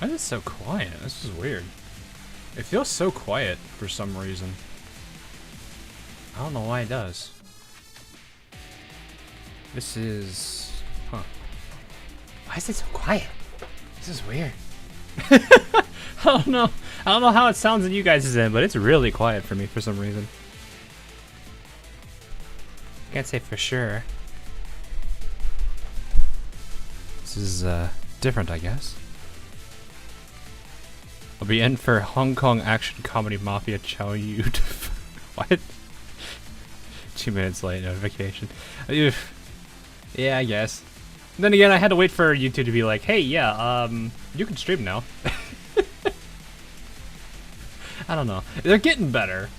Why is it so quiet? This is weird. It feels so quiet for some reason. I don't know why it does. This is... Huh. Why is it so quiet? This is weird. I don't know. I don't know how it sounds in you guys' end, but it's really quiet for me for some reason. Can't say for sure. This is different, I guess. I'll be in for Hong Kong action comedy mafia Chow Yud. What? 2 minutes late notification. Yeah, I guess. Then again, I had to wait for YouTube to be like, hey, yeah, you can stream now. I don't know. They're getting better.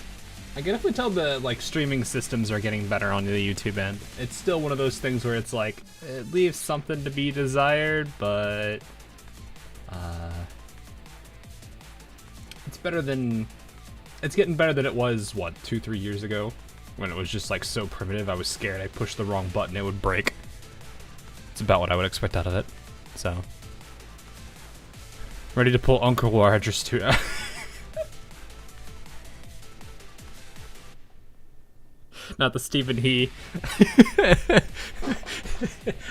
I can definitely tell the streaming systems are getting better on the YouTube end. It's still one of those things where it's like, it leaves something to be desired, but it's better than, it's getting better than it was, what, 2-3 years ago? When it was just like so primitive, I was scared I pushed the wrong button, it would break. It's about what I would expect out of it, so. Ready to pull Uncle Largers too. Not the Stephen He.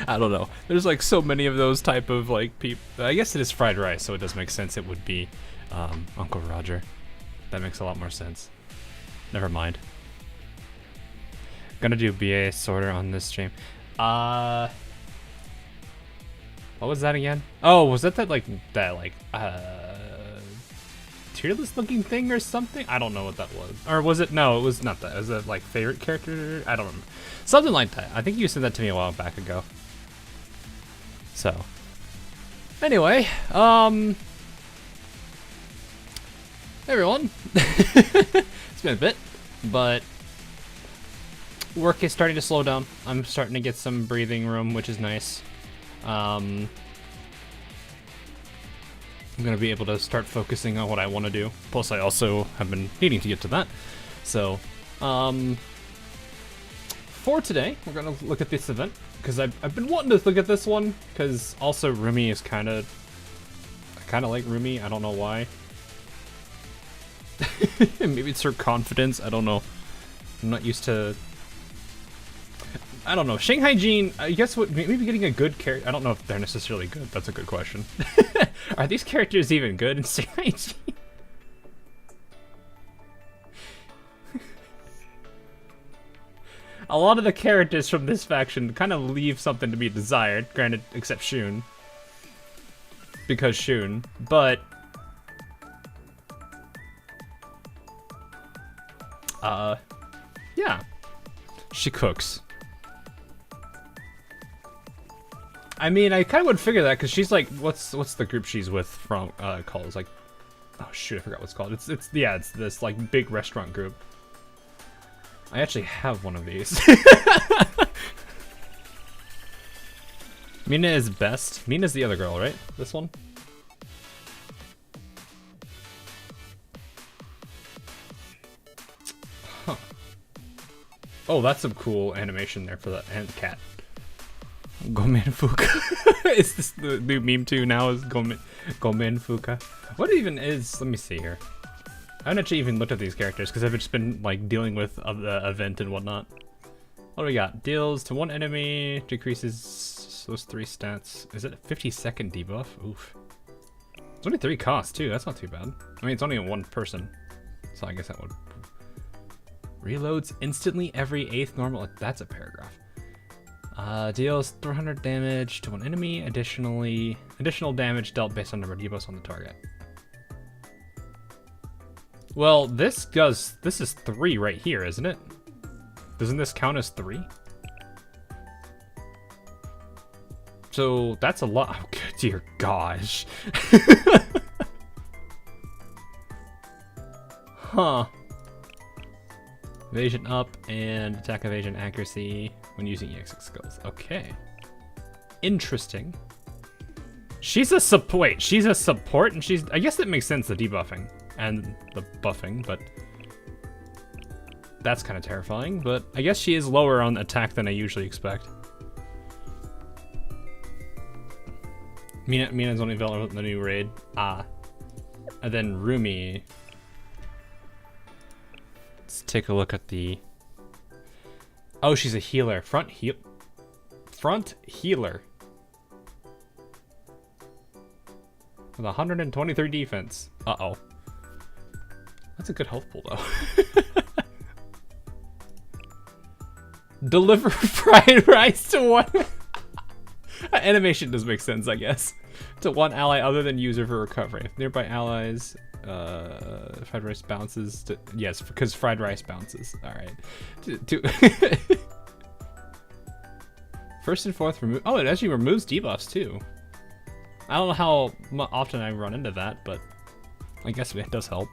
I don't know. There's like so many of those type of like people. I guess it is fried rice, so it does make sense. It would be Uncle Roger. That makes a lot more sense. Never mind. Gonna do BA sorter on this stream. What was that again? Oh, was that tier list looking thing or something? I don't know what that was. Or was it? No, it was not that. Was it like favorite character? I don't remember. Something like that. I think you said that to me a while back ago. So. Anyway, everyone. It's been a bit, but work is starting to slow down. I'm starting to get some breathing room, which is nice. I'm gonna be able to start focusing on what I want to do. Plus, I also have been needing to get to that. So, for today, we're gonna look at this event because I've been wanting to look at this one because also Rumi is kind of like Rumi. I don't know why. Maybe it's her confidence. I don't know. I'm not used to. I don't know. Shanghai Jean, I guess what maybe getting a good character. I don't know if they're necessarily good. That's a good question. Are these characters even good in Shanghai Jean? A lot of the characters from this faction kind of leave something to be desired, granted, except Shun. Because Shun, but yeah. She cooks. I mean, I kind of would figure that because she's like, what's the group she's with from called? It's like, oh shoot, I forgot what it's called. It's this like big restaurant group. I actually have one of these. Mina is best. Mina's the other girl, right? This one. Huh. Oh, that's some cool animation there for the cat. Gomen Fuka. Is this the new meme too now? Is Gomen Fuka? What even is? Let me see here. I haven't actually even looked at these characters because I've just been like dealing with the event and whatnot. What do we got? Deals to one enemy, decreases those 3 stats. Is it a 50-second debuff? Oof. It's only 3 costs too. That's not too bad. I mean, it's only one person, so I guess that would. Reloads instantly every 8th normal. That's a paragraph. Deals 300 damage to one enemy. Additional damage dealt based on number of debuffs on the target. Well, this is 3 right here, isn't it? Doesn't this count as 3? So that's a lot. Oh, dear gosh. Huh. Evasion up and attack evasion accuracy when using EX skills. Okay. Interesting. She's a support. She's a support, and I guess that makes sense, the debuffing and the buffing, but that's kind of terrifying. But I guess she is lower on attack than I usually expect. Mina's only available in the new raid. Ah. And then Rumi. Let's take a look at the... Oh, she's a healer. Front healer. With 123 defense. Uh-oh. That's a good health pool, though. Deliver fried rice to one... Animation does make sense, I guess. To one ally other than user for recovery. If nearby allies... fried rice bounces to... Yes, because fried rice bounces. Alright. First and fourth remove... Oh, it actually removes debuffs, too. I don't know how often I run into that, but I guess it does help.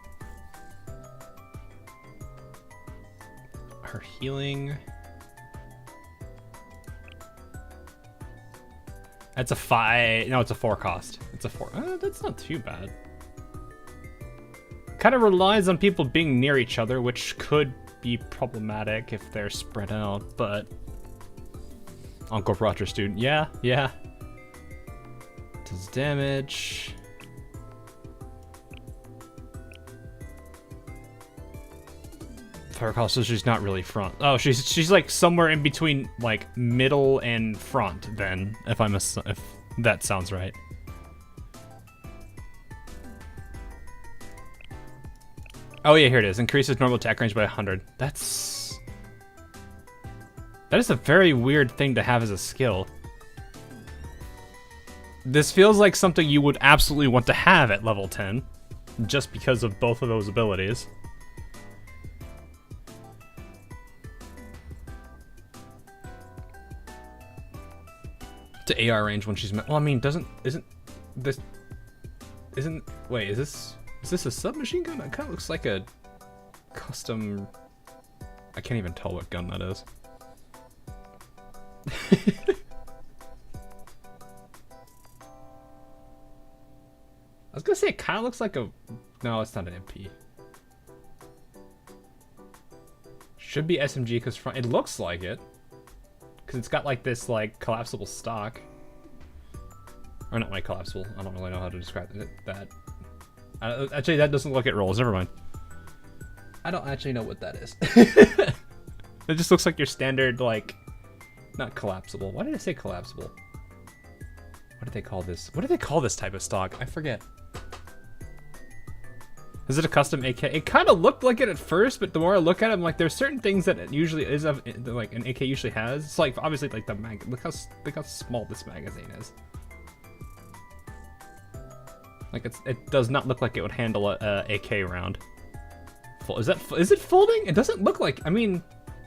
Her healing... That's a 5... No, it's a 4 cost. It's a 4. That's not too bad. Kind of relies on people being near each other, which could be problematic if they're spread out, but... Uncle Roger student. Yeah. Does damage. Fire cost, so she's not really front. Oh, she's like somewhere in between, like middle and front. Then, if that sounds right. Oh yeah, here it is. Increases normal attack range by 100. That is a very weird thing to have as a skill. This feels like something you would absolutely want to have at level 10, just because of both of those abilities. To AR range when she's... Well, I mean, wait, is this a submachine gun? It kind of looks like a custom... I can't even tell what gun that is. I was gonna say it kind of looks like a... No, it's not an MP. Should be SMG because front... It looks like it. Because it's got like this like collapsible stock. Or not like collapsible. I don't really know how to describe that. Actually, that doesn't look at rolls. Never mind. I don't actually know what that is. It just looks like your standard like... Not collapsible. Why did I say collapsible? What did they call this? What do they call this type of stock? I forget. Is it a custom AK? It kind of looked like it at first, but the more I look at it, I'm like, there's certain things that it usually is of, like an AK usually has. It's like obviously like the mag. Look how small this magazine is. Like it does not look like it would handle a AK round. Is it folding? It doesn't look like. I mean,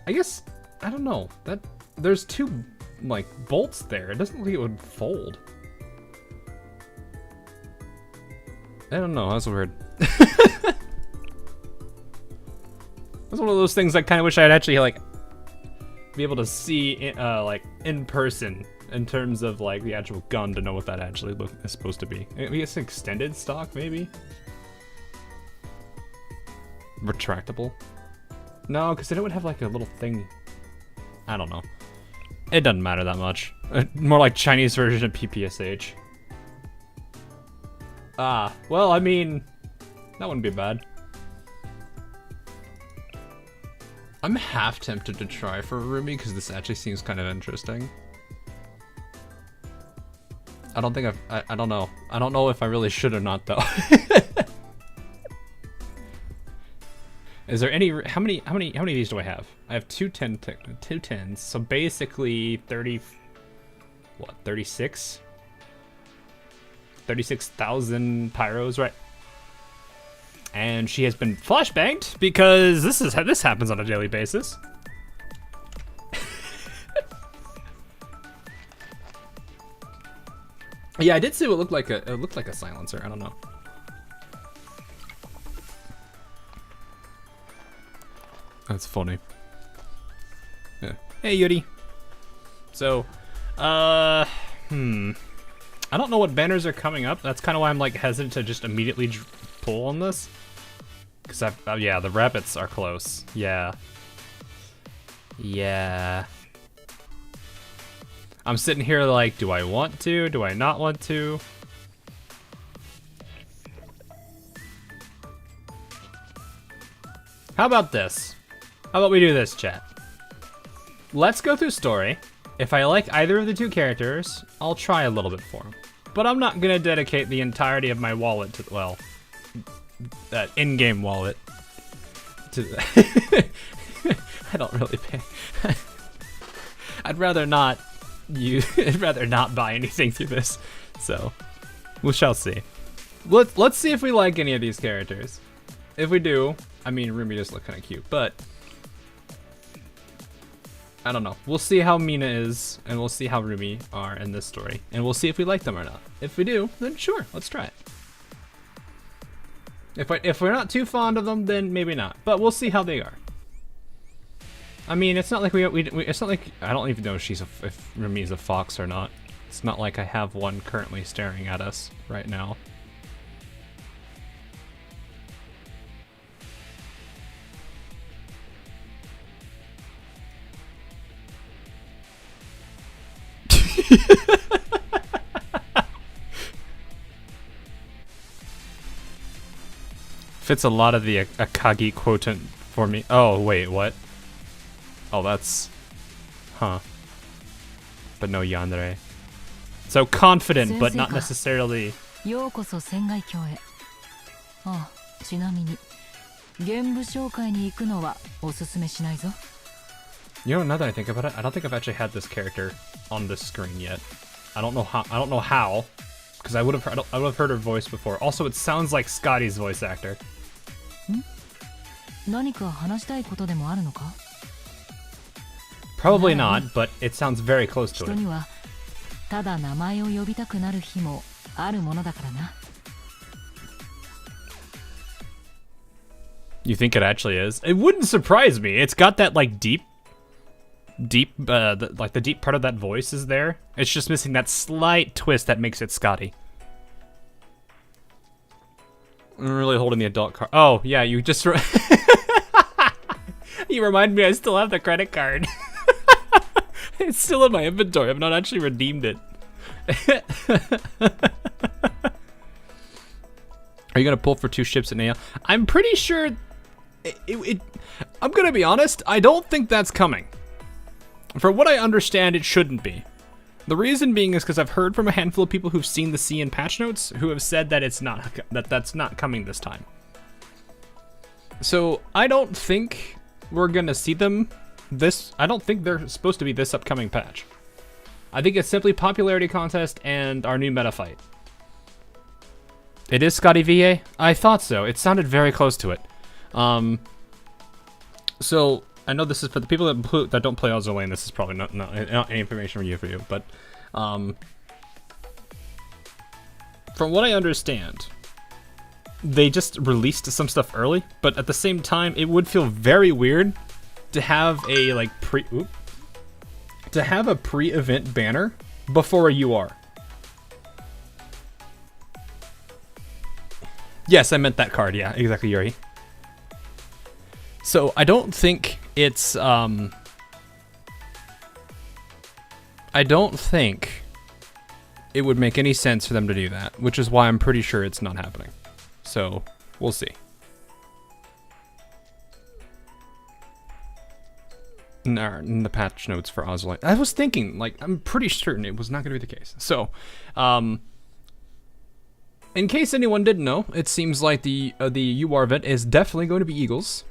I guess I don't know that. There's two, like, bolts there. It doesn't look like it would fold. I don't know. That's weird. That's one of those things I kind of wish I'd actually, like, be able to see, like, in person in terms of, like, the actual gun to know what that actually is supposed to be. I guess extended stock, maybe? Retractable? No, because then it would have, like, a little thing. I don't know. It doesn't matter that much. More like Chinese version of PPSH. Ah, well, I mean, that wouldn't be bad. I'm half tempted to try for Rumi because this actually seems kind of interesting. I don't think I don't know. I don't know if I really should or not though. Is there any, how many of these do I have? I have two 10s, so basically 30, what, 36? 36,000 pyros, right? And she has been flashbanged because this happens on a daily basis. Yeah, I did see what looked like a silencer. I don't know. That's funny. Yeah. Hey, Yuri. So, I don't know what banners are coming up. That's kind of why I'm like hesitant to just immediately pull on this. Cause yeah, the rabbits are close. Yeah. Yeah. I'm sitting here like, do I want to? Do I not want to? How about this? How about we do this, chat? Let's go through story. If I like either of the two characters, I'll try a little bit for them. But I'm not gonna dedicate the entirety of my wallet to, well, that in-game wallet to I don't really pay. I'd rather not buy anything through this. So, we shall see. Let's see if we like any of these characters. If we do, I mean, Rumi does look kind of cute, but I don't know. We'll see how Mina is, and we'll see how Rumi are in this story, and we'll see if we like them or not. If we do, then sure, let's try it. If we're not too fond of them, then maybe not. But we'll see how they are. I mean, it's not like it's not like I don't even know if Rumi's a fox or not. It's not like I have one currently staring at us right now. Fits a lot of the Akagi quotient for me. Oh, wait, what? Oh, that's... Huh. But no yandere. So confident, but not necessarily... You know, now that I think about it, I don't think I've actually had this character on this screen yet. I don't know how, because I would have heard her voice before. Also, it sounds like Scotty's voice actor. Probably not, but it sounds very close to it. You think it actually is? It wouldn't surprise me. It's got that like deep, like the deep part of that voice is there. It's just missing that slight twist that makes it Scotty. I'm really holding the adult card. Oh yeah, you just you remind me I still have the credit card. It's still in my inventory. I've not actually redeemed it. Are you gonna pull for 2 ships at Nea? I'm pretty sure. I'm gonna be honest. I don't think that's coming. From what I understand, it shouldn't be. The reason being is because I've heard from a handful of people who've seen the C in patch notes who have said that that's not coming this time. So I don't think we're gonna see them I don't think they're supposed to be this upcoming patch. I think it's simply popularity contest and our new meta fight. It is Scotty VA? I thought so. It sounded very close to it. So I know this is for the people that don't play Azur Lane. This is probably not any information for you, but from what I understand, they just released some stuff early, but at the same time, it would feel very weird to have a like pre-event banner before a UR. Yes, I meant that card. Yeah, exactly, Yuri. So I don't think it's I don't think it would make any sense for them to do that, which is why I'm pretty sure it's not happening. So we'll see. In the patch notes for Azur Lane, I was thinking, like, I'm pretty certain it was not going to be the case. So, in case anyone didn't know, it seems like the UR event is definitely going to be Eagles.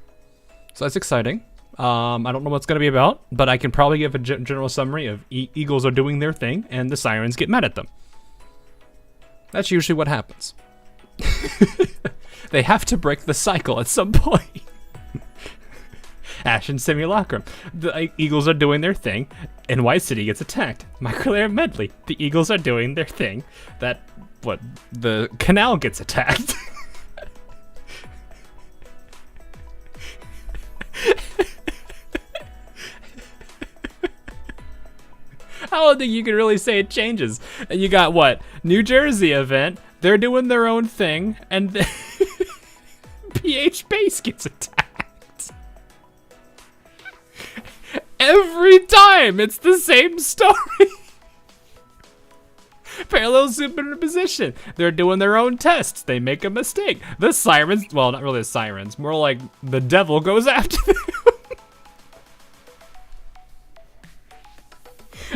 So that's exciting. I don't know what it's going to be about, but I can probably give a general summary of Eagles are doing their thing, and the Sirens get mad at them. That's usually what happens. They have to break the cycle at some point. Ashen Simulacrum. The Eagles are doing their thing, and White City gets attacked. Microlayer Medley. The Eagles are doing their thing. The canal gets attacked. I don't think you can really say it changes. And you got what? New Jersey event. They're doing their own thing, and PH Base gets attacked. Every time, it's the same story. Parallel superposition. They're doing their own tests. They make a mistake. The sirens, well, not really the sirens, more like the devil goes after them.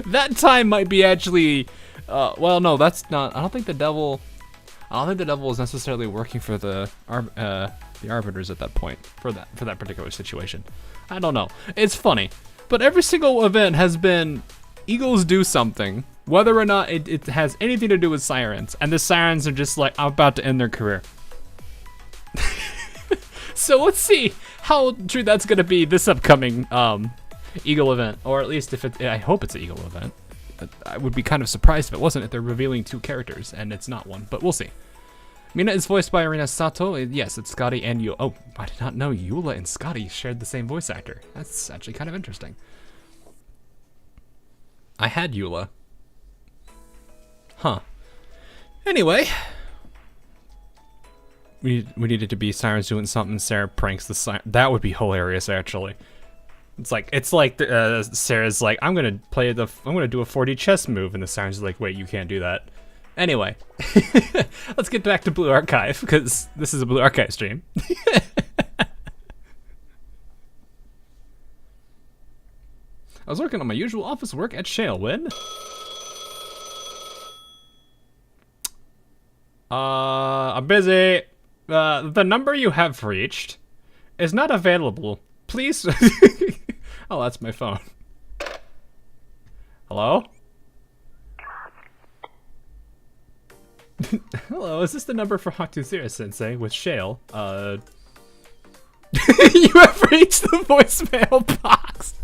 That time might be actually, well, no, that's not. I don't think the devil is necessarily working for the arbiters at that point for that particular situation. I don't know. It's funny, but every single event has been eagles do something, whether or not it has anything to do with sirens, and the sirens are just like, I'm about to end their career. So let's see how true that's gonna be this upcoming eagle event, or at least I hope it's an eagle event. I would be kind of surprised if it wasn't, if they're revealing 2 characters and it's not one, but we'll see. Mina is voiced by Arina Sato. Yes, it's Scotty and Eula. Oh, I did not know Eula and Scotty shared the same voice actor. That's actually kind of interesting. I had Eula. Huh. Anyway. We needed to be sirens doing something. Sarah pranks the siren. That would be hilarious, actually. It's like Sarah's like, I'm gonna do a 4D chess move, and the siren's like, wait, you can't do that. Anyway, let's get back to Blue Archive, because this is a Blue Archive stream. I was working on my usual office work at Shale when I'm busy. The number you have reached is not available. Please. Oh, that's my phone. Hello? Hello, is this the number for Hatuzira Sensei with Shale? You have reached the voicemail box.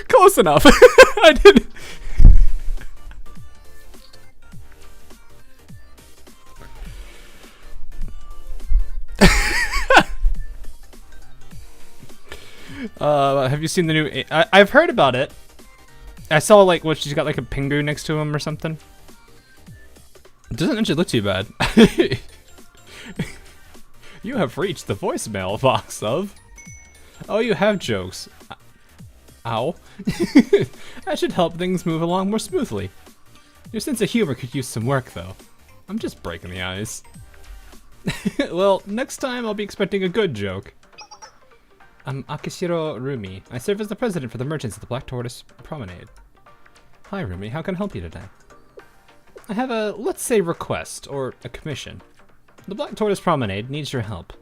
Close enough. I didn't. Have you seen the new? I've heard about it. I saw like what she's got like a Pingu next to him or something. It doesn't actually look too bad. You have reached the voicemail box of. Oh, you have jokes. Ow. I should help things move along more smoothly. Your sense of humor could use some work, though. I'm just breaking the ice. Well, next time I'll be expecting a good joke. I'm Akishiro Rumi. I serve as the president for the merchants at the Black Tortoise Promenade. Hi, Rumi. How can I help you today? I have a, let's say, request, or a commission. The Black Tortoise Promenade needs your help.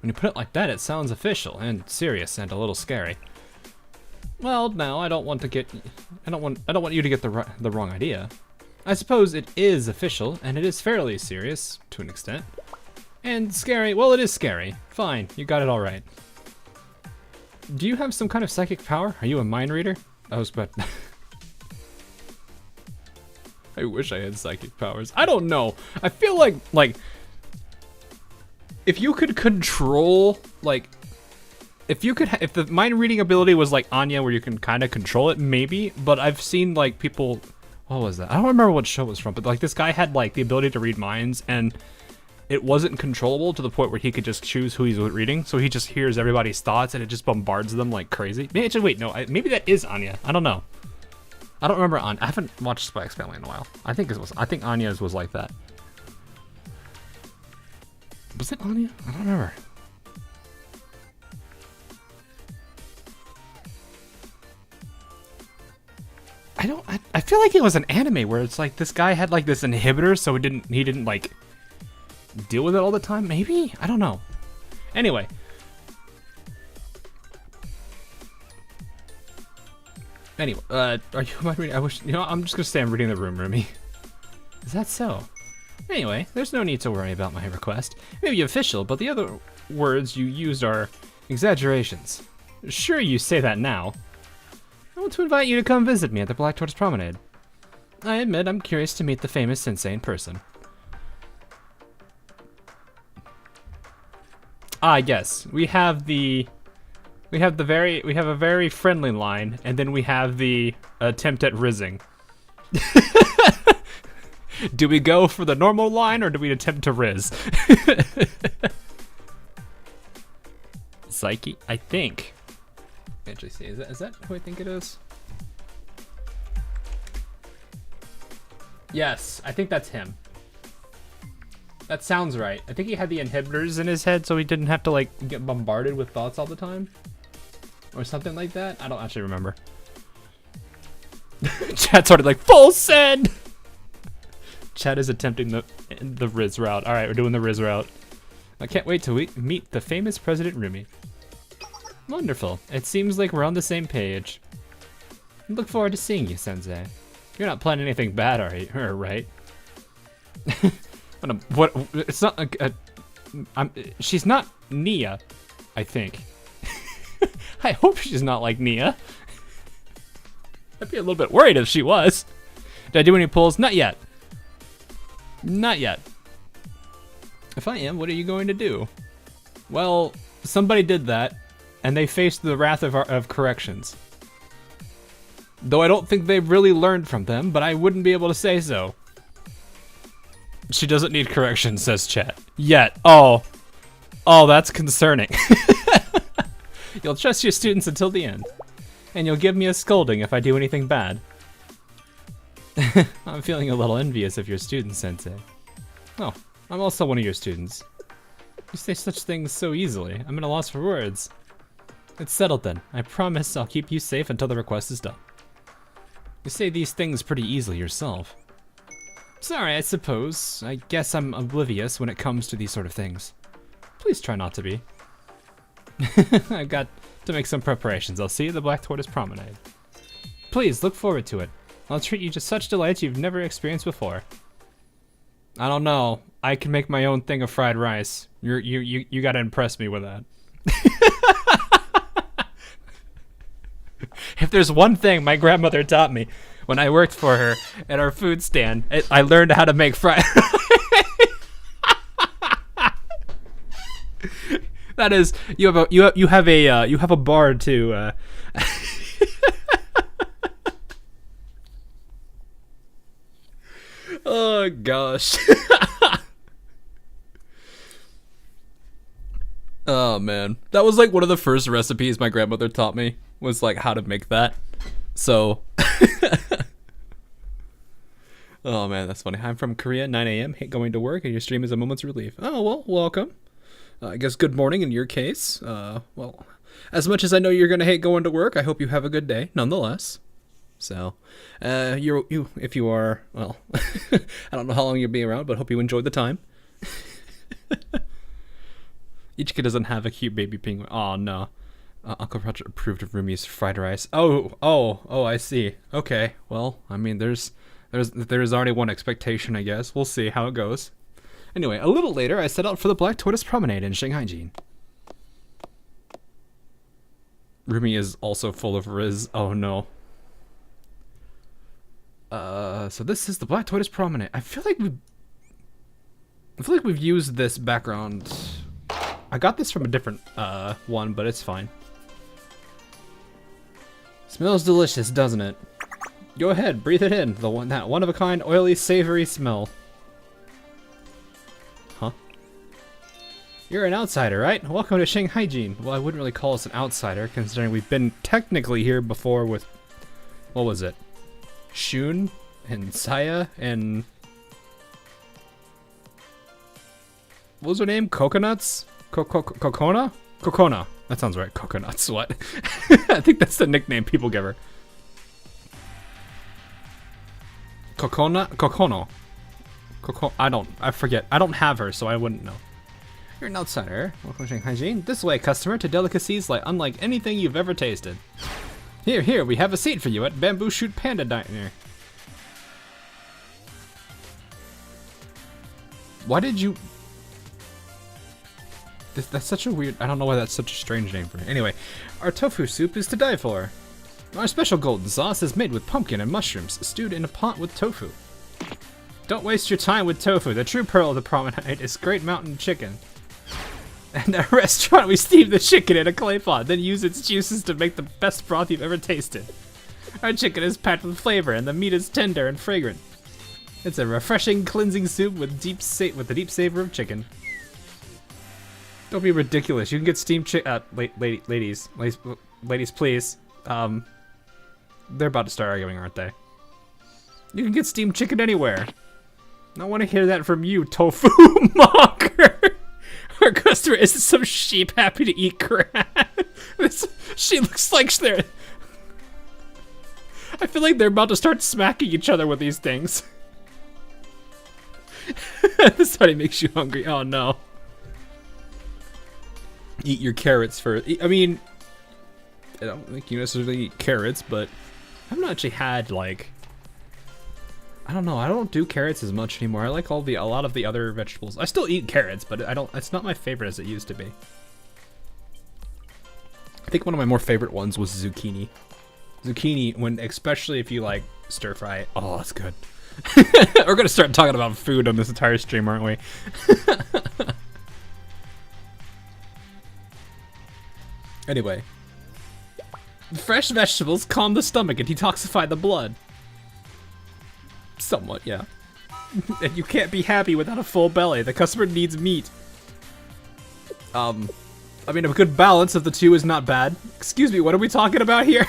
When you put it like that, it sounds official and serious and a little scary. Well, now I don't want you to get the wrong idea. I suppose it is official, and it is fairly serious to an extent. And scary. Well, it is scary. Fine, you got it all right. Do you have some kind of psychic power? Are you a mind reader? I was about. I wish I had psychic powers. I don't know. I feel like if you could control if the mind reading ability was like Anya, where you can kind of control it, maybe. But I've seen like people. What was that? I don't remember what show it was from, but like this guy had like the ability to read minds, and it wasn't controllable to the point where he could just choose who he's reading. So he just hears everybody's thoughts and it just bombards them like crazy. Actually, wait, no, maybe that is Anya. I don't know. I don't remember Anya. I haven't watched Spy X Family in a while. I think Anya's was like that. Was it Anya? I don't remember. I feel like it was an anime where it's like this guy had like this inhibitor, so he didn't like deal with it all the time. Maybe? I don't know. Anyway. Are you reading? I wish, I'm just gonna say I'm reading the room, Rumi. Is that so? Anyway, there's no need to worry about my request. It may be official, but the other words you used are exaggerations. Sure, you say that now. I want to invite you to come visit me at the Black Tortoise Promenade. I admit I'm curious to meet the famous sensei in person. Ah, yes. We have a very friendly line, and then we have the attempt at rizzing. Do we go for the normal line, or do we attempt to rizz? Psyche, I think. Actually, see, is that who I think it is? Yes, I think that's him. That sounds right. I think he had the inhibitors in his head so he didn't have to like get bombarded with thoughts all the time. Or something like that. I don't actually remember. Chat started like full send. Chat is attempting the Riz route. All right, we're doing the Riz route. I can't wait to meet the famous President Rumi. Wonderful. It seems like we're on the same page. I look forward to seeing you, Sensei. You're not planning anything bad, are you? Right? What? It's not she's not Nia, I think. I hope she's not like Nia. I'd be a little bit worried if she was. Did I do any pulls? Not yet. Not yet. If I am, what are you going to do? Well, somebody did that, and they faced the wrath of corrections. Though I don't think they've really learned from them, but I wouldn't be able to say so. She doesn't need correction, says chat. Yet. Oh, that's concerning. You'll trust your students until the end. And you'll give me a scolding if I do anything bad. I'm feeling a little envious of your student, Sensei. Oh, I'm also one of your students. You say such things so easily. I'm at a loss for words. It's settled then. I promise I'll keep you safe until the request is done. You say these things pretty easily yourself. Sorry, I suppose. I guess I'm oblivious when it comes to these sort of things. Please try not to be. I've got to make some preparations. I'll see you at the Black Tortoise Promenade. Please, look forward to it. I'll treat you to such delights you've never experienced before. I don't know. I can make my own thing of fried rice. You gotta impress me with that. If there's one thing my grandmother taught me when I worked for her at our food stand, I learned how to make fried rice. That is, you have a bar to. Oh gosh. Oh man, that was like one of the first recipes my grandmother taught me, was like how to make that. So. Oh man, that's funny. I'm from Korea, 9 a.m. Hate going to work, and your stream is a moment's relief. Oh well, welcome. I guess good morning in your case. Well, as much as I know you're gonna hate going to work, I hope you have a good day, nonetheless. So, if you are, well, I don't know how long you'll be around, but hope you enjoyed the time. Ichika doesn't have a cute baby penguin. Oh no, Uncle Roger approved of Rumi's fried rice. Oh, I see. Okay, well, I mean, there's already one expectation, I guess. We'll see how it goes. Anyway, a little later, I set out for the Black Tortoise Promenade in Shanghai-jin. Rumi is also full of Riz. Oh no. So this is the Black Tortoise Promenade. I feel like we've used this background. I got this from a different one, but it's fine. Smells delicious, doesn't it? Go ahead, breathe it in. That one of a kind, oily, savory smell. Huh? You're an outsider, right? Welcome to Shanghai-jin. Well, I wouldn't really call us an outsider, considering we've been technically here before with, what was it? Shun and Saya and what was her name? Coconuts? Kokona? Kokona. That sounds right. Coconuts. What? I think that's the nickname people give her. Kokono. I forget. I don't have her, so I wouldn't know. You're an outsider. Welcome to Shanghai-jin. This way, customer, to delicacies unlike anything you've ever tasted. Here, we have a seat for you at Bamboo Shoot Panda Diner. Why did you... That's such a weird... I don't know why that's such a strange name for it. Anyway, our tofu soup is to die for. Our special golden sauce is made with pumpkin and mushrooms, stewed in a pot with tofu. Don't waste your time with tofu. The true pearl of the promenade is Great Mountain Chicken. And at our restaurant, we steam the chicken in a clay pot, then use its juices to make the best broth you've ever tasted. Our chicken is packed with flavor, and the meat is tender and fragrant. It's a refreshing, cleansing soup with the deep savor of chicken. Don't be ridiculous. You can get steamed chicken. Ladies, ladies, please. They're about to start arguing, aren't they? You can get steamed chicken anywhere. I want to hear that from you, tofu mocker. Our customer isn't some sheep happy to eat crap. She looks like they're... I feel like they're about to start smacking each other with these things. This already makes you hungry. Oh no. Eat your carrots first. I mean, I don't think you necessarily eat carrots, but I've not actually had like... I don't know. I don't do carrots as much anymore. I like a lot of the other vegetables. I still eat carrots, but I don't. It's not my favorite as it used to be. I think one of my more favorite ones was zucchini. Zucchini, especially if you like stir fry it. Oh, that's good. We're gonna start talking about food on this entire stream, aren't we? Anyway, fresh vegetables calm the stomach and detoxify the blood. Somewhat, yeah. And you can't be happy without a full belly. The customer needs meat. I mean, a good balance of the two is not bad. Excuse me, what are we talking about here?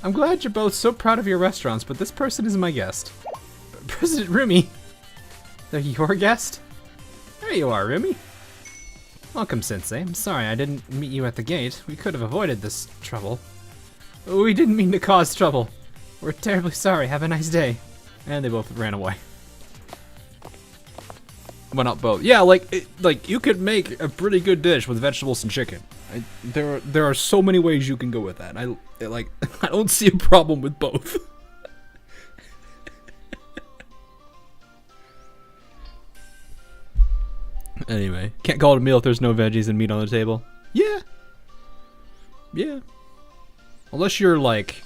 I'm glad you're both so proud of your restaurants, but this person is my guest. President Rumi. They're your guest? There you are, Rumi. Welcome, Sensei. I'm sorry I didn't meet you at the gate. We could have avoided this trouble. We didn't mean to cause trouble. We're terribly sorry. Have a nice day. And they both ran away. Well, not both. Yeah, like you could make a pretty good dish with vegetables and chicken. There are so many ways you can go with that. I don't see a problem with both. Anyway, can't call it a meal if there's no veggies and meat on the table. Yeah. Yeah. Unless you're like...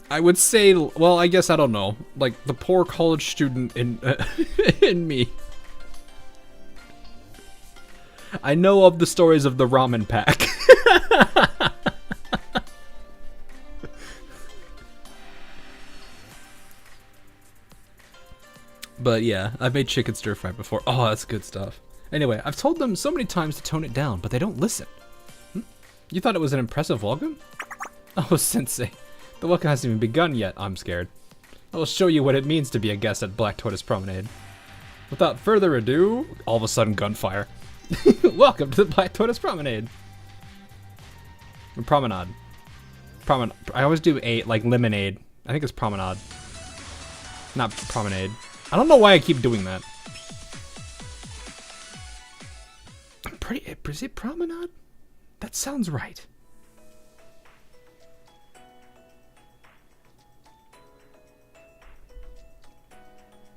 I would say, well, I guess I don't know. Like the poor college student in in me. I know of the stories of the ramen pack. But yeah, I've made chicken stir fry before. Oh, that's good stuff. Anyway, I've told them so many times to tone it down, but they don't listen. You thought it was an impressive welcome? Oh, Sensei. The welcome hasn't even begun yet. I'm scared. I will show you what it means to be a guest at Black Tortoise Promenade. Without further ado, all of a sudden gunfire. Welcome to the Black Tortoise Promenade. Promenade. I always do like lemonade. I think it's promenade. Not promenade. I don't know why I keep doing that. Is it promenade? That sounds right.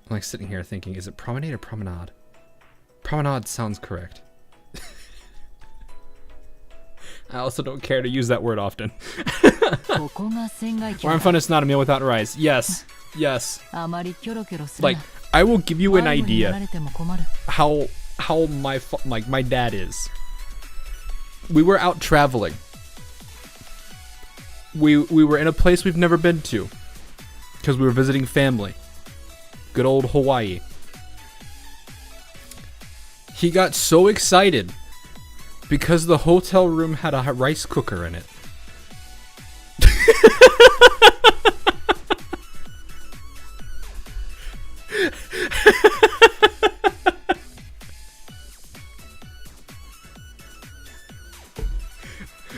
I'm like sitting here thinking, is it promenade or promenade? Promenade sounds correct. I also don't care to use that word often. Warm fun is not a meal without rice. Yes, yes. Like, I will give you an idea how my dad is. We were out traveling. We were in a place we've never been to because we were visiting family. Good old Hawaii. He got so excited because the hotel room had a rice cooker in it.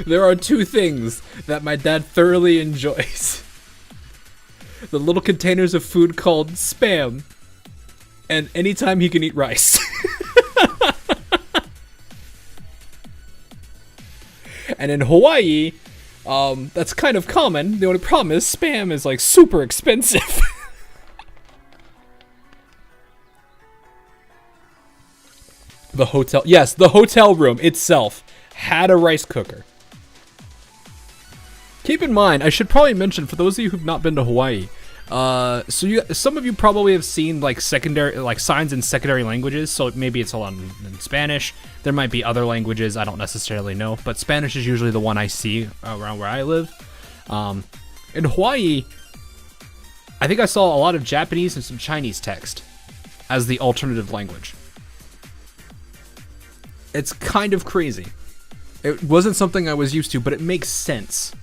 There are two things that my dad thoroughly enjoys. The little containers of food called Spam, and anytime he can eat rice. And in Hawaii, that's kind of common. The only problem is Spam is like super expensive. The hotel, yes, the hotel room itself had a rice cooker. Keep in mind, I should probably mention, for those of you who've not been to Hawaii, some of you probably have seen like signs in secondary languages, so maybe it's a lot in Spanish. There might be other languages, I don't necessarily know, but Spanish is usually the one I see around where I live. In Hawaii, I think I saw a lot of Japanese and some Chinese text as the alternative language. It's kind of crazy. It wasn't something I was used to, but it makes sense.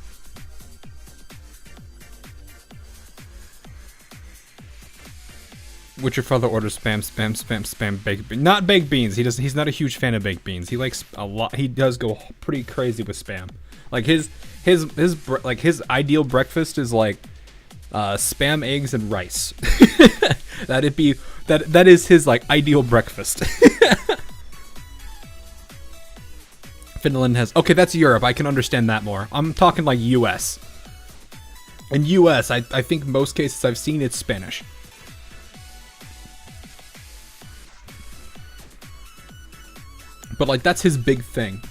Would your father order spam baked beans? Not baked beans. He's not a huge fan of baked beans. He likes a lot. He does go pretty crazy with spam. Like his ideal breakfast is like spam, eggs, and rice. That is his like ideal breakfast. Finland has, okay, that's Europe. I can understand that more. I'm talking like US. In US, I think most cases I've seen it's Spanish. But like that's his big thing.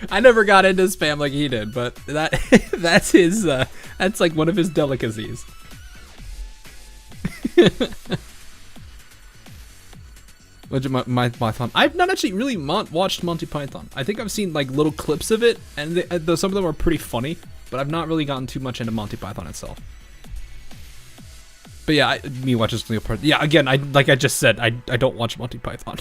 I never got into spam like he did, but that's his that's like one of his delicacies. My Python. I've not actually really watched Monty Python. I think I've seen like little clips of it, and some of them are pretty funny, but I've not really gotten too much into Monty Python itself. But yeah, me watches Leopard. Yeah, again, like I just said, I don't watch Monty Python.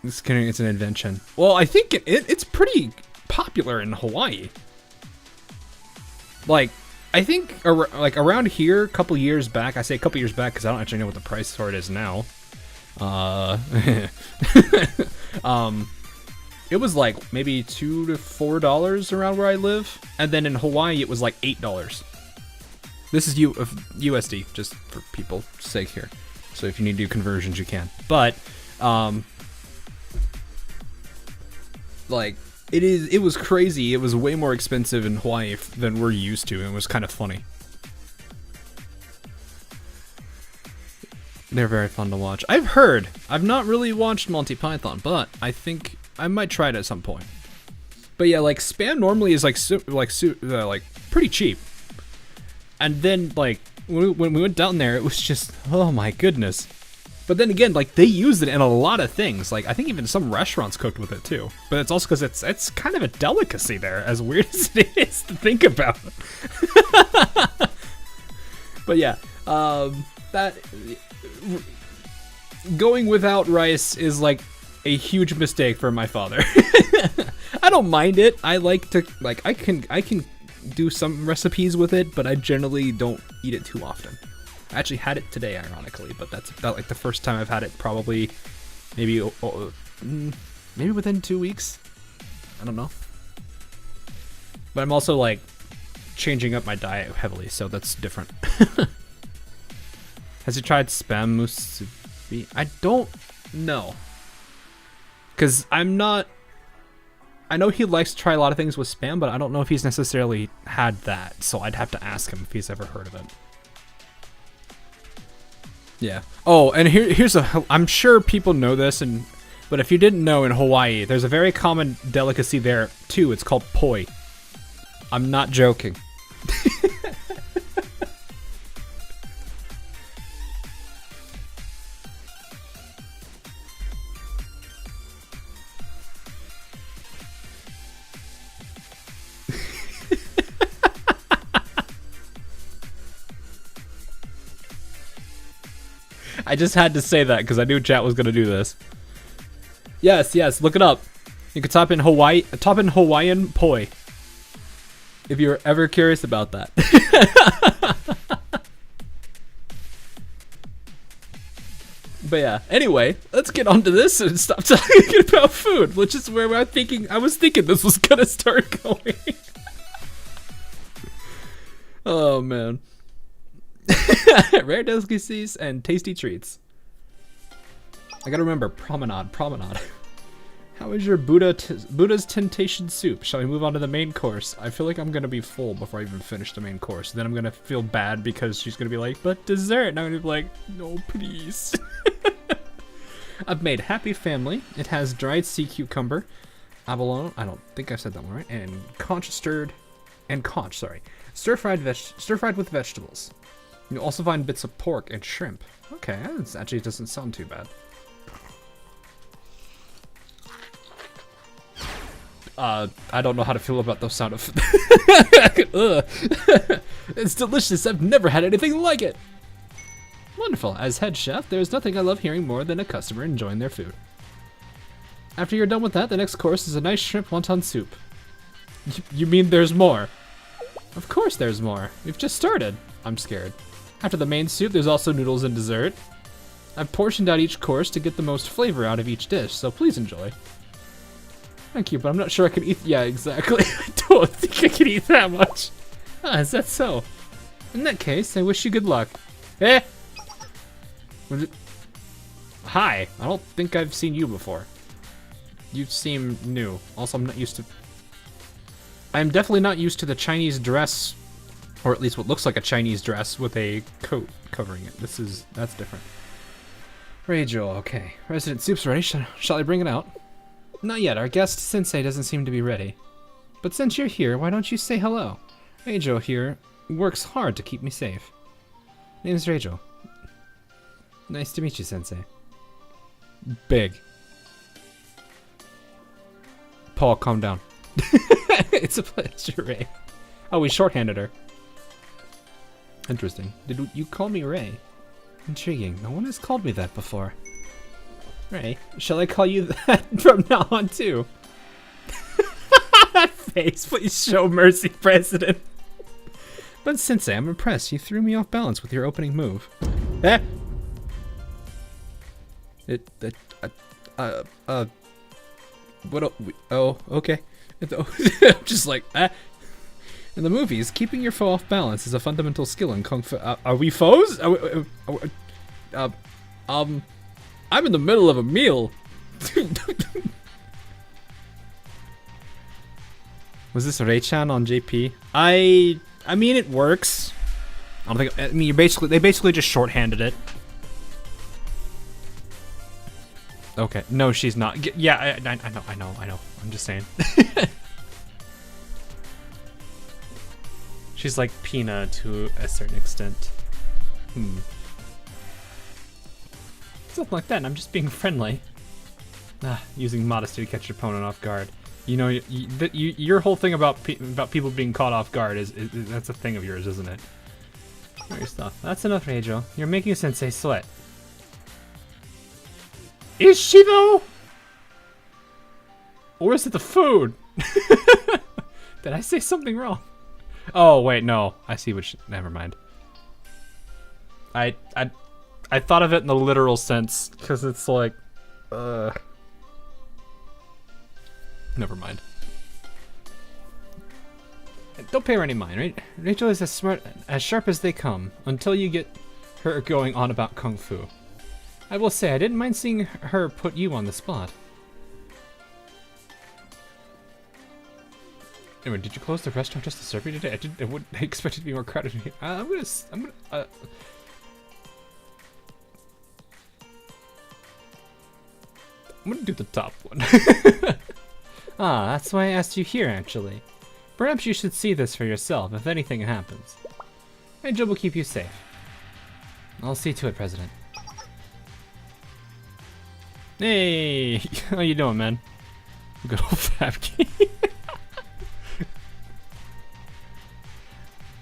It's an invention. Well, I think it's pretty popular in Hawaii. Like, I think around here, a couple years back. I say a couple years back because I don't actually know what the price for it is now. It was like maybe $2 to $4 around where I live, and then in Hawaii it was like $8. This is USD, just for people's sake here. So if you need to do conversions, you can. But like it was crazy. It was way more expensive in Hawaii than we're used to, and it was kind of funny. They're very fun to watch. I've not really watched Monty Python, but I think I might try it at some point. But yeah, like spam normally is like pretty cheap. And then like when we went down there, it was just, oh my goodness. But then again, like they use it in a lot of things. Like I think even some restaurants cooked with it too. But it's also because it's kind of a delicacy there, as weird as it is to think about. But yeah, that going without rice is like a huge mistake for my father. I don't mind it. I like to I can do some recipes with it, but I generally don't eat it too often. I actually had it today, ironically, but that's about like the first time I've had it probably maybe within 2 weeks. I don't know. But I'm also like changing up my diet heavily, so that's different. Has he tried spam musubi? I don't know. Because I know he likes to try a lot of things with spam, but I don't know if he's necessarily had that. So I'd have to ask him if he's ever heard of it. Yeah. Oh, and I'm sure people know this, but if you didn't know, in Hawaii, there's a very common delicacy there too. It's called poi. I'm not joking. I just had to say that because I knew chat was gonna do this. Yes, look it up. You can type in Hawaiian poi if you're ever curious about that. But yeah, anyway, let's get on to this and stop talking about food, which is where I was thinking this was gonna start going. Oh man. Rare delicacies and tasty treats. I gotta remember, promenade. How is your Buddha's temptation soup? Shall we move on to the main course? I feel like I'm gonna be full before I even finish the main course. Then I'm gonna feel bad because she's gonna be like, but dessert. And I'm gonna be like, no, please. I've made Happy Family. It has dried sea cucumber, abalone. I don't think I said that one right. And stir fried with vegetables. You'll also find bits of pork and shrimp. Okay, that actually doesn't sound too bad. I don't know how to feel about those sound effects. It's delicious. I've never had anything like it. Wonderful. As head chef, there's nothing I love hearing more than a customer enjoying their food. After you're done with that, the next course is a nice shrimp wonton soup. You mean there's more? Of course there's more. We've just started. I'm scared. After the main soup, there's also noodles and dessert. I've portioned out each course to get the most flavor out of each dish, so please enjoy. Thank you, but I'm not sure I can eat. Yeah, exactly. I don't think I can eat that much. Ah, is that so? In that case, I wish you good luck. Eh? Hi, I don't think I've seen you before. You seem new. Also, I'm not used to... I'm definitely not used to the Chinese dress, or at least what looks like a Chinese dress with a coat covering it. That's different. Rachel, okay. Resident soup's ready. Shall I bring it out? Not yet. Our guest Sensei doesn't seem to be ready. But since you're here, why don't you say hello? Rachel here works hard to keep me safe. Name's Rachel. Nice to meet you, Sensei. Big. Paul, calm down. It's a pleasure, Ray. Oh, we shorthanded her. Interesting. Did you call me Ray? Intriguing. No one has called me that before. Ray, shall I call you that from now on, too? That face, please show mercy, President. But Sensei, I'm impressed. You threw me off balance with your opening move. Eh? What? Oh, okay. I'm just like, ah. In the movies, keeping your foe off balance is a fundamental skill in Kung Fu. Are we foes? I'm in the middle of a meal. Was this Ray-chan on JP? I mean, it works. I don't think. I mean, they basically just shorthanded it. Okay. No, she's not. Yeah, I know. I'm just saying. She's like Pina to a certain extent. Something like that, and I'm just being friendly. Using modesty to catch your opponent off guard. You know, your whole thing about people being caught off guard is that's a thing of yours, isn't it? Your stuff. That's enough, Reijo. You're making Sensei sweat. Is she though? Or is it the food? Did I say something wrong? Oh wait, no. I see what. Never mind. I thought of it in the literal sense because it's like, never mind. Don't pay her any mind, right? Rachel is as sharp as they come until you get her going on about kung fu. I will say I didn't mind seeing her put you on the spot. Anyway, did you close the restaurant just to serve me today? I wouldn't expect it to be more crowded in here. I'm gonna do the top one. That's why I asked you here, actually. Perhaps you should see this for yourself if anything happens. Angel will keep you safe. I'll see to it, President. Hey! How you doing, man? Good old Fabky.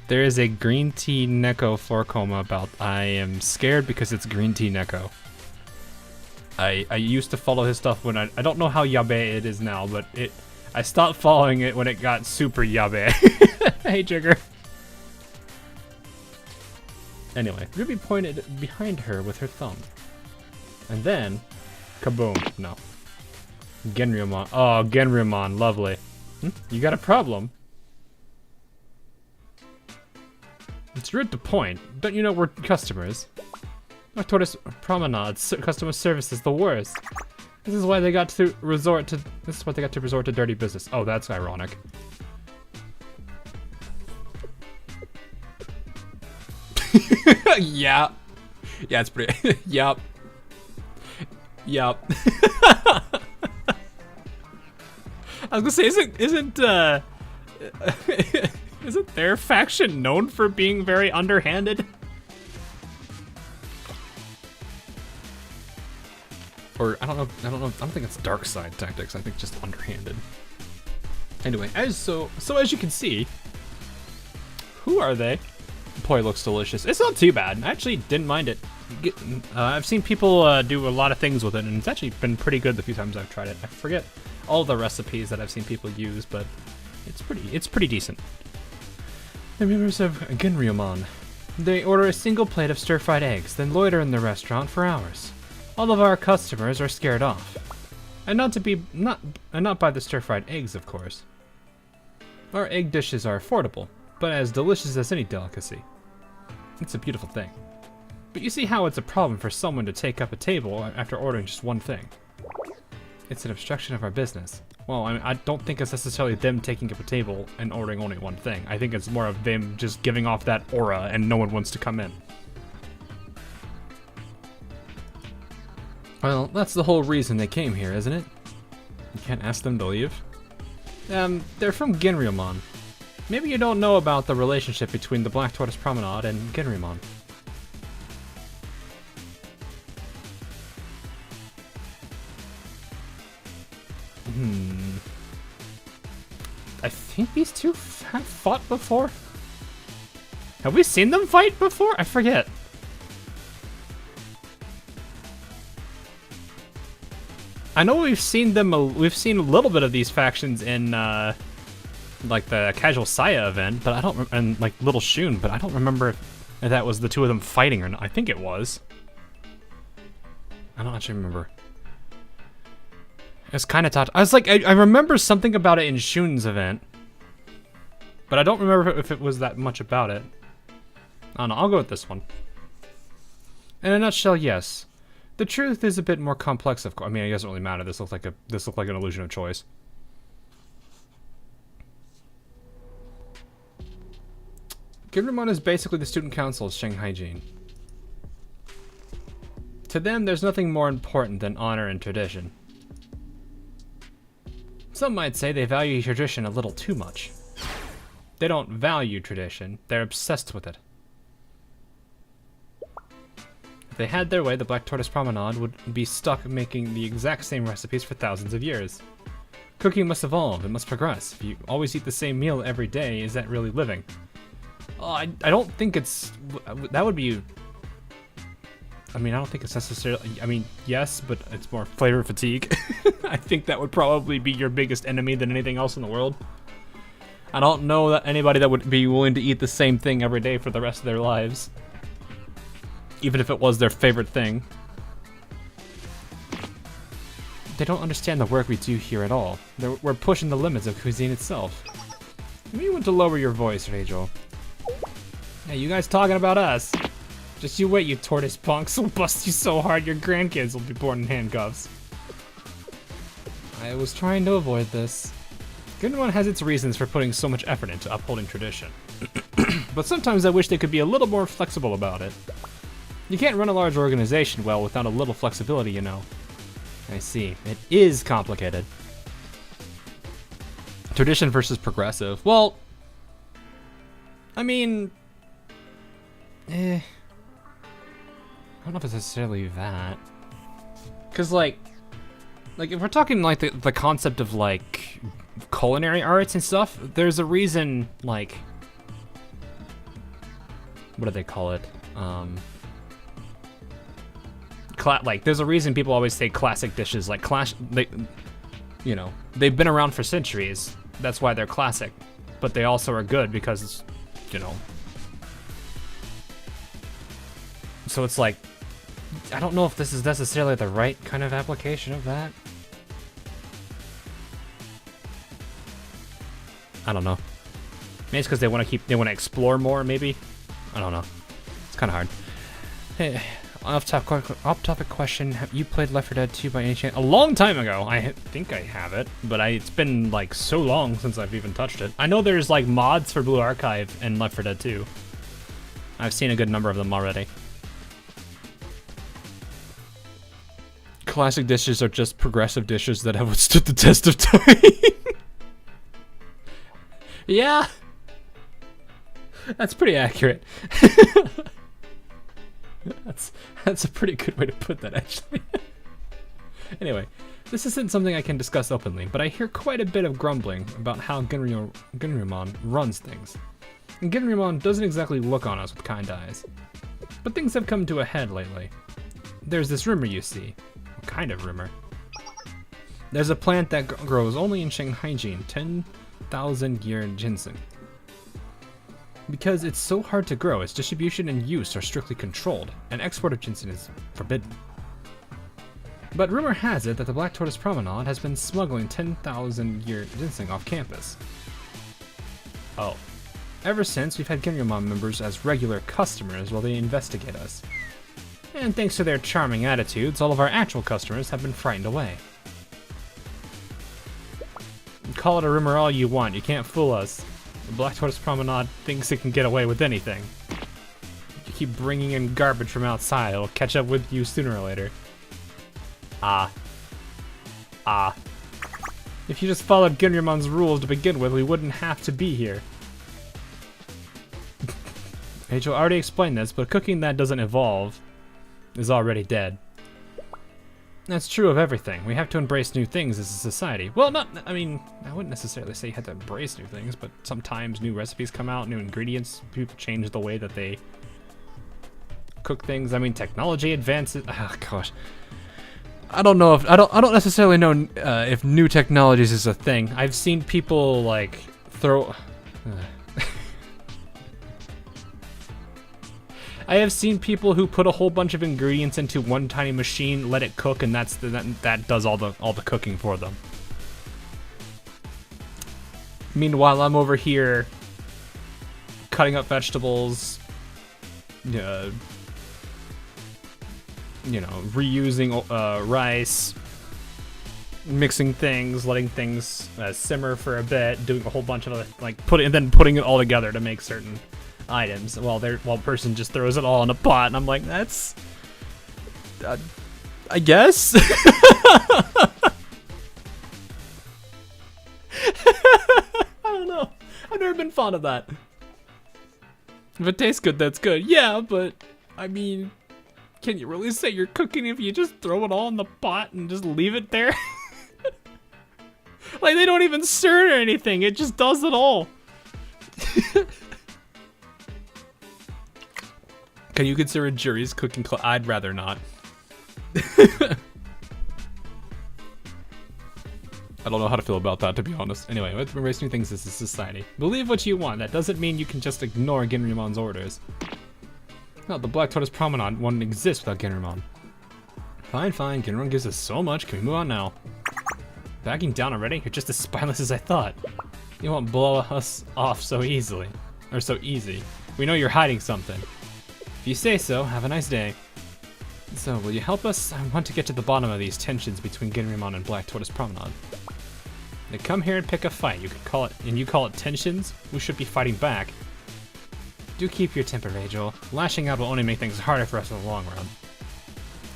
There is a green tea Neko 4 coma about I am scared because it's green tea Neko. I used to follow his stuff when I don't know how yabe it is now, but I stopped following it when it got super yabe. Hey, Jigger. Anyway, Ruby pointed behind her with her thumb. And then, kaboom. No. Genryumon. Oh, Genryumon. Lovely. You got a problem? It's rude to point. Don't you know we're customers? I told us promenade customer service is the worst. This is why they got to resort to dirty business. Oh, that's ironic. Yeah. Yeah, it's pretty. Yup. Yup. I was gonna say, isn't their faction known for being very underhanded? Or I don't think it's dark side tactics. I think just underhanded. Anyway, as you can see, who are they? poi looks delicious. It's not too bad. I actually didn't mind it. I've seen people do a lot of things with it, and it's actually been pretty good the few times I've tried it. I forget all the recipes that I've seen people use, but it's pretty decent. The members of Grion. They order a single plate of stir-fried eggs, then loiter in the restaurant for hours. All of our customers are scared off. And not by the stir-fried eggs, of course. Our egg dishes are affordable, but as delicious as any delicacy. It's a beautiful thing. But you see how it's a problem for someone to take up a table after ordering just one thing. It's an obstruction of our business. Well, I don't think it's necessarily them taking up a table and ordering only one thing. I think it's more of them just giving off that aura and no one wants to come in. Well, that's the whole reason they came here, isn't it? You can't ask them to leave? They're from Grion. Maybe you don't know about the relationship between the Black Tortoise Promenade and Grion. I think these two have fought before? Have we seen them fight before? I forget. I know we've seen them, we've seen a little bit of these factions in, like the Casual Saya event, but I don't, and like Little Shun, but I don't remember if that was the two of them fighting or not. I think it was. I don't actually remember. It's kind of tough. I was like, I remember something about it in Shun's event, but I don't remember if it was that much about it. I don't know, I'll go with this one. In a nutshell, yes. The truth is a bit more complex, of course. I mean, it doesn't really matter. This looked like an illusion of choice. Grion is basically the student council of Shanghai Jin. To them, there's nothing more important than honor and tradition. Some might say they value tradition a little too much. They don't value tradition, they're obsessed with it. If they had their way, the Black Tortoise Promenade would be stuck making the exact same recipes for thousands of years. Cooking must evolve, it must progress. If you always eat the same meal every day, is that really living? Oh, I don't think it's... that would be... I mean, I don't think it's necessarily... I mean, yes, but it's more flavor fatigue. I think that would probably be your biggest enemy than anything else in the world. I don't know that anybody that would be willing to eat the same thing every day for the rest of their lives. Even if it was their favorite thing. They don't understand the work we do here at all. We're pushing the limits of cuisine itself. Maybe you want to lower your voice, Rachel. Hey, you guys talking about us? Just you wait, you tortoise punks. We'll bust you so hard your grandkids will be born in handcuffs. I was trying to avoid this. Grion has its reasons for putting so much effort into upholding tradition. But sometimes I wish they could be a little more flexible about it. You can't run a large organization well without a little flexibility, you know. I see. It is complicated. Tradition versus progressive. Well, I mean... I don't know if it's necessarily that. Because, like, if we're talking, like, the concept of, like, culinary arts and stuff, there's a reason, like... what do they call it? Like, there's a reason people always say classic dishes, like, you know, they've been around for centuries. That's why they're classic. But they also are good because, you know... So it's like, I don't know if this is necessarily the right kind of application of that. I don't know. Maybe it's because they want to explore more, maybe? I don't know. It's kind of hard. Hey, off-topic question. Have you played Left 4 Dead 2 by any chance? A long time ago. I think I have it, but it's been like so long since I've even touched it. I know there's like mods for Blue Archive and Left 4 Dead 2. I've seen a good number of them already. Classic dishes are just progressive dishes that have withstood the test of time. Yeah. That's pretty accurate. That's a pretty good way to put that, actually. Anyway, this isn't something I can discuss openly, but I hear quite a bit of grumbling about how Grion runs things. and Genrymon doesn't exactly look on us with kind eyes. But things have come to a head lately. There's this rumor you see. What kind of rumor? There's a plant that grows only in Shanghai-jin, 10,000 year ginseng. Because it's so hard to grow, its distribution and use are strictly controlled, and export of ginseng is forbidden. But rumor has it that the Black Tortoise Promenade has been smuggling 10,000 year ginseng off campus. Oh. Ever since, we've had Genrymon members as regular customers while they investigate us. And thanks to their charming attitudes, all of our actual customers have been frightened away. Call it a rumor all you want, you can't fool us. The Black Tortoise Promenade thinks it can get away with anything. You keep bringing in garbage from outside, it'll catch up with you sooner or later. If you just followed Genrymon's rules to begin with, we wouldn't have to be here. Rachel already explained this, but cooking that doesn't evolve is already dead. That's true of everything. We have to embrace new things as a society. Well, I wouldn't necessarily say you have to embrace new things, but sometimes new recipes come out, new ingredients, people change the way that they cook things. I mean, technology advances. Oh, gosh. I don't know if I don't necessarily know if new technologies is a thing. I've seen people like throw. I have seen people who put a whole bunch of ingredients into one tiny machine, let it cook, and that does all the cooking for them. Meanwhile, I'm over here cutting up vegetables, reusing rice, mixing things, letting things simmer for a bit, doing a whole bunch of then putting it all together to make certain items, while person just throws it all in a pot, and I'm like, that's I guess. I don't know. I've never been fond of that. If it tastes good, that's good. Yeah, but I mean, can you really say you're cooking if you just throw it all in the pot and just leave it there? Like, they don't even stir it or anything. It just does it all. Can you consider juries cooking? I'd rather not. I don't know how to feel about that, to be honest. Anyway, let's embrace new things as a society. Believe what you want. That doesn't mean you can just ignore Genrymon's orders. No, the Black Tortoise Promenade wouldn't exist without Genrymon. Fine. Genrymon gives us so much. Can we move on now? Backing down already? You're just as spineless as I thought. You won't blow us off so easily. Or so easy. We know you're hiding something. If you say so, have a nice day. So, will you help us? I want to get to the bottom of these tensions between Genrymon and Black Tortoise Promenade. They come here and pick a fight. You call it tensions? We should be fighting back. Do keep your temper, Rachel. Lashing out will only make things harder for us in the long run.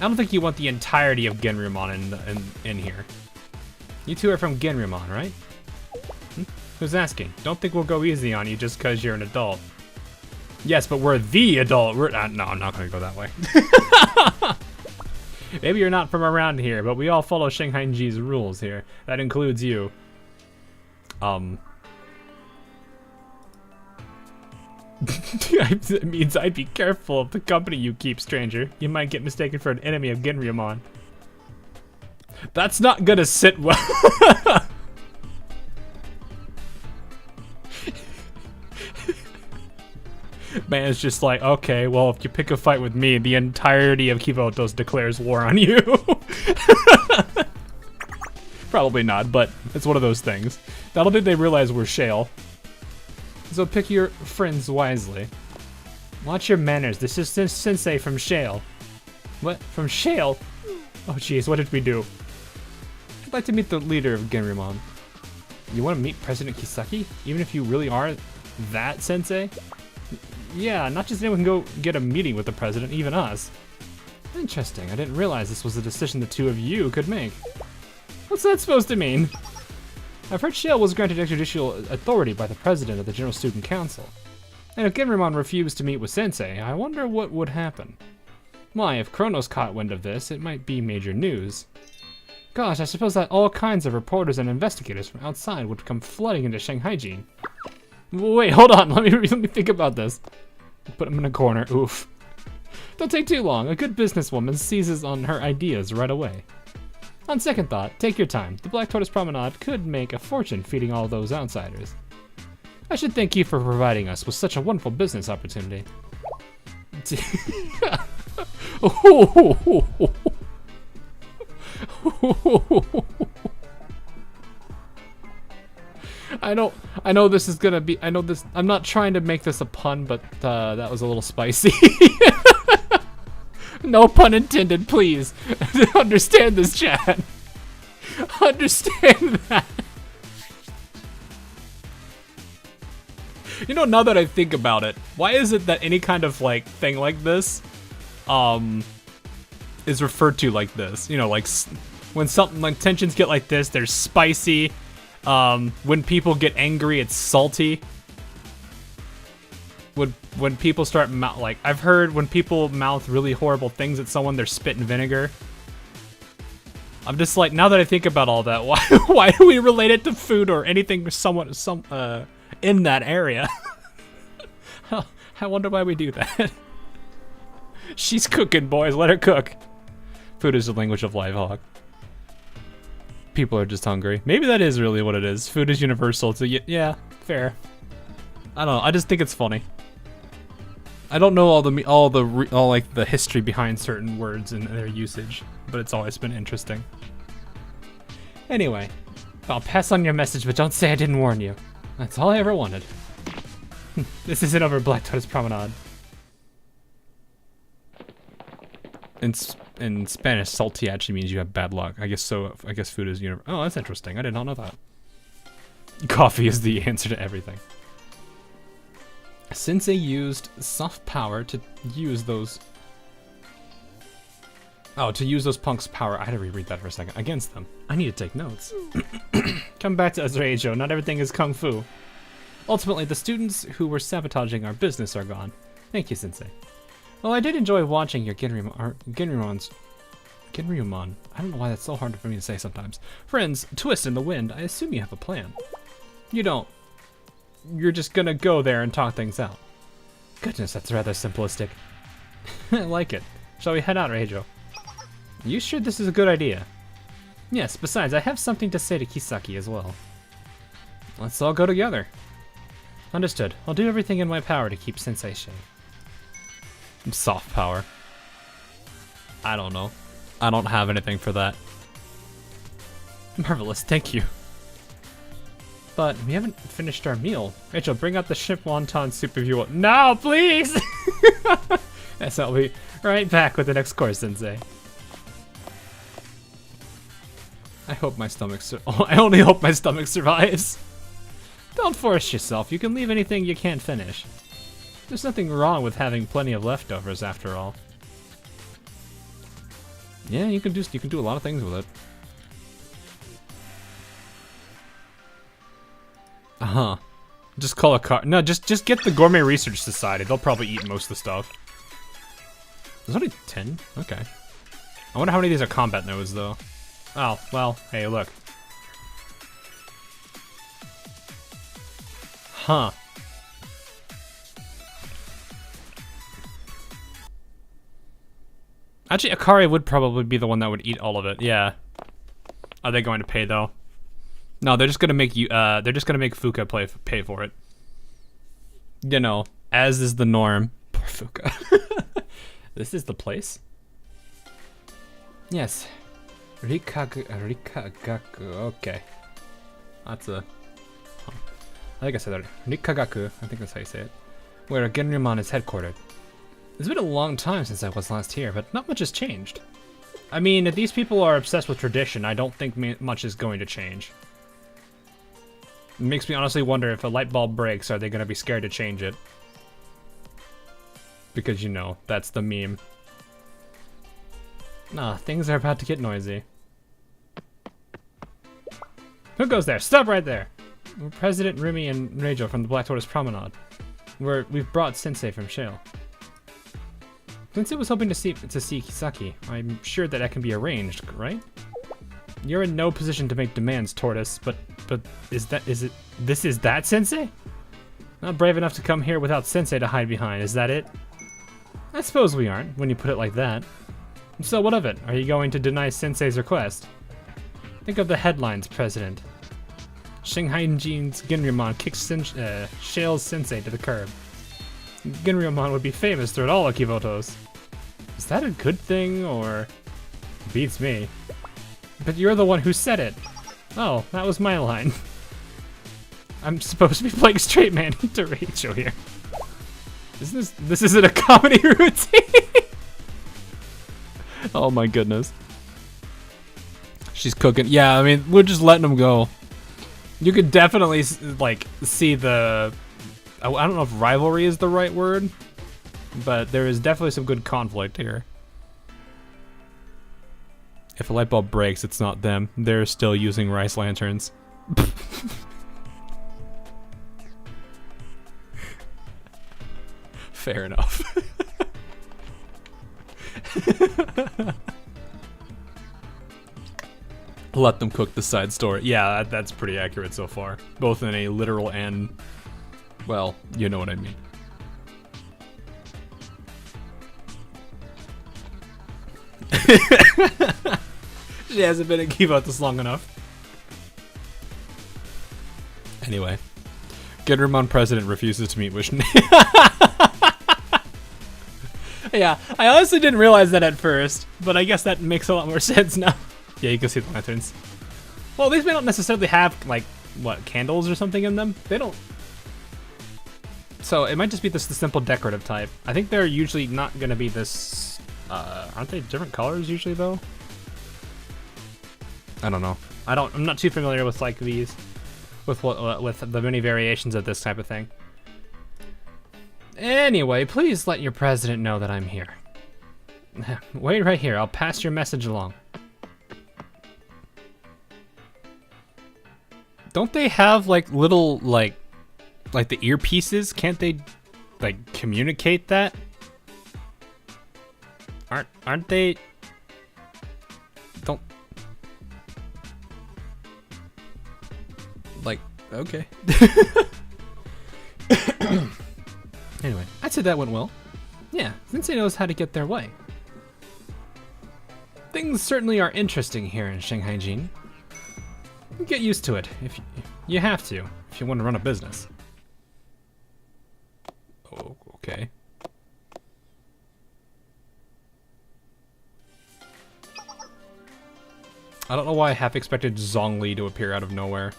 I don't think you want the entirety of Genrymon in here. You two are from Genrymon, right? Who's asking? Don't think we'll go easy on you just because you're an adult. Yes, but we're the adult. No, I'm not gonna go that way. Maybe you're not from around here, but we all follow Shanghai-ji's rules here. That includes you. It means I'd be careful of the company you keep, stranger. You might get mistaken for an enemy of Genrymon. That's not gonna sit well. Man's just like, okay, well, if you pick a fight with me, the entirety of Kivotos declares war on you. Probably not, but it's one of those things. I don't think they realize we're Shale. So pick your friends wisely. Watch your manners. This is Sensei from Shale. What? From Shale? Oh jeez, what did we do? I'd like to meet the leader of Genrymon. You want to meet President Kisaki? Even if you really are that Sensei? Yeah, not just anyone can go get a meeting with the president, even us. Interesting, I didn't realize this was a decision the two of you could make. What's that supposed to mean? I've heard Shale was granted extrajudicial authority by the president of the General Student Council. And if Genrymon refused to meet with Sensei, I wonder what would happen. Why, if Kronos caught wind of this, it might be major news. Gosh, I suppose that all kinds of reporters and investigators from outside would come flooding into Shanghai-jin. Wait, hold on. Let me think about this. Put him in a corner. Oof. Don't take too long. A good businesswoman seizes on her ideas right away. On second thought, take your time. The Black Tortoise Promenade could make a fortune feeding all those outsiders. I should thank you for providing us with such a wonderful business opportunity. I know this is gonna be, I'm not trying to make this a pun, but that was a little spicy. No pun intended, please. Understand this, chat. Understand that. You know, now that I think about it, why is it that any kind of like thing like this is referred to like this? You know, like when something like tensions get like this, there's spicy. When people get angry, it's salty. When people start like, I've heard when people mouth really horrible things at someone, they're spitting vinegar. I'm just like, now that I think about all that, why do we relate it to food or anything in that area? I wonder why we do that. She's cooking, boys. Let her cook. Food is the language of life, Hawk. People are just hungry. Maybe that is really what it is. Food is universal. Yeah, fair. I don't know. I just think it's funny. I don't know all the history behind certain words and their usage, but it's always been interesting. Anyway, I'll pass on your message, but don't say I didn't warn you. That's all I ever wanted. This isn't over Black Tortoise Promenade. In Spanish, salty actually means you have bad luck. I guess so. I guess food is universal. Oh, that's interesting. I did not know that. Coffee is the answer to everything. Sensei used soft power to use those... Oh, to use those punks' power. I had to reread that for a second. Against them. I need to take notes. Come back to us, Reijo. Not everything is kung fu. Ultimately, the students who were sabotaging our business are gone. Thank you, Sensei. Well, I did enjoy watching your Genryumon. I don't know why that's so hard for me to say sometimes. Friends, twist in the wind. I assume you have a plan. You don't. You're just gonna go there and talk things out. Goodness, that's rather simplistic. I like it. Shall we head out, Reijo? You sure this is a good idea? Yes, besides, I have something to say to Kisaki as well. Let's all go together. Understood. I'll do everything in my power to keep Sensei safe. Soft power. I don't know. I don't have anything for that. Marvelous, thank you. But we haven't finished our meal. Rachel, bring out the shrimp wonton soup if you want. No, please! Yes, I'll be right back with the next course, Sensei. I hope my stomach I only hope my stomach survives. Don't force yourself. You can leave anything you can't finish. There's nothing wrong with having plenty of leftovers after all. Yeah, you can do a lot of things with it. Uh-huh. Just call a car. No, just get the Gourmet Research Society. They'll probably eat most of the stuff. There's only 10? Okay. I wonder how many of these are combat nodes, though. Oh, well, hey, look. Huh. Actually, Akari would probably be the one that would eat all of it. Yeah. Are they going to pay though? No, they're just gonna make you. They're just gonna make Fuka pay for it. You know, as is the norm. Poor Fuka. This is the place. Yes. Rikagaku. Okay. That's a. Huh. I think I said that. Rikagaku. I think that's how you say it. Where Genryumon is headquartered. It's been a long time since I was last here, but not much has changed. I mean, if these people are obsessed with tradition, I don't think much is going to change. It makes me honestly wonder if a light bulb breaks, are they going to be scared to change it? Because, you know, that's the meme. Nah, things are about to get noisy. Who goes there? Stop right there! We're President Rumi and Reijo from the Black Tortoise Promenade. We've brought Sensei from Shale. Sensei was hoping to see Kisaki. I'm sure that can be arranged, right? You're in no position to make demands, Tortoise, but this is that Sensei? Not brave enough to come here without Sensei to hide behind, is that it? I suppose we aren't, when you put it like that. So what of it? Are you going to deny Sensei's request? Think of the headlines, President. Shanghai Jin's Ginryamon kicks Shale's Sensei to the curb. Ginryamon would be famous throughout all Akivotos. Is that a good thing, or... Beats me. But you're the one who said it. Oh, that was my line. I'm supposed to be playing straight man to Rachel here. This isn't a comedy routine. Oh my goodness. She's cooking. Yeah, I mean, we're just letting them go. You could definitely like see the, I don't know if rivalry is the right word, but there is definitely some good conflict here. If a light bulb breaks, it's not them. They're still using rice lanterns. Fair enough. Let them cook the side story. Yeah, that's pretty accurate so far. Both in a literal and, well, you know what I mean. She hasn't been at Kiva this long enough. Anyway. Ginramon President refuses to meet with Yeah, I honestly didn't realize that at first, but I guess that makes a lot more sense now. Yeah, you can see the lanterns. Well, these may not necessarily have, like, what, candles or something in them? They don't... So, it might just be the simple decorative type. I think they're usually not going to be this... aren't they different colors usually, though? I don't know. I'm not too familiar with, like, these... With the many variations of this type of thing. Anyway, please let your president know that I'm here. Wait right here, I'll pass your message along. Don't they have like little like the earpieces? Can't they like communicate that? Aren't they? Don't like okay. Anyway, I'd say that went well. Yeah, Sensei knows how to get their way. Things certainly are interesting here in Shanghai Jin. Get used to it, if you have to, if you want to run a business. Oh, okay. I don't know why I half expected Zhongli to appear out of nowhere.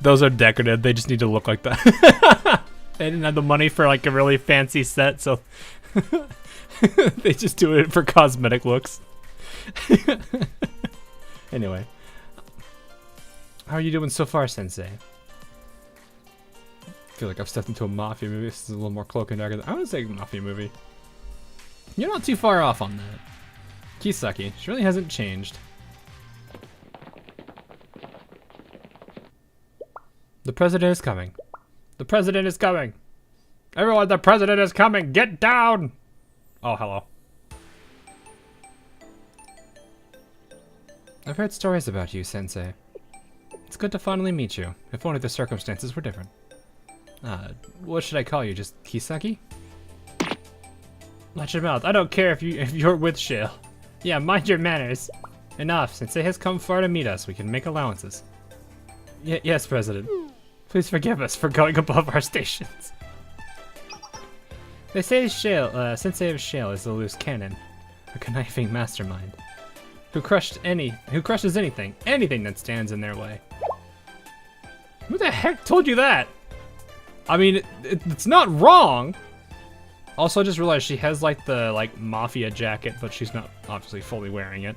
Those are decorative, they just need to look like that. They didn't have the money for like a really fancy set, so they just do it for cosmetic looks. Anyway. How are you doing so far, Sensei? I feel like I've stepped into a mafia movie. This is a little more cloak and dagger. I would say mafia movie. You're not too far off on that. Kisaki, she really hasn't changed. The president is coming. The president is coming. Everyone, the president is coming. Get down. Oh, hello. I've heard stories about you, Sensei. It's good to finally meet you, if only the circumstances were different. What should I call you? Just Kisaki? Watch your mouth. I don't care if you're with Shale. Yeah, mind your manners. Enough. Sensei has come far to meet us. We can make allowances. Yes, President. Please forgive us for going above our stations. They say Shale, Sensei of Shale is a loose cannon, a conniving mastermind, who crushes anything that stands in their way. Who the heck told you that? I mean, it's not wrong. Also, I just realized she has like the mafia jacket, but she's not obviously fully wearing it.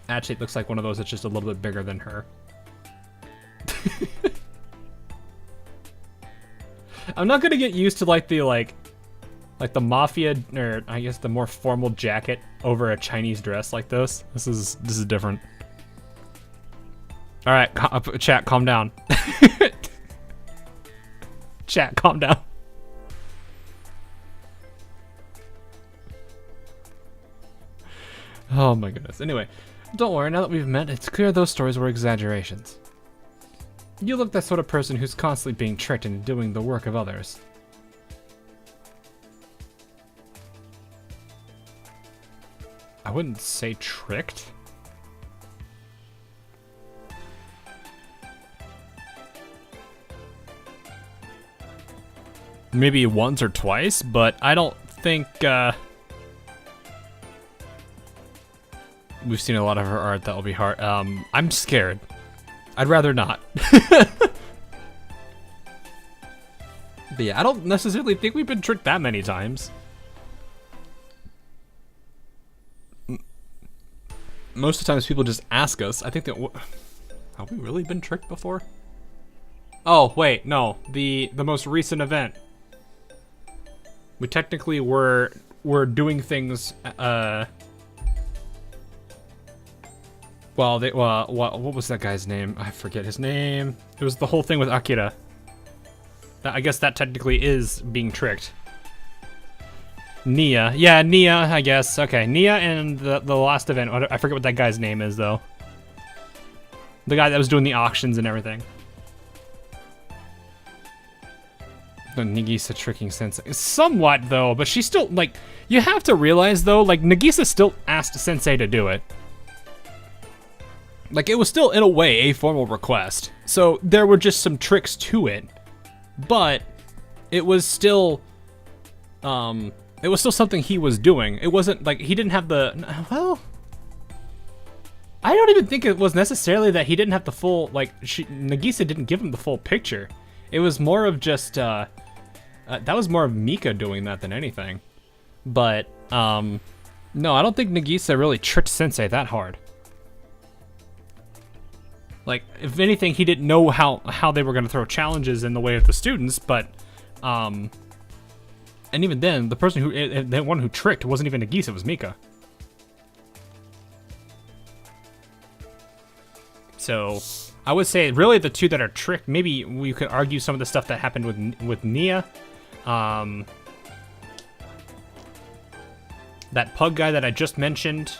Actually, it looks like one of those that's just a little bit bigger than her. I'm not gonna get used to like the mafia, or I guess the more formal jacket over a Chinese dress like this. This is different. All right, chat, calm down. Chat, calm down. Oh my goodness. Anyway, don't worry, now that we've met, it's clear those stories were exaggerations. You look that sort of person who's constantly being tricked into doing the work of others. I wouldn't say tricked. Maybe once or twice, but I don't think, we've seen a lot of her art that will be hard. I'm scared. I'd rather not. But yeah, I don't necessarily think we've been tricked that many times. Most of the times people just ask us. I think that... Have we really been tricked before? Oh, wait, no. The most recent event. We technically were doing things, well, what was that guy's name? I forget his name. It was the whole thing with Akira. I guess that technically is being tricked. Nia. Yeah, Nia, I guess. Okay, Nia and the last event. I forget what that guy's name is, though. The guy that was doing the auctions and everything. The Nagisa tricking Sensei. Somewhat, though, but she's still, like... You have to realize, though, like, Nagisa still asked Sensei to do it. Like, it was still, in a way, a formal request. So, there were just some tricks to it. But, it was still... It was still something he was doing. It wasn't, like, he didn't have the... Well... I don't even think it was necessarily that he didn't have the full, like... Nagisa didn't give him the full picture. It was more of just, that was more of Mika doing that than anything. But, no, I don't think Nagisa really tricked Sensei that hard. Like, if anything, he didn't know how they were going to throw challenges in the way of the students, but, and even then, the person the one who tricked wasn't even Nagisa, it was Mika. So, I would say really the two that are tricked, maybe we could argue some of the stuff that happened with Nia. That pug guy that I just mentioned.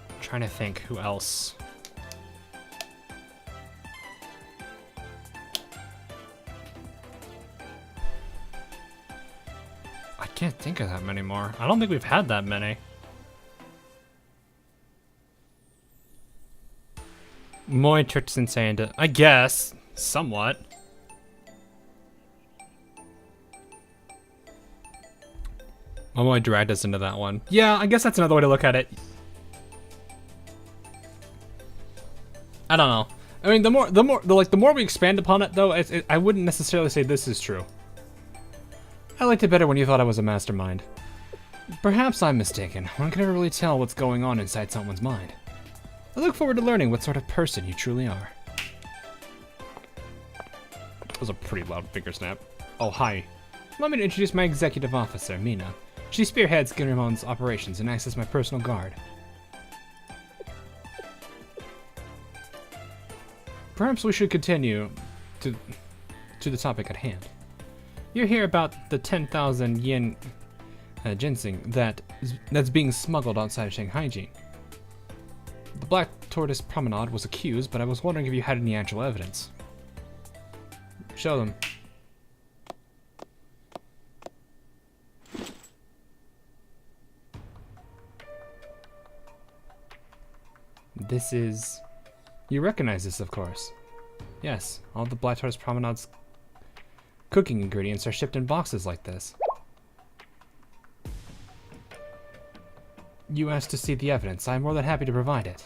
I'm trying to think who else. I can't think of that many more. I don't think we've had that many. Moi tricked Sensei into, I guess, somewhat. Moi dragged us into that one. Yeah, I guess that's another way to look at it. I don't know. I mean, the more we expand upon it, though, I wouldn't necessarily say this is true. I liked it better when you thought I was a mastermind. Perhaps I'm mistaken. One can never really tell what's going on inside someone's mind. I look forward to learning what sort of person you truly are. That was a pretty loud finger snap. Oh, hi. Allow me to introduce my executive officer, Mina. She spearheads Ginramon's operations and acts as my personal guard. Perhaps we should continue to the topic at hand. You're here about the 10,000 yen ginseng that's being smuggled outside of Shanghai. The Black Tortoise Promenade was accused, but I was wondering if you had any actual evidence. Show them. This is... You recognize this, of course. Yes, all the Black Tortoise Promenade's cooking ingredients are shipped in boxes like this. You asked to see the evidence. I am more than happy to provide it.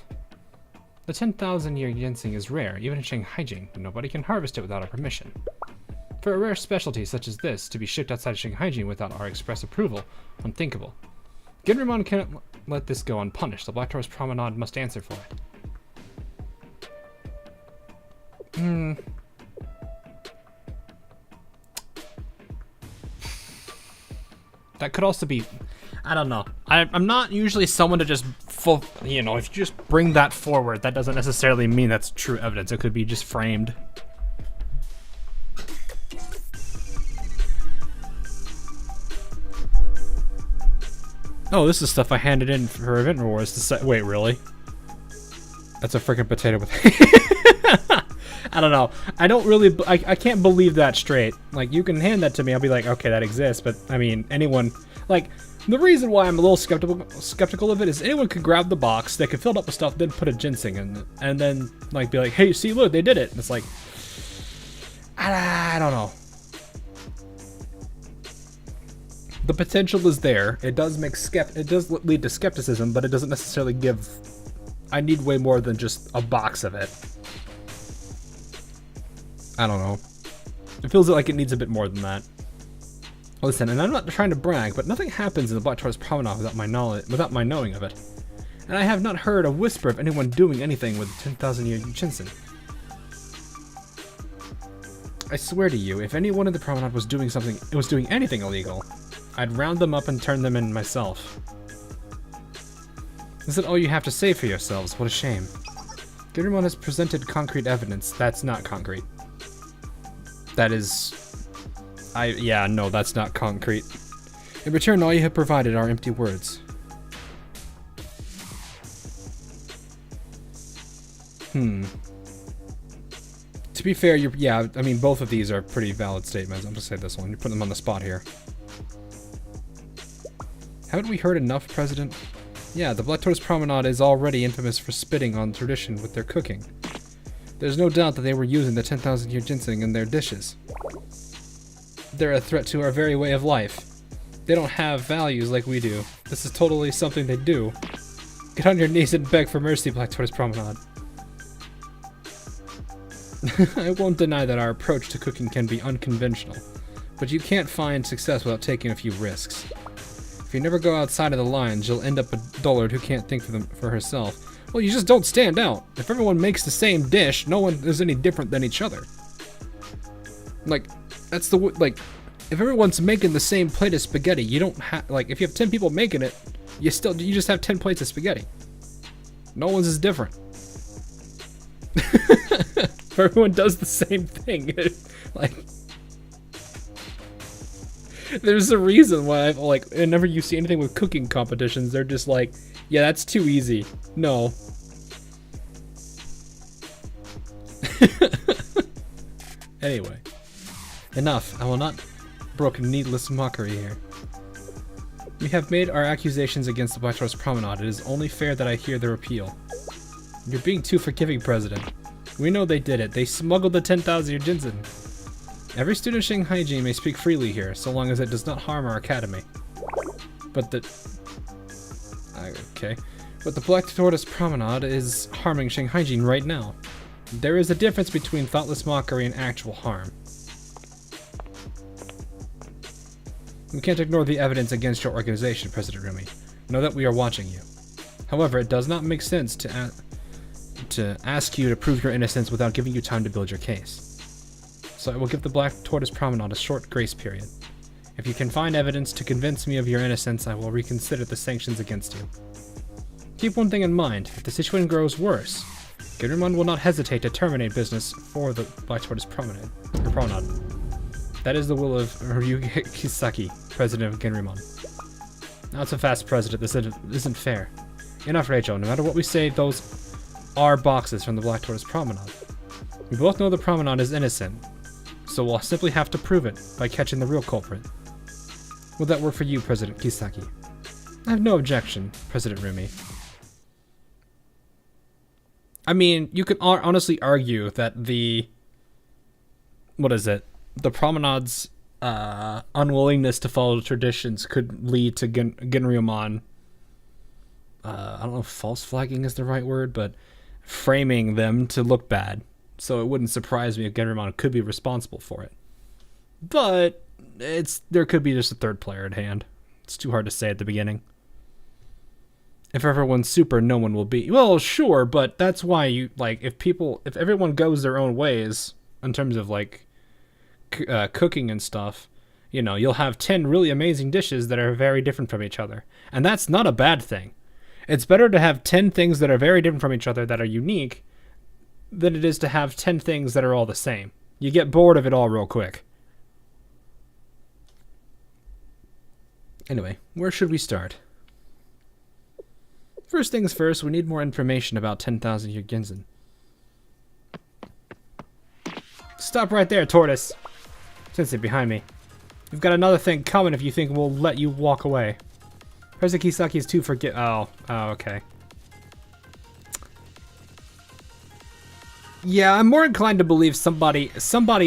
The 10,000-year ginseng is rare, even in Shanghai. Nobody can harvest it without our permission. For a rare specialty such as this to be shipped outside of Shanghai without our express approval, unthinkable. Ginramon cannot let this go unpunished. The Black Tortoise Promenade must answer for it. That could also be... I don't know. I'm not usually someone to just if you just bring that forward, that doesn't necessarily mean that's true evidence. It could be just framed. Oh, this is stuff I handed in for Event Rewards. Wait, really? That's a freaking potato with... I don't know. I don't really... I can't believe that straight. Like, you can hand that to me, I'll be like, okay, that exists. But, I mean, anyone... Like, the reason why I'm a little skeptical of it is anyone could grab the box, they could fill it up with stuff, then put a ginseng in it. And then, like, be like, hey, see, look, they did it. And it's like... I don't know. The potential is there. It does lead to skepticism, but it doesn't necessarily give... I need way more than just a box of it. I don't know. It feels like it needs a bit more than that. Listen, and I'm not trying to brag, but nothing happens in the Black Tortoise Promenade without my knowing of it. And I have not heard a whisper of anyone doing anything with 10,000-year ginseng. I swear to you, if anyone in the promenade was doing anything illegal, I'd round them up and turn them in myself. Is that all you have to say for yourselves? What a shame. Grion has presented concrete evidence. That's not concrete. That is... yeah, no, that's not concrete. In return, all you have provided are empty words. To be fair, yeah, I mean, both of these are pretty valid statements. I'll just say this one. You're putting them on the spot here. Haven't we heard enough, President? Yeah, the Black Tortoise Promenade is already infamous for spitting on tradition with their cooking. There's no doubt that they were using the 10,000-year ginseng in their dishes. They're a threat to our very way of life. They don't have values like we do. This is totally something they do. Get on your knees and beg for mercy, Black Tortoise Promenade. I won't deny that our approach to cooking can be unconventional, but you can't find success without taking a few risks. If you never go outside of the lines, you'll end up a dullard who can't think for herself. Well, you just don't stand out. If everyone makes the same dish, no one is any different than each other. Like, that's the... Like, if everyone's making the same plate of spaghetti, you don't have... Like, if you have 10 people making it, you just have 10 plates of spaghetti. No one's is different. If everyone does the same thing, like... There's a reason why I've, like, whenever you see anything with cooking competitions, they're just like, yeah, that's too easy. No. Anyway. Enough. I will not brook needless mockery here. We have made our accusations against the Black Tortoise Promenade. It is only fair that I hear their appeal. You're being too forgiving, President. We know they did it. They smuggled the 10,000-year ginseng. Every student of Shinhaiji may speak freely here, so long as it does not harm our academy. But the... Okay. But the Black Tortoise Promenade is harming Shinhaiji right now. There is a difference between thoughtless mockery and actual harm. We can't ignore the evidence against your organization, President Rumi. Know that we are watching you. However, it does not make sense to ask you to prove your innocence without giving you time to build your case. So I will give the Black Tortoise Promenade a short grace period. If you can find evidence to convince me of your innocence, I will reconsider the sanctions against you. Keep one thing in mind. If the situation grows worse, Grion will not hesitate to terminate business for the Black Tortoise Promenade. That is the will of Ryuga Kisaki, President of Grion. Not so fast, President. This isn't fair. Enough, Rachel. No matter what we say, those are boxes from the Black Tortoise Promenade. We both know the Promenade is innocent, so we'll simply have to prove it by catching the real culprit. Will that work for you, President Kisaki? I have no objection, President Rumi. I mean, you could honestly argue that the... What is it? The Promenade's unwillingness to follow traditions could lead to Genryomon... I don't know if false flagging is the right word, but framing them to look bad. So it wouldn't surprise me if Genryomon could be responsible for it. But there could be just a third player at hand. It's too hard to say at the beginning. If everyone's super, no one will be. Well, sure, but that's why you, like, if everyone goes their own ways in terms of, like, cooking and stuff, you know, you'll have 10 really amazing dishes that are very different from each other. And that's not a bad thing. It's better to have 10 things that are very different from each other that are unique than it is to have 10 things that are all the same. You get bored of it all real quick. Anyway, where should we start? First things first, we need more information about 10,000 year Ginzen. Stop right there, Tortoise. Sensei, behind me. We've got another thing coming if you think we'll let you walk away. President Kisaki is too forget. Oh, okay. Yeah, I'm more inclined to believe somebody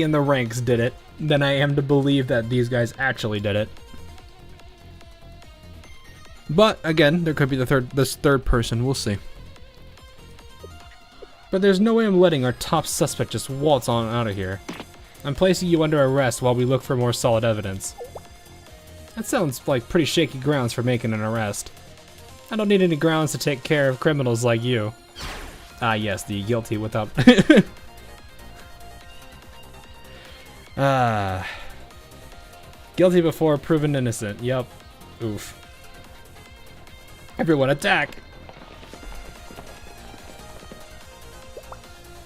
in the ranks did it than I am to believe that these guys actually did it. But again, there could be this third person. We'll see. But there's no way I'm letting our top suspect just waltz on out of here. I'm placing you under arrest while we look for more solid evidence. That sounds like pretty shaky grounds for making an arrest. I don't need any grounds to take care of criminals like you. Ah, yes, the guilty without... Guilty before proven innocent. Yep. Oof. Everyone attack!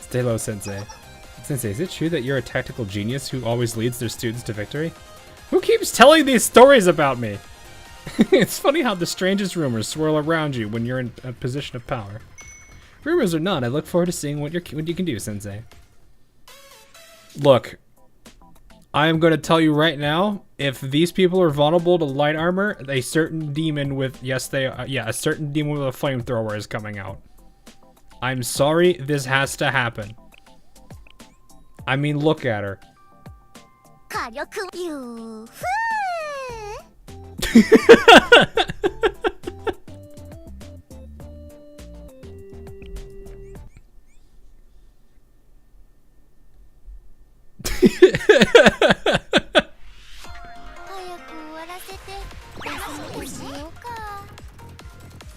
Stay low, Sensei. Sensei, is it true that you're a tactical genius who always leads their students to victory? Who keeps telling these stories about me? It's funny how the strangest rumors swirl around you when you're in a position of power. Rumors or not, I look forward to seeing what you can do, Sensei. Look, I am going to tell you right now, if these people are vulnerable to light armor, a certain demon with, yes they are, yeah, a certain demon with a flamethrower is coming out. I'm sorry, this has to happen. I mean, look at her.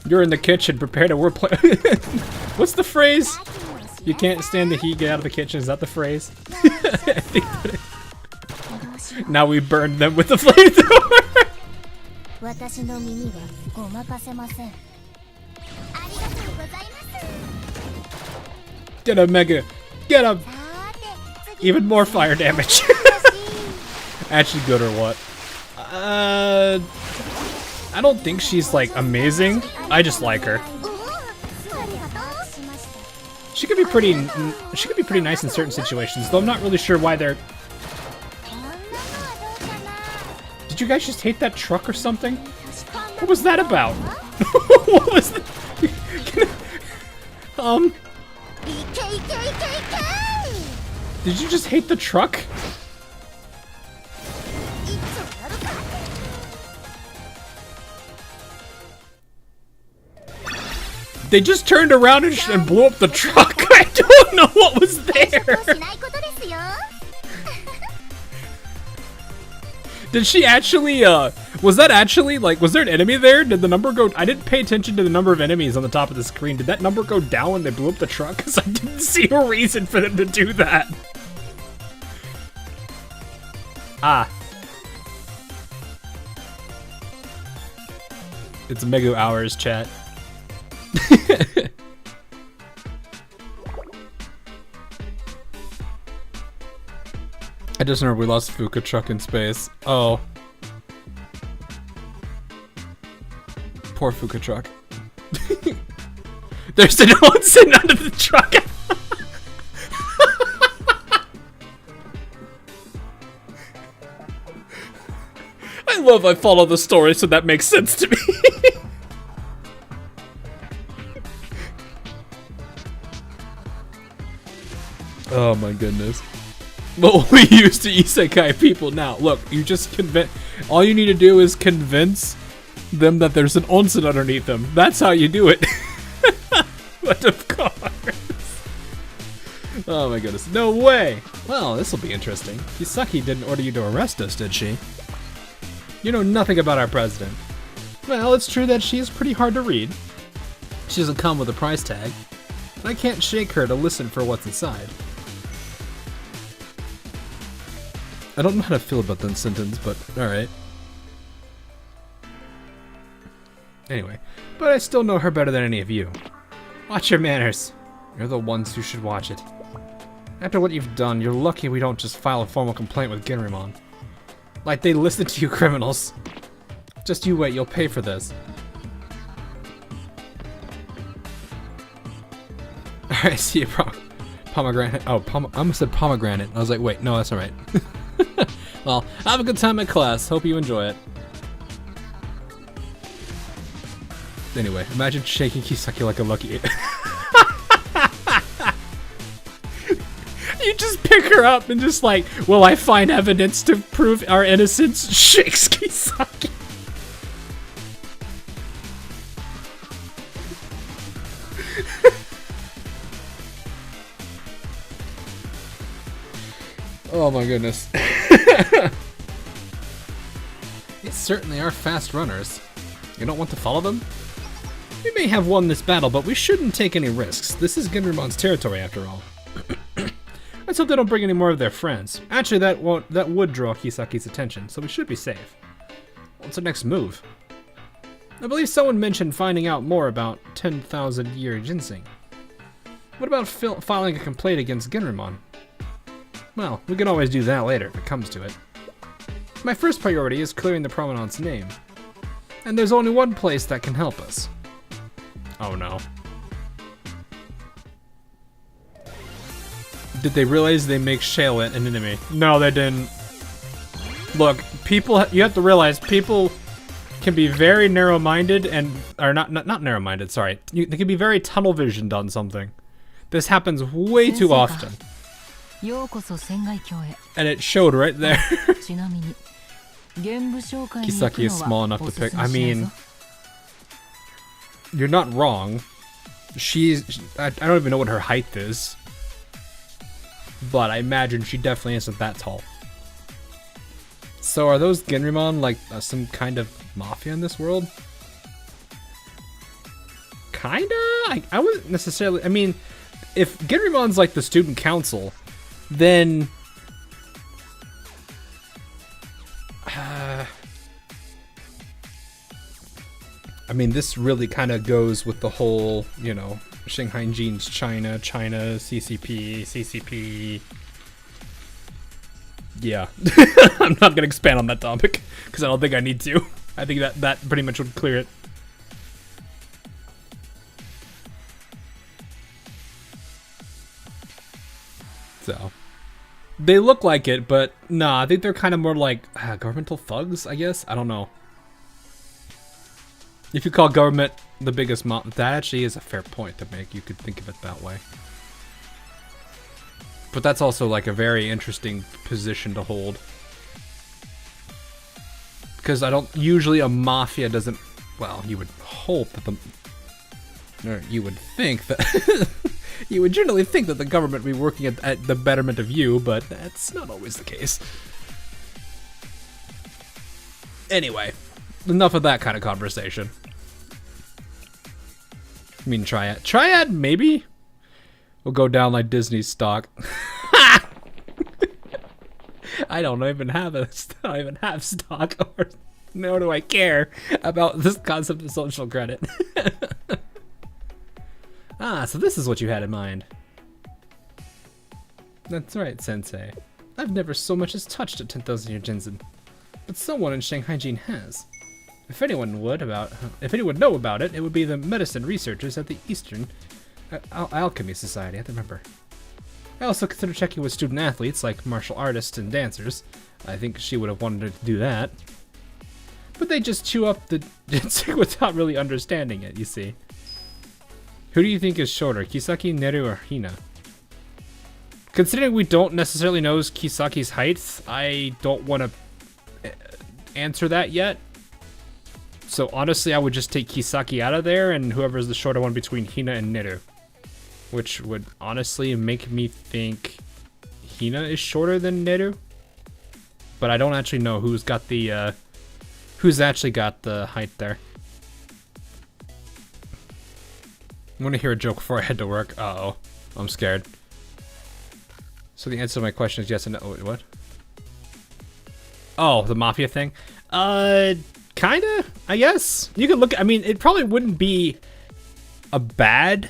You're in the kitchen, prepare to work. What's the phrase? You can't stand the heat, get out of the kitchen. Is that the phrase? I think that now we burned them with the flamethrower. Get him, Mega. Get him. Even more fire damage. Actually good or what? I don't think she's like amazing. I just like her. She could be pretty nice in certain situations, though I'm not really sure why they're... Did you guys just hate that truck or something? What was that about? What was that? Did you just hate the truck? They just turned around and blew up the truck. I don't know what was there. Did she actually, was that actually, like, was there an enemy there? Did the number go, I didn't pay attention to the number of enemies on the top of the screen. Did that number go down when they blew up the truck? Because I didn't see a reason for them to do that. Ah. It's Megu Hours, chat. I just remember we lost Fuka truck in space. Oh. Poor Fuka truck. There's no one sitting under the truck. I love I follow the story, so that makes sense to me. Oh my goodness. What we used to isekai people now. Look, you just all you need to do is convince them that there's an onsen underneath them. That's how you do it. But of course. Oh my goodness. No way. Well, this will be interesting. Kisaki didn't order you to arrest us, did she? You know nothing about our president. Well, it's true that she's pretty hard to read. She doesn't come with a price tag. I can't shake her to listen for what's inside. I don't know how to feel about that sentence, but alright. Anyway, but I still know her better than any of you. Watch your manners. You're the ones who should watch it. After what you've done, you're lucky we don't just file a formal complaint with Ginrimon. Like they listened to you criminals. Just you wait, you'll pay for this. I see a pomegranate. Oh, I almost said pomegranate. I was like, wait, no, that's all right. Well, have a good time at class. Hope you enjoy it. Anyway, imagine shaking Kisaki like a lucky. You just pick her up and just like, will I find evidence to prove our innocence? Shakes Kisaki. Oh my goodness. These certainly are fast runners. You don't want to follow them? We may have won this battle, but we shouldn't take any risks. This is Ginrimon's territory after all. Let's hope they don't bring any more of their friends. Actually, that would draw Kisaki's attention, so we should be safe. What's our next move? I believe someone mentioned finding out more about 10,000-year ginseng. What about filing a complaint against Ginrimon? Well, we can always do that later if it comes to it. My first priority is clearing the promenade's name. And there's only one place that can help us. Oh no. Did they realize they make Shayla an enemy? No, they didn't. Look, you have to realize people can be very narrow-minded and are not narrow-minded, sorry. They can be very tunnel-visioned on something. This happens way too often. And it showed right there. Kisaki is small enough to pick. I mean, you're not wrong. I don't even know what her height is. But I imagine she definitely isn't that tall. So are those Ginrimon like some kind of mafia in this world? Kinda? I wouldn't necessarily... I mean, if Ginrimon's like the student council, then... I mean, this really kind of goes with the whole, you know, Shanghai Jeans, China, CCP. Yeah. I'm not going to expand on that topic, because I don't think I need to. I think that pretty much would clear it. So, they look like it, but nah, I think they're kind of more like governmental thugs, I guess? I don't know. If you call government the biggest that actually is a fair point to make. You could think of it that way. But that's also like a very interesting position to hold. Because usually a mafia doesn't, well, you would hope that or you would think that, you would generally think that the government would be working at the betterment of you, but that's not always the case. Anyway, enough of that kind of conversation. I mean, Triad. Triad, maybe? We'll go down like Disney's stock. I don't even have stock, or nor do I care about this concept of social credit. So this is what you had in mind. That's right, Sensei. I've never so much as touched a 10,000-year ginseng, but someone in Shanghai Jin has. If anyone know about it, it would be the medicine researchers at the Eastern Alchemy Society. I have to remember. I also consider checking with student athletes like martial artists and dancers. I think she would have wanted to do that. But they just chew up the ginseng without really understanding it, you see. Who do you think is shorter, Kisaki, Neru, or Hina? Considering we don't necessarily know Kisaki's height, I don't want to answer that yet. So honestly, I would just take Kisaki out of there, and whoever's the shorter one between Hina and Neru. Which would honestly make me think Hina is shorter than Neru. But I don't actually know who's actually got the height there. I want to hear a joke before I head to work. Uh-oh. I'm scared. So the answer to my question is yes and no. Wait, what? Oh, the mafia thing? Kinda, I guess. You could look, I mean, it probably wouldn't be a bad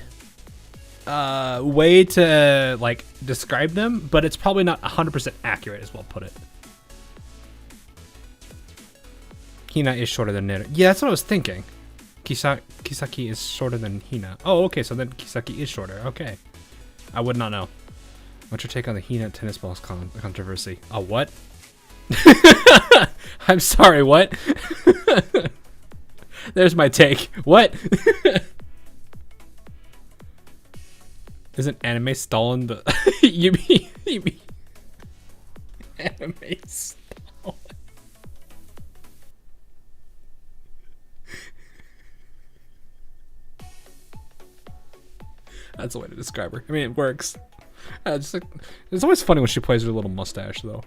way to, like, describe them, but it's probably not 100% accurate, as well put it. Hina is shorter than Neru. Yeah, that's what I was thinking. Kisaki is shorter than Hina. Oh, okay, so then Kisaki is shorter. Okay. I would not know. What's your take on the Hina tennis balls controversy? A what? I'm sorry, what? There's my take. What? Isn't anime stalling the... you mean... Anime stalling. That's a way to describe her. I mean, it works. Just like, it's always funny when she plays with her little mustache, though.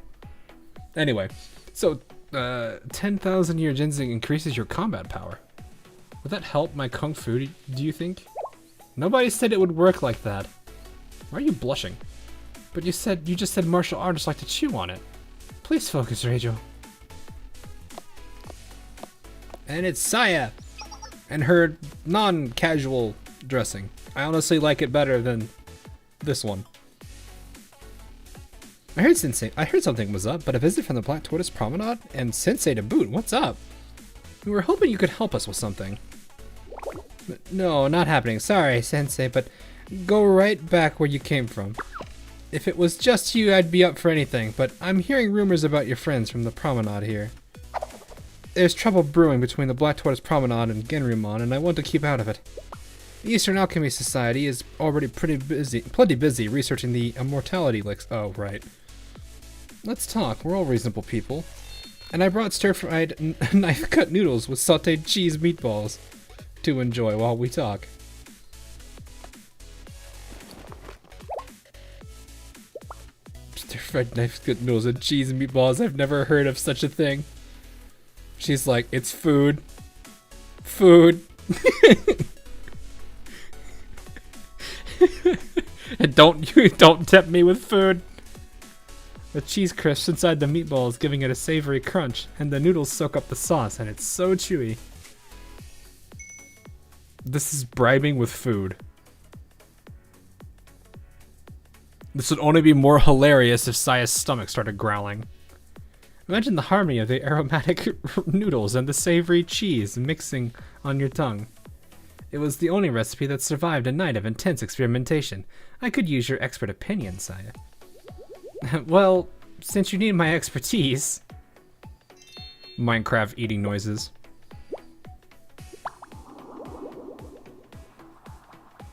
Anyway, so 10,000 year ginseng increases your combat power. Would that help my kung fu, do you think? Nobody said it would work like that. Why are you blushing? But you just said martial artists like to chew on it. Please focus, Reijo. And it's Saya and her non-casual dressing. I honestly like it better than this one. I heard something was up, but a visit from the Black Tortoise Promenade and Sensei to boot. What's up? We were hoping you could help us with something. No, not happening. Sorry, Sensei, but go right back where you came from. If it was just you, I'd be up for anything, but I'm hearing rumors about your friends from the promenade here. There's trouble brewing between the Black Tortoise Promenade and Genrymon, and I want to keep out of it. The Eastern Alchemy Society is already plenty busy researching the immortality licks. Oh, right. Let's talk. We're all reasonable people. And I brought stir-fried knife-cut noodles with sautéed cheese meatballs to enjoy while we talk. Stir-fried knife-cut noodles and cheese meatballs. I've never heard of such a thing. She's like, it's food. Food. And don't tempt me with food. The cheese crisps inside the meatballs, giving it a savory crunch, and the noodles soak up the sauce, and it's so chewy. This is bribing with food. This would only be more hilarious if Saya's stomach started growling. Imagine the harmony of the aromatic noodles and the savory cheese mixing on your tongue. It was the only recipe that survived a night of intense experimentation. I could use your expert opinion, Saya. Well, since you need my expertise... Minecraft eating noises.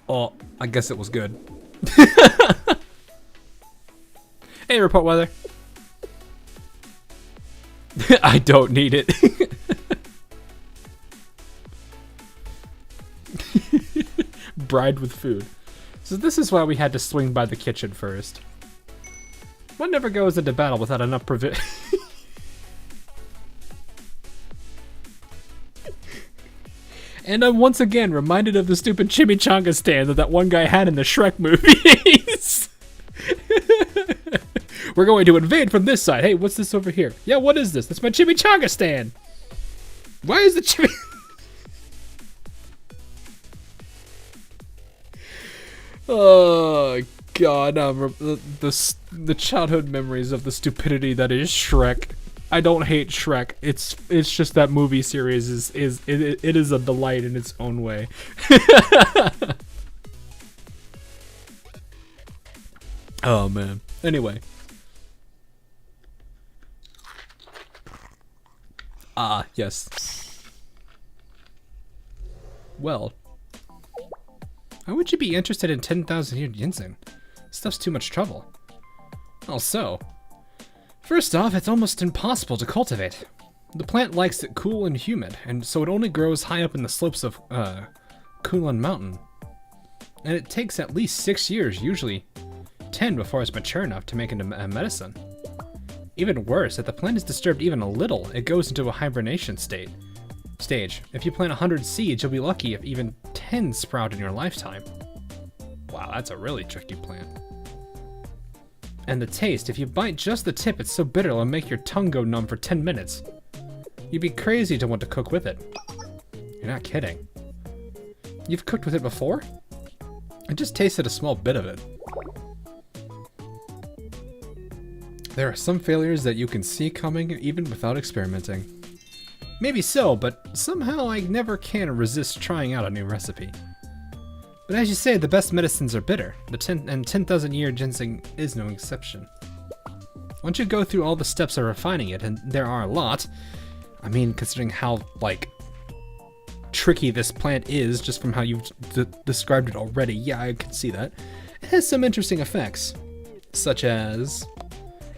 Oh, I guess it was good. Hey, report weather. I don't need it. Bribed with food. So this is why we had to swing by the kitchen first. One never goes into battle without enough provision. And I'm once again reminded of the stupid chimichanga stand that one guy had in the Shrek movies. We're going to invade from this side. Hey, what's this over here? Yeah, what is this? That's my chimichanga stand. Why is the Oh God, the childhood memories of the stupidity that is Shrek. I don't hate Shrek. It's just that movie series is a delight in its own way. Oh man. Anyway. Ah, yes. Well. Why would you be interested in 10,000 year ginseng? Stuff's too much trouble. Also, first off, it's almost impossible to cultivate. The plant likes it cool and humid, and so it only grows high up in the slopes of Kulan Mountain. And it takes at least 6 years, usually 10 before it's mature enough to make it a medicine. Even worse, if the plant is disturbed even a little, it goes into a hibernation stage. If you plant 100 seeds, you'll be lucky if even 10 sprout in your lifetime. Wow, that's a really tricky plant. And the taste, if you bite just the tip, it's so bitter it'll make your tongue go numb for 10 minutes. You'd be crazy to want to cook with it. You're not kidding. You've cooked with it before? I just tasted a small bit of it. There are some failures that you can see coming even without experimenting. Maybe so, but somehow I never can resist trying out a new recipe. But as you say, the best medicines are bitter. The 10,000-year ginseng is no exception. Once you go through all the steps of refining it, and there are a lot, I mean, considering how, like, tricky this plant is, just from how you've described it already, yeah, I can see that. It has some interesting effects, such as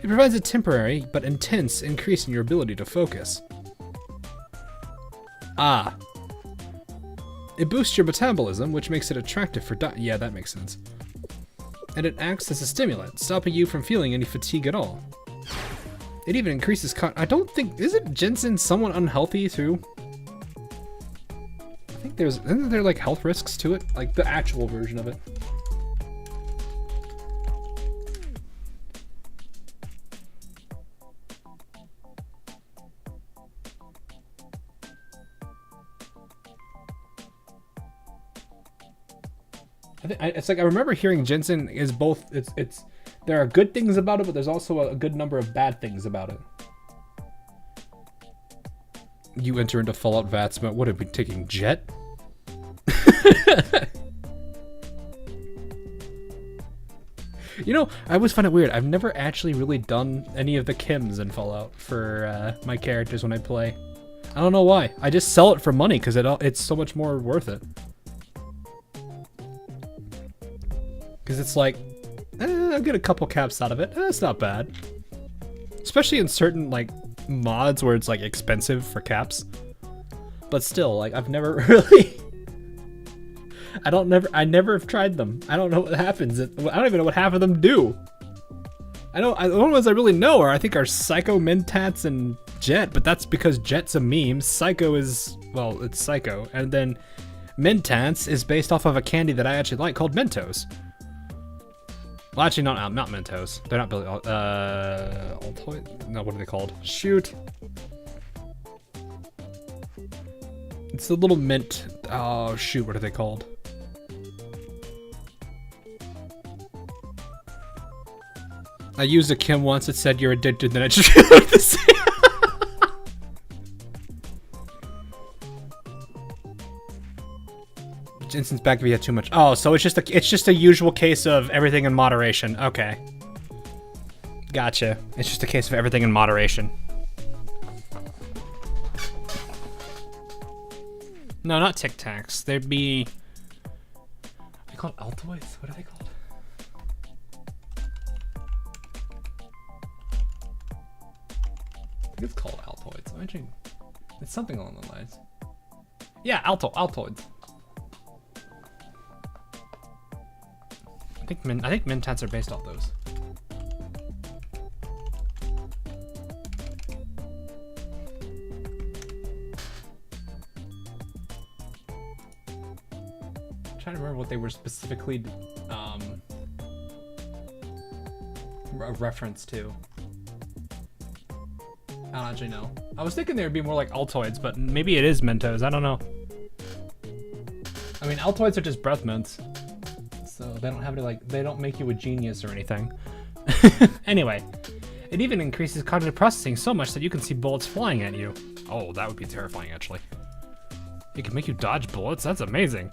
it provides a temporary but intense increase in your ability to focus. Ah. It boosts your metabolism, which makes it attractive for yeah, that makes sense. And it acts as a stimulant, stopping you from feeling any fatigue at all. It even increases I don't think, isn't ginseng somewhat unhealthy too? I think isn't there like health risks to it? Like the actual version of it. It's like I remember hearing ginseng is both. It's there are good things about it, but there's also a good number of bad things about it. You enter into Fallout Vats, but what are we taking? Jet? You know, I always find it weird. I've never actually really done any of the chems in Fallout for my characters when I play. I don't know why. I just sell it for money because it's so much more worth it. Because it's like, I'll get a couple caps out of it. It's not bad. Especially in certain like mods where it's like expensive for caps. But still, like I've never really... I never have tried them. I don't know what happens. I don't even know what half of them do. The only ones I really know are Psycho, Mentats, and Jet, but that's because Jet's a meme. Psycho is, well, it's Psycho. And then Mentats is based off of a candy that I actually like called Mentos. Well, actually, not Mentos. They're not Billy. Altoid? No, what are they called? Shoot. It's the little mint. Oh, shoot. What are they called? I used a Kim once. It said you're addicted. Then I just realized the same. Ginseng's back if you had too much. Oh, so it's just a usual case of everything in moderation. Okay. Gotcha. It's just a case of everything in moderation. No, not Tic Tacs. They'd be... Are they called Altoids? What are they called? I think it's called Altoids. Imagine it's something along those lines. Yeah, Altoids. I think Mentats are based off those. I'm trying to remember what they were specifically a reference to. I don't actually know. I was thinking they would be more like Altoids, but maybe it is Mentos. I don't know. I mean, Altoids are just breath mints. So they don't have to they don't make you a genius or anything. Anyway, it even increases cognitive processing so much that you can see bullets flying at you. Oh, that would be terrifying, actually. It can make you dodge bullets? That's amazing.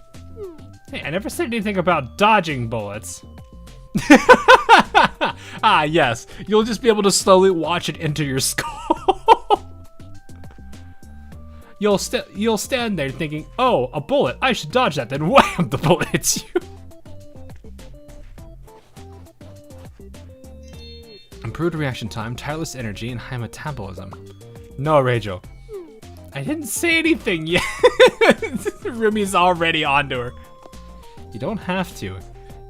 Hey, I never said anything about dodging bullets. Ah, yes. You'll just be able to slowly watch it enter your skull. You'll stand there thinking, oh, a bullet. I should dodge that. Then wham, the bullet hits you. Improved reaction time, tireless energy, and high metabolism. No, Rachel. I didn't say anything yet. Rumi's already onto her. You don't have to.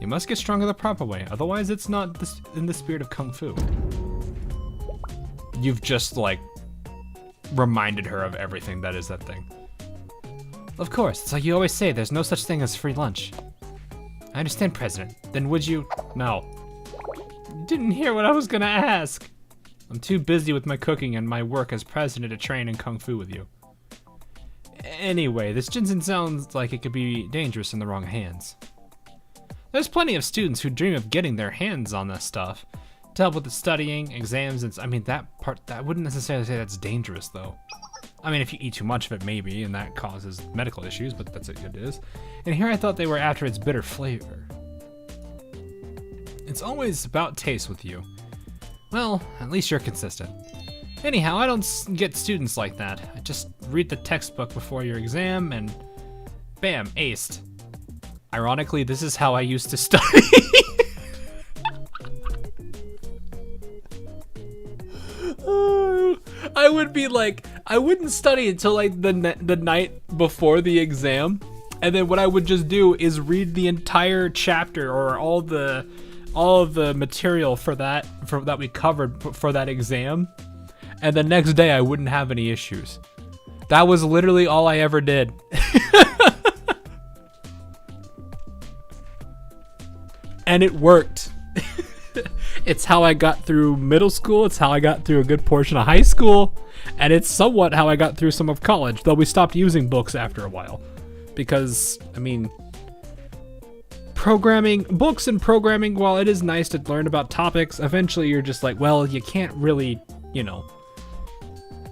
You must get stronger the proper way, otherwise it's not in the spirit of Kung Fu. You've just, like, reminded her of everything that is that thing. Of course, it's like you always say, there's no such thing as free lunch. I understand, President. Then would you... No. Didn't hear what I was gonna ask. I'm too busy with my cooking and my work as president to train in Kung Fu with you. Anyway, this ginseng sounds like it could be dangerous in the wrong hands. There's plenty of students who dream of getting their hands on this stuff to help with the studying, exams, and I mean that wouldn't necessarily say that's dangerous though. I mean, if you eat too much of it, maybe, and that causes medical issues, but that's what it is. And here I thought they were after its bitter flavor. It's always about taste with you. Well, at least you're consistent. Anyhow, I don't get students like that. I just read the textbook before your exam and bam, aced. Ironically, this is how I used to study. I would be like, I wouldn't study until like the night before the exam, and then what I would just do is read the entire chapter or all of the material for that we covered for that exam, and the next day I wouldn't have any issues. That was literally all I ever did. And it worked. It's how I got through middle school, it's how I got through a good portion of high school, and it's somewhat how I got through some of college, though we stopped using books after a while. Because, I mean, books and programming, while it is nice to learn about topics, eventually you're just like, well, you can't really, you know.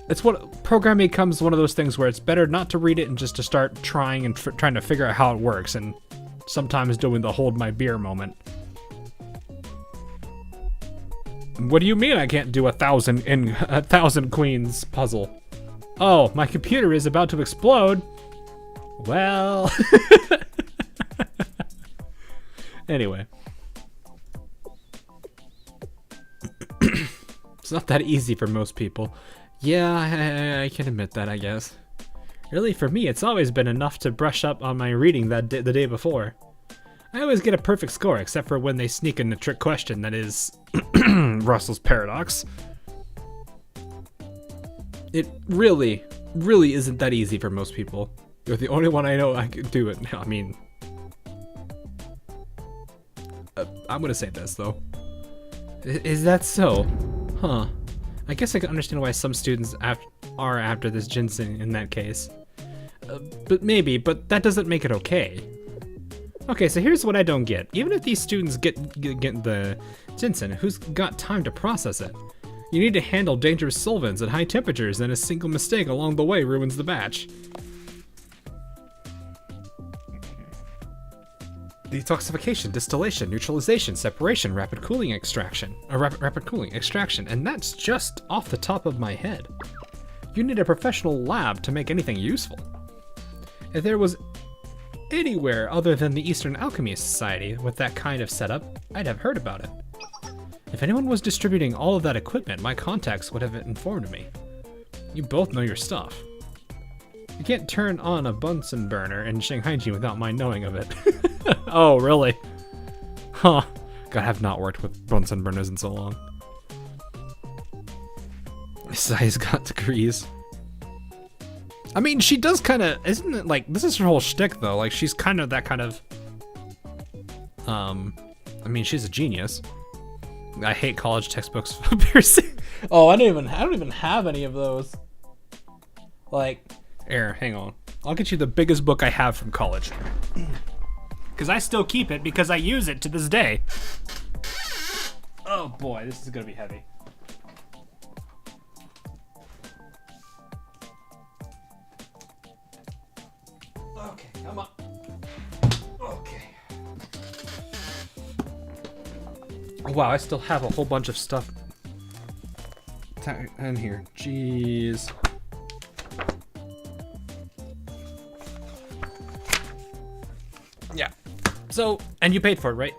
It's what programming becomes one of those things where it's better not to read it and just to start trying and trying to figure out how it works, and sometimes doing the hold my beer moment. What do you mean I can't do a thousand queens puzzle? Oh, my computer is about to explode. Well. Anyway. It's not that easy for most people. Yeah, I can admit that, I guess. Really, for me, it's always been enough to brush up on my reading the day before. I always get a perfect score, except for when they sneak in a trick question that is Russell's paradox. It really isn't that easy for most people. You're the only one I know I can do it. I mean, I'm gonna say this though. Is that so? Huh. I guess I can understand why some students are after this ginseng in that case. But that doesn't make it okay. Okay, so here's what I don't get. Even if these students get the ginseng, who's got time to process it? You need to handle dangerous solvents at high temperatures, and a single mistake along the way ruins the batch. Detoxification, distillation, neutralization, separation, rapid cooling extraction, and that's just off the top of my head. You need a professional lab to make anything useful. If there was anywhere other than the Eastern Alchemy Society with that kind of setup, I'd have heard about it. If anyone was distributing all of that equipment, my contacts would have informed me. You both know your stuff. You can't turn on a Bunsen burner in Shanghai without my knowing of it. Oh, really? Huh. God, I have not worked with Bunsen burners in so long. Sai's got degrees. I mean, she does kind of, isn't it like, this is her whole shtick though, like she's kind of that kind of, I mean, she's a genius. I hate college textbooks. Oh, I don't even have any of those. Like, here, hang on. I'll get you the biggest book I have from college. Because I still keep it because I use it to this day. Oh boy, this is gonna be heavy. Okay, come on. Okay. Wow, I still have a whole bunch of stuff in here. Jeez. Yeah. So, and you paid for it, right?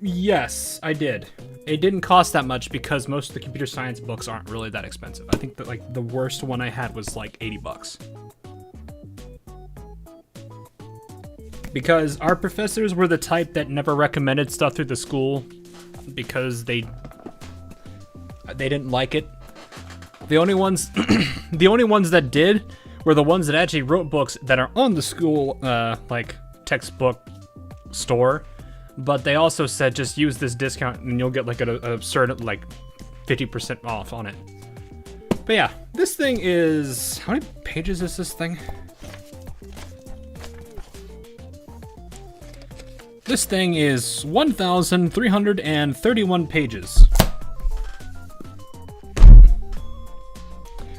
Yes, I did. It didn't cost that much because most of the computer science books aren't really that expensive. I think that like the worst one I had was like $80. Because our professors were the type that never recommended stuff through the school because they didn't like it. The only ones that did were the ones that actually wrote books that are on the school like textbook store, but they also said just use this discount and you'll get like an absurd like 50% off on it. But yeah, this thing is, how many pages is this thing? This thing is 1,331 pages.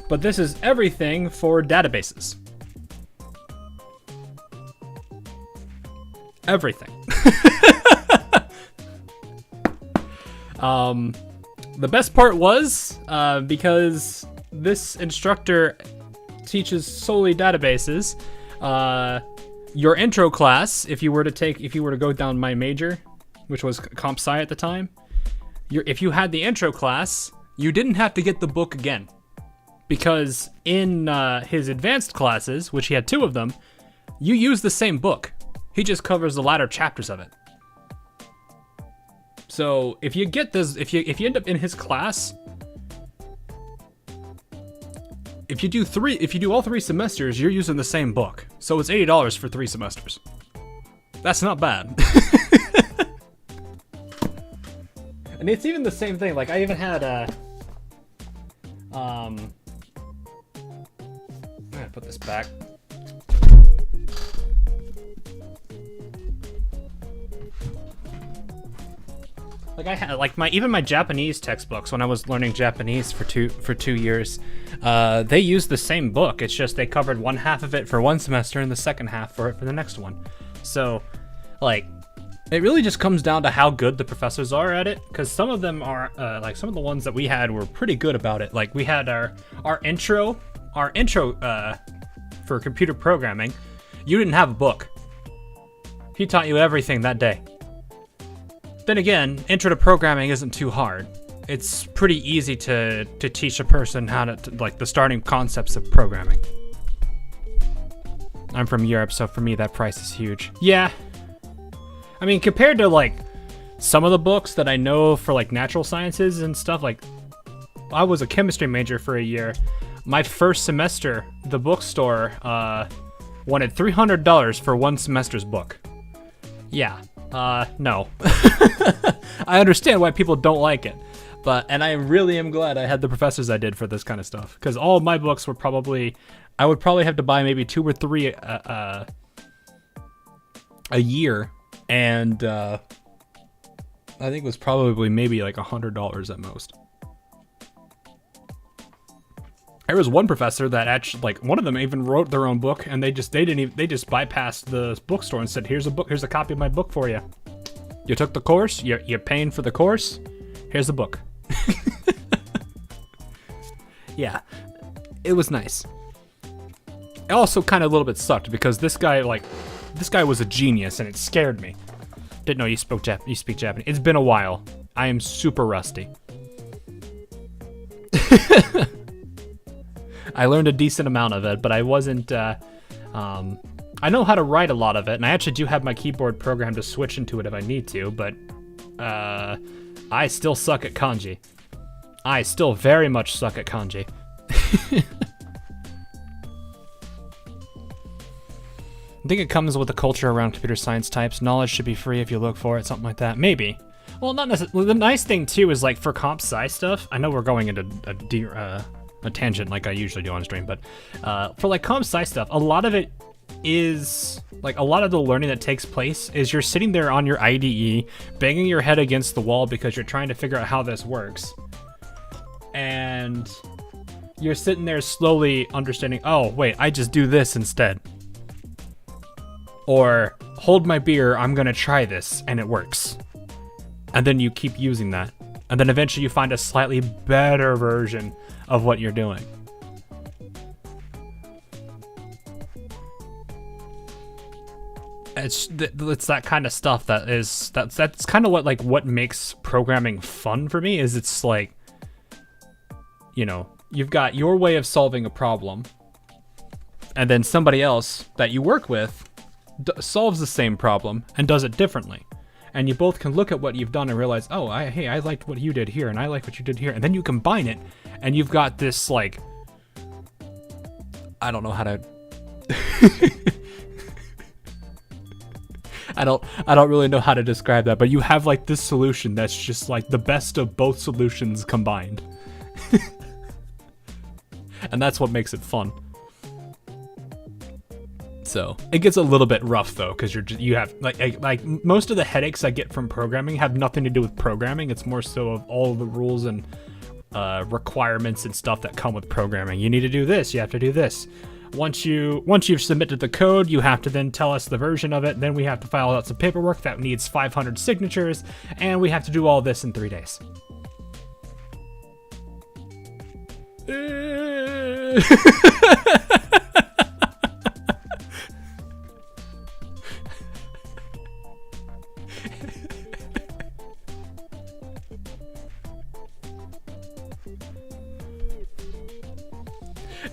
but this is everything for databases. Everything. The best part was, because this instructor teaches solely databases, your intro class, if you were to go down my major, which was comp sci at the time, if you had the intro class, you didn't have to get the book again. Because in his advanced classes, which he had 2 of them, you use the same book. He just covers the latter chapters of it. So if you get this, if you end up in his class, if you do all 3 semesters, you're using the same book. So it's $80 for 3 semesters. That's not bad. And it's even the same thing. Like I even had I'm gonna put this back. Like I had even my Japanese textbooks when I was learning Japanese for two years, they used the same book. It's just they covered one half of it for one semester and the second half for the next one. So, like, it really just comes down to how good the professors are at it. Because some of them are some of the ones that we had were pretty good about it. Like we had our intro for computer programming. You didn't have a book. He taught you everything that day. Then again, intro to programming isn't too hard. It's pretty easy to teach a person how to like the starting concepts of programming. I'm from Europe, so for me that price is huge. Yeah. I mean, compared to like some of the books that I know for like natural sciences and stuff, like I was a chemistry major for a year. My first semester, the bookstore wanted $300 for one semester's book. Yeah. No. I understand why people don't like it, and I really am glad I had the professors I did for this kind of stuff, because all of my books were I would probably have to buy maybe 2 or 3 a year, and I think it was probably maybe like $100 at most. There was one professor that actually, like, one of them even wrote their own book, and they just bypassed the bookstore and said, here's a copy of my book for you. You took the course, you're paying for the course, here's the book. Yeah, it was nice. It also kind of a little bit sucked, because this guy was a genius, and it scared me. Didn't know you speak Japanese. It's been a while. I am super rusty. I learned a decent amount of it, but I wasn't, I know how to write a lot of it, and I actually do have my keyboard program to switch into it if I need to, but, I still suck at kanji. I still very much suck at kanji. I think it comes with the culture around computer science types. Knowledge should be free if you look for it, something like that. Maybe. Well, not necessarily. The nice thing, too, is, like, for comp sci stuff, I know we're going into a tangent like I usually do on stream, but for like comp sci stuff, a lot of it is like a lot of the learning that takes place is you're sitting there on your IDE banging your head against the wall because you're trying to figure out how this works, and you're sitting there slowly understanding, oh wait, I just do this instead, or hold my beer, I'm gonna try this, and it works, and then you keep using that, and then eventually you find a slightly better version of what you're doing. It's that kind of stuff that's kind of what makes programming fun for me. Is it's like, you know, you've got your way of solving a problem, and then somebody else that you work with solves the same problem and does it differently. And you both can look at what you've done and realize, oh, hey, I liked what you did here, and I like what you did here. And then you combine it, and you've got this, like, I don't know how to... I don't really know how to describe that, but you have, like, this solution that's just, like, the best of both solutions combined. And that's what makes it fun. So it gets a little bit rough though, because you have like most of the headaches I get from programming have nothing to do with programming. It's more so of all the rules and requirements and stuff that come with programming. You need to do this, you have to do this. Once you've submitted the code, you have to then tell us the version of it. Then we have to file out some paperwork that needs 500 signatures, and we have to do all this in 3 days.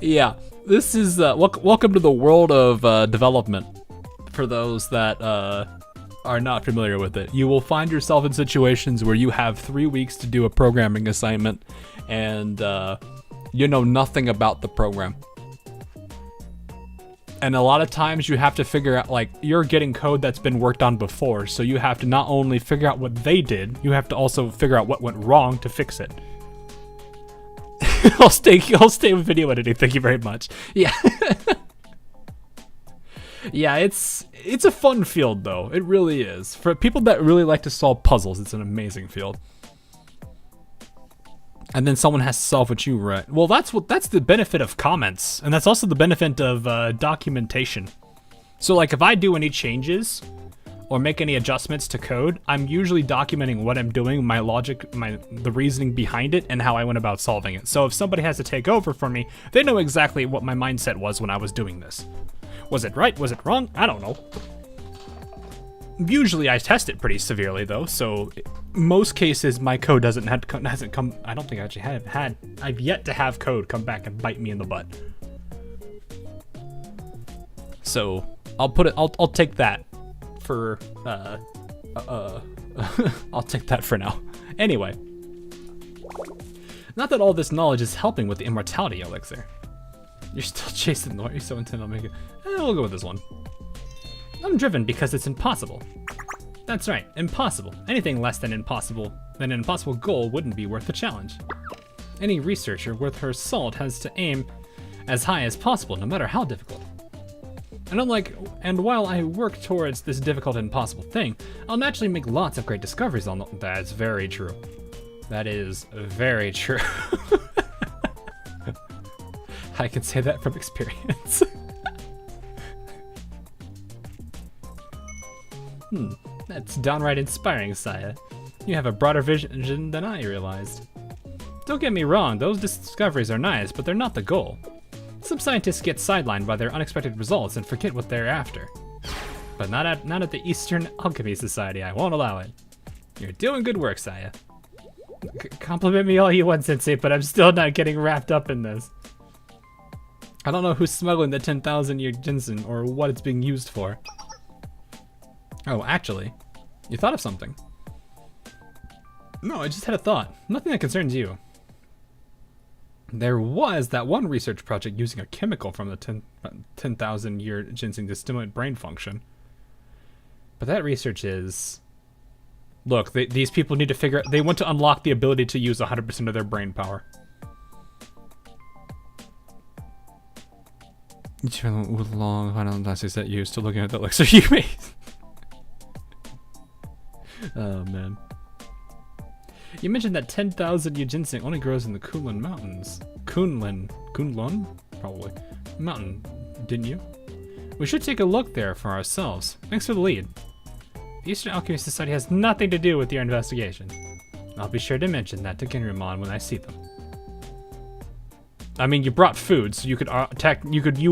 Yeah, this is welcome to the world of development. For those that are not familiar with it, you will find yourself in situations where you have 3 weeks to do a programming assignment, and you know nothing about the program. And a lot of times you have to figure out, like, you're getting code that's been worked on before, so you have to not only figure out what they did, you have to also figure out what went wrong to fix it. I'll stay with video editing, thank you very much. Yeah. Yeah, it's a fun field though. It really is. For people that really like to solve puzzles, it's an amazing field. And then someone has to solve what you write. Well, that's the benefit of comments, and that's also the benefit of documentation. So like if I do any changes or make any adjustments to code, I'm usually documenting what I'm doing, my logic, the reasoning behind it, and how I went about solving it. So if somebody has to take over from me, they know exactly what my mindset was when I was doing this. Was it right? Was it wrong? I don't know. Usually I test it pretty severely though, so most cases my code hasn't come. I don't think I actually I've yet to have code come back and bite me in the butt. So I'll take that for I'll take that for now. Anyway, not that all this knowledge is helping with the immortality elixir. You're still chasing the You're so intent on making. We'll go with this one. I'm driven because it's impossible. That's right, impossible. Anything less than an impossible goal wouldn't be worth the challenge. Any researcher worth her salt has to aim as high as possible, no matter how difficult. And while I work towards this difficult and impossible thing, I'll naturally make lots of great discoveries on that's very true. That is very true. I can say that from experience. That's downright inspiring, Saya. You have a broader vision than I realized. Don't get me wrong, those discoveries are nice, but they're not the goal. Some scientists get sidelined by their unexpected results and forget what they're after. But not at the Eastern Alchemy Society, I won't allow it. You're doing good work, Saya. Compliment me all you want, Sensei, but I'm still not getting wrapped up in this. I don't know who's smuggling the 10,000-year ginseng or what it's being used for. Oh, actually, you thought of something. No, I just had a thought. Nothing that concerns you. There was that one research project using a chemical from the 10,000-year ginseng to stimulate brain function. But that research is... Look, these people need to figure out... They want to unlock the ability to use 100% of their brain power. With long final analysis that used to looking at the elixir you made. Oh man. You mentioned that 10,000 ginseng only grows in the Kunlun Mountains. Kunlun? Probably. Mountain, didn't you? We should take a look there for ourselves. Thanks for the lead. The Eastern Alchemy Society has nothing to do with your investigation. I'll be sure to mention that to Ginrymon when I see them. I mean, you brought food, so you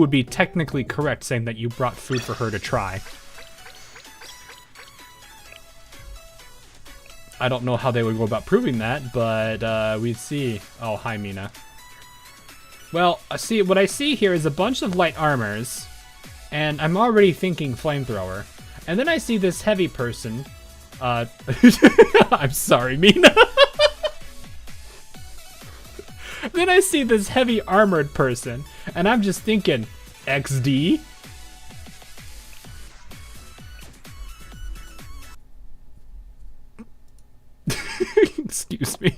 would be technically correct saying that you brought food for her to try. I don't know how they would go about proving that, but we'd see. Oh, hi, Mina. Well, what I see here is a bunch of light armors, and I'm already thinking flamethrower. And then I see this heavy person. I'm sorry, Mina. Then I see this heavy armored person, and I'm just thinking, XD? Excuse me.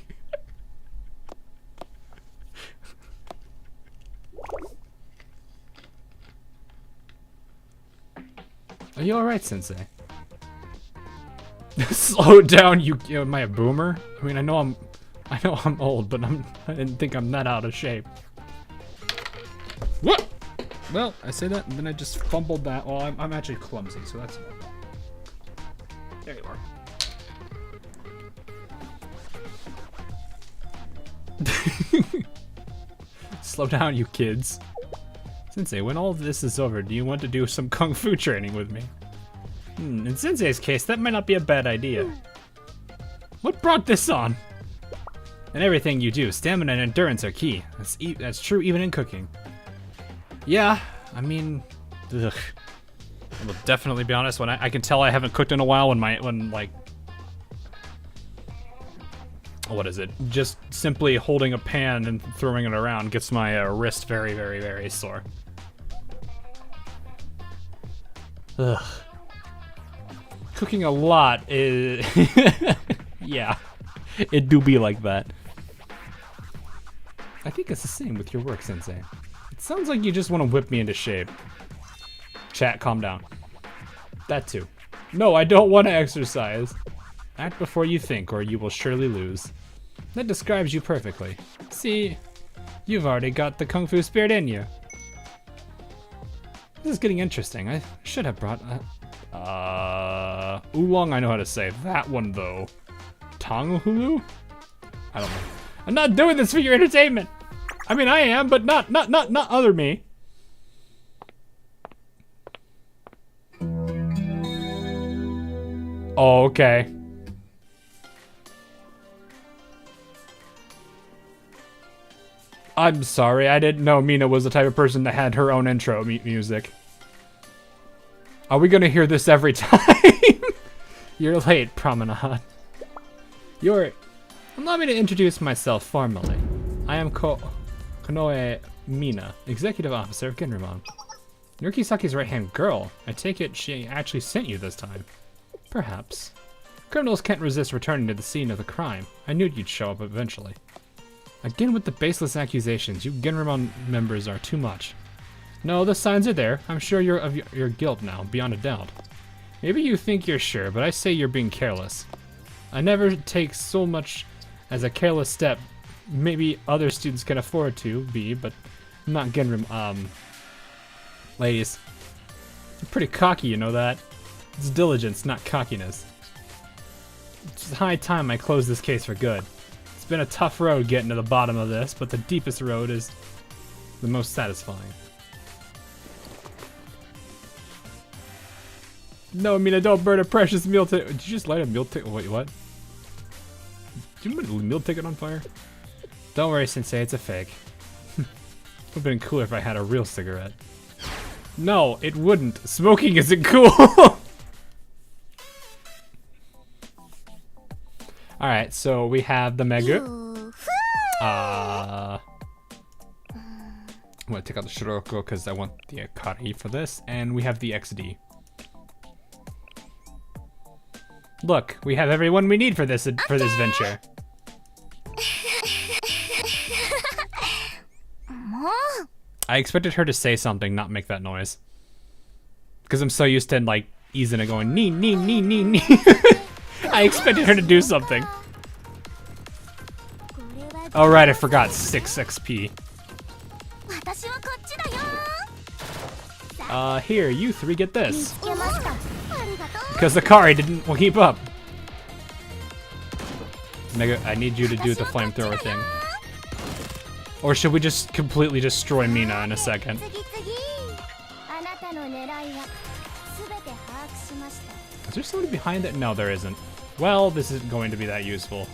Are you alright, Sensei? Slow down, you am I a boomer? I mean, I know I'm I know I'm old, but I didn't think I'm that out of shape. What? Well, I say that, and then I just fumbled that. Well, I'm actually clumsy, so that's... There you are. Slow down, you kids. Sensei, when all of this is over, do you want to do some kung fu training with me? In Sensei's case, that might not be a bad idea. What brought this on? In everything you do, stamina and endurance are key. That's true even in cooking. Yeah, I mean, ugh. I will definitely be honest, when I can tell I haven't cooked in a while when like, what is it? Just simply holding a pan and throwing it around gets my wrist very, very, very sore. Ugh. Cooking a lot is... yeah, it do be like that. I think it's the same with your work, Sensei. It sounds like you just want to whip me into shape. Chat, calm down. That too. No, I don't want to exercise. Act before you think, or you will surely lose. That describes you perfectly. See, you've already got the kung fu spirit in you. This is getting interesting. I should have brought oolong, I know how to say. That one though. Tanghulu? I don't know. I'm not doing this for your entertainment. I mean, I am, but not other me. Oh, okay. I'm sorry, I didn't know Mina was the type of person that had her own intro music. Are we gonna hear this every time? You're late, Promenade. Allow me to introduce myself formally. I am Konoe Mina, Executive Officer of Genremon. You're Kisaki's right-hand girl. I take it she actually sent you this time. Perhaps. Criminals can't resist returning to the scene of the crime. I knew you'd show up eventually. Again with the baseless accusations. You Genremon members are too much. No, the signs are there. I'm sure you're of your guilt now, beyond a doubt. Maybe you think you're sure, but I say you're being careless. I never take so much as a careless step. Maybe other students can afford to be, but not Genremon. Ladies, you're pretty cocky, you know that? It's diligence, not cockiness. It's high time I close this case for good. It's been a tough road getting to the bottom of this, but the deepest road is the most satisfying. No, I mean, I don't burn a precious meal ticket. Did you just light a meal ticket? Wait, what? Did you put a meal ticket on fire? Don't worry, Sensei, it's a fake. It would have been cooler if I had a real cigarette. No, it wouldn't. Smoking isn't cool. Alright, so we have the Megu. I'm gonna take out the Shiroko because I want the Akari for this. And we have the XD. Look, we have everyone we need for this venture. I expected her to say something, not make that noise. Because I'm so used to like easing it going nee nee nee nee nee. I expected her to do something. Oh right, I forgot 6 XP. Here, you three get this. Because the Akari didn't keep up. Mega, I need you to do the flamethrower thing. Or should we just completely destroy Mina in a second? Is there somebody behind it? No, there isn't. Well, this isn't going to be that useful.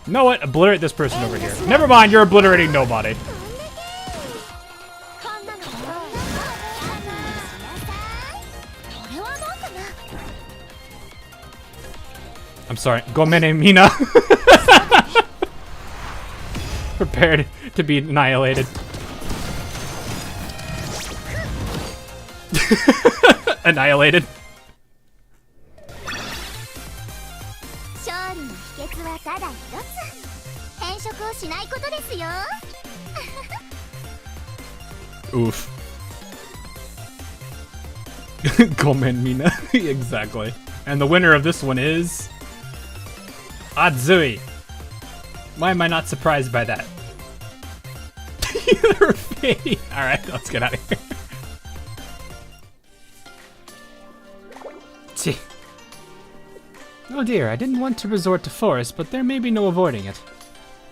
You know what? Obliterate this person over here. Never mind, you're obliterating nobody. I'm sorry. Gomene Mina. Prepared to be annihilated. Annihilated. Oof. Gomen Mina. Exactly. And the winner of this one is Atsui. Why am I not surprised by that? Alright, let's get out of here. Gee. Oh dear, I didn't want to resort to force, but there may be no avoiding it.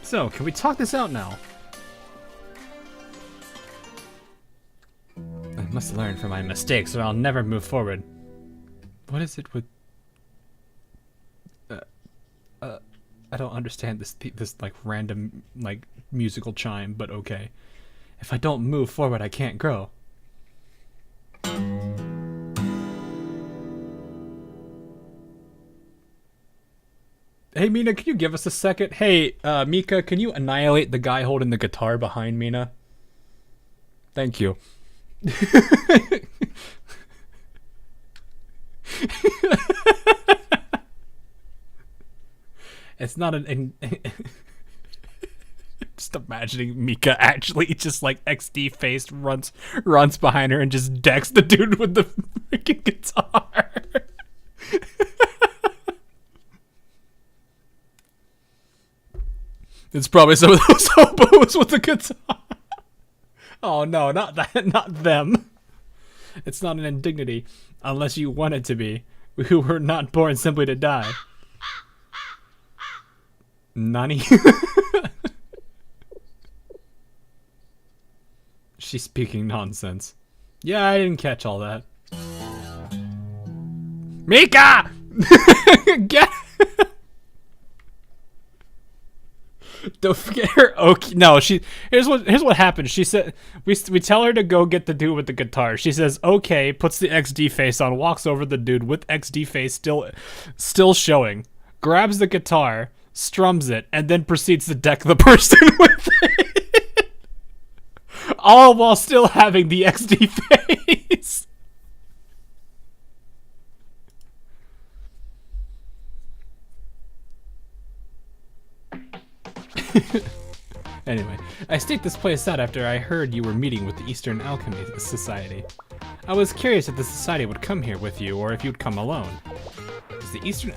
So, can we talk this out now? I must learn from my mistakes or I'll never move forward. What is it with... I don't understand this like random like musical chime, but okay. If I don't move forward, I can't grow. Hey Mina, can you give us a second? Hey, Mika, can you annihilate the guy holding the guitar behind Mina? Thank you. It's not an... Just imagining Mika actually just like XD faced runs behind her and just decks the dude with the freaking guitar. It's probably some of those hobos with the guitar. Oh no, not that, not them. It's not an indignity, unless you want it to be. We were not born simply to die. Nani? She's speaking nonsense. Yeah, I didn't catch all that. Mika! Get... Don't forget her. Okay, no, she. Here's what happened. She said we tell her to go get the dude with the guitar. She says okay, puts the XD face on, walks over the dude with XD face still showing, grabs the guitar, strums it, and then proceeds to deck the person with it. All while still having the XD face. Anyway, I staked this place out after I heard you were meeting with the Eastern Alchemy Society. I was curious if the society would come here with you or if you'd come alone. Is the Eastern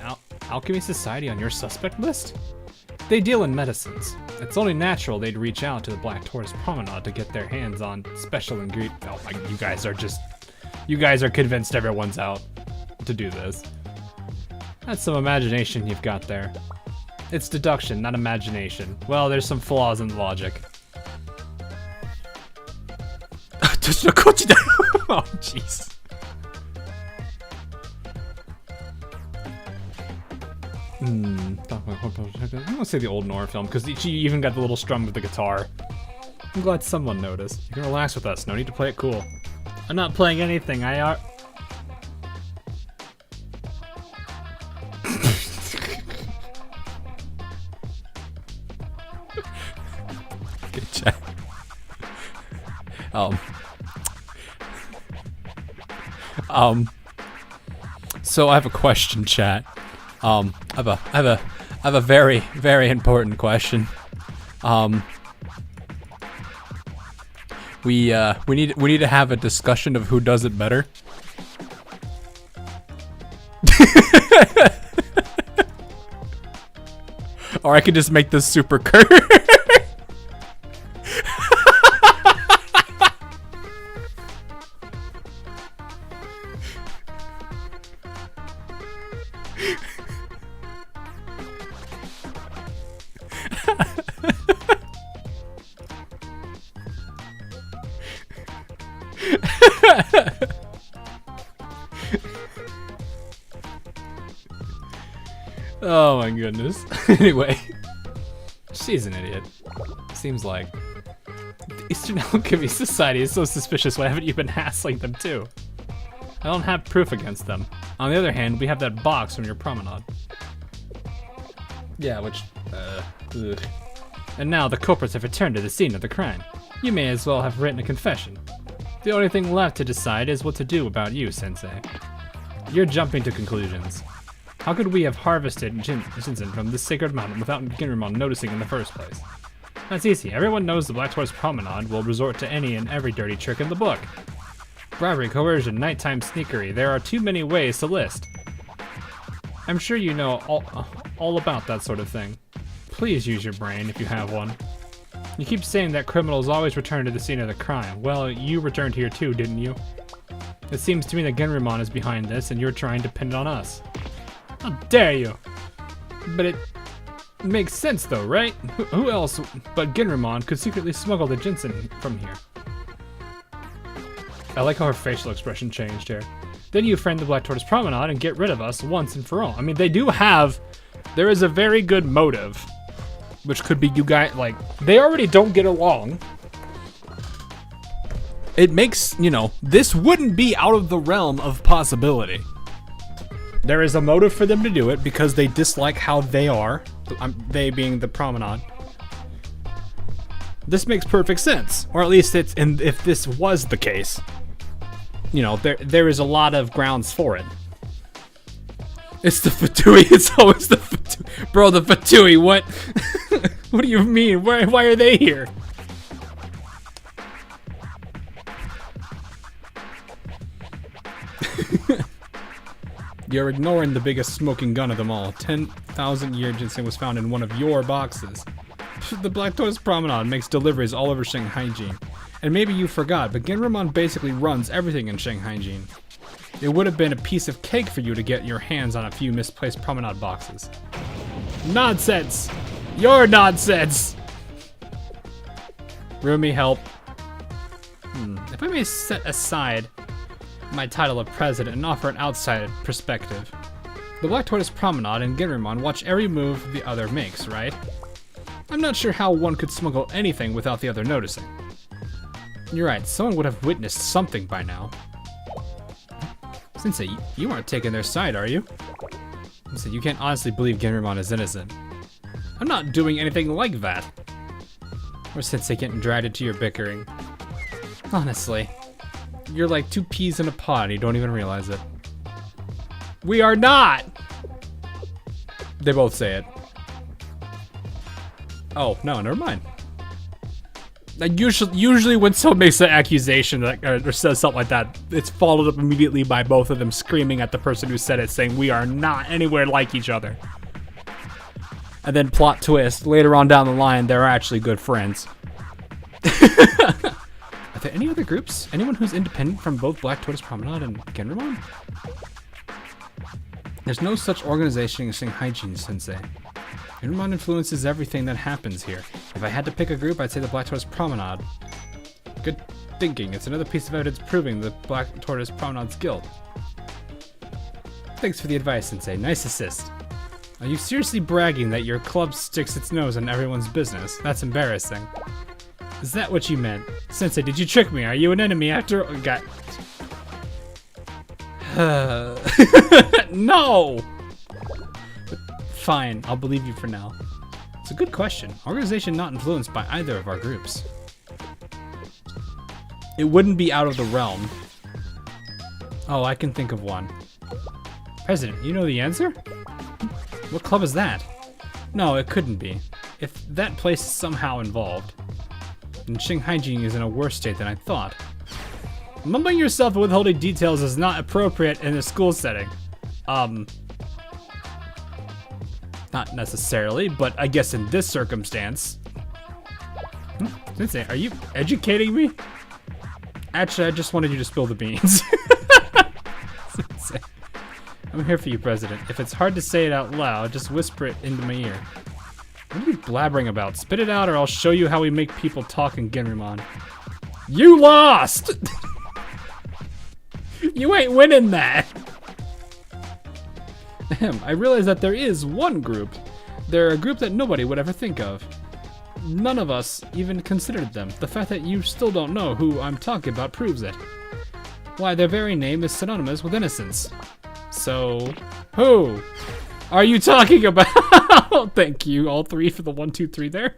Alchemy Society on your suspect list? They deal in medicines. It's only natural they'd reach out to the Black Tortoise Promenade to get their hands on special ingredients. Oh my, you guys are convinced everyone's out to do this. That's some imagination you've got there. It's deduction, not imagination. Well, there's some flaws in logic. Oh, jeez. I'm gonna say the old Nora film, because she even got the little strum with the guitar. I'm glad someone noticed. You can relax with us, no need to play it cool. I'm not playing anything, Good chat. So I have a question, chat. I have a very, very important question. We need to have a discussion of who does it better. Or I could just make this super curt. Oh my goodness. Anyway, she's an idiot. Seems like. The Eastern Alchemy Society is so suspicious. Why haven't you been hassling them too? I don't have proof against them. On the other hand, we have that box from your promenade. Yeah, which, ugh. And now the culprits have returned to the scene of the crime. You may as well have written a confession. The only thing left to decide is what to do about you, Sensei. You're jumping to conclusions. How could we have harvested ginseng from this sacred mountain without Ginramon noticing in the first place? That's easy. Everyone knows the Black Tortoise Promenade will resort to any and every dirty trick in the book. Bribery, coercion, nighttime sneakery. There are too many ways to list. I'm sure you know all about that sort of thing. Please use your brain if you have one. You keep saying that criminals always return to the scene of the crime. Well, you returned here too, didn't you? It seems to me that Genrymon is behind this, and you're trying to pin it on us. How dare you! But it makes sense though, right? Who else but Genrymon could secretly smuggle the ginseng from here? I like how her facial expression changed here. Then you friend the Black Tortoise Promenade and get rid of us once and for all. I mean, they do have... There is a very good motive. Which could be you guys, like... They already don't get along. It makes, you know, this wouldn't be out of the realm of possibility. There is a motive for them to do it because they dislike how they are. They being the Promenade. This makes perfect sense. Or at least it's... And if this was the case... You know, there is a lot of grounds for it. It's the Fatui. It's always the Fatui. Bro, the Fatui, what? What do you mean? Why are they here? You're ignoring the biggest smoking gun of them all. 10,000-year ginseng was found in one of your boxes. The Black Tortoise Promenade makes deliveries all over Shanghai-jin. And maybe you forgot, but Genrymon basically runs everything in Shanghai-jin. It would have been a piece of cake for you to get your hands on a few misplaced Promenade boxes. Nonsense! Your nonsense! Rumi, help. If I may set aside my title of president and offer an outside perspective. The Black Tortoise Promenade and Genrymon watch every move the other makes, right? I'm not sure how one could smuggle anything without the other noticing. You're right, someone would have witnessed something by now. Sensei, you aren't taking their side, are you? Sensei, you can't honestly believe Genrymon is innocent. I'm not doing anything like that. Or Sensei getting dragged into your bickering. Honestly, you're like two peas in a pod and you don't even realize it. We are not! They both say it. Oh, no, never mind. Like usually when someone makes an accusation or says something like that, it's followed up immediately by both of them screaming at the person who said it, saying we are not anywhere like each other. And then plot twist, later on down the line, they're actually good friends. Are there any other groups? Anyone who's independent from both Black Tortoise Promenade and Genrymon? There's no such organization in Shanghai-jin, Sensei. Genrymon influences everything that happens here. If I had to pick a group, I'd say the Black Tortoise Promenade. Good thinking. It's another piece of evidence proving the Black Tortoise Promenade's guilt. Thanks for the advice, Sensei. Nice assist. Are you seriously bragging that your club sticks its nose in everyone's business? That's embarrassing. Is that what you meant? Sensei, did you trick me? Are you an enemy after... No! Fine, I'll believe you for now. It's a good question. Organization not influenced by either of our groups. It wouldn't be out of the realm. Oh, I can think of one. President, you know the answer? What club is that? No, it couldn't be. If that place is somehow involved. And Shanghai-jin is in a worse state than I thought. Mumbling yourself and withholding details is not appropriate in a school setting. Not necessarily, but I guess in this circumstance. Sensei, are you educating me? Actually, I just wanted you to spill the beans. Sensei, I'm here for you, President. If it's hard to say it out loud, just whisper it into my ear. What are you blabbering about? Spit it out or I'll show you how we make people talk in Genrymon. You lost! You ain't winning that! I realize that there is one group. They're a group that nobody would ever think of. None of us even considered them. The fact that you still don't know who I'm talking about proves it. Why, their very name is synonymous with innocence. So, who are you talking about? Thank you, all three, for the 1, 2, 3 there.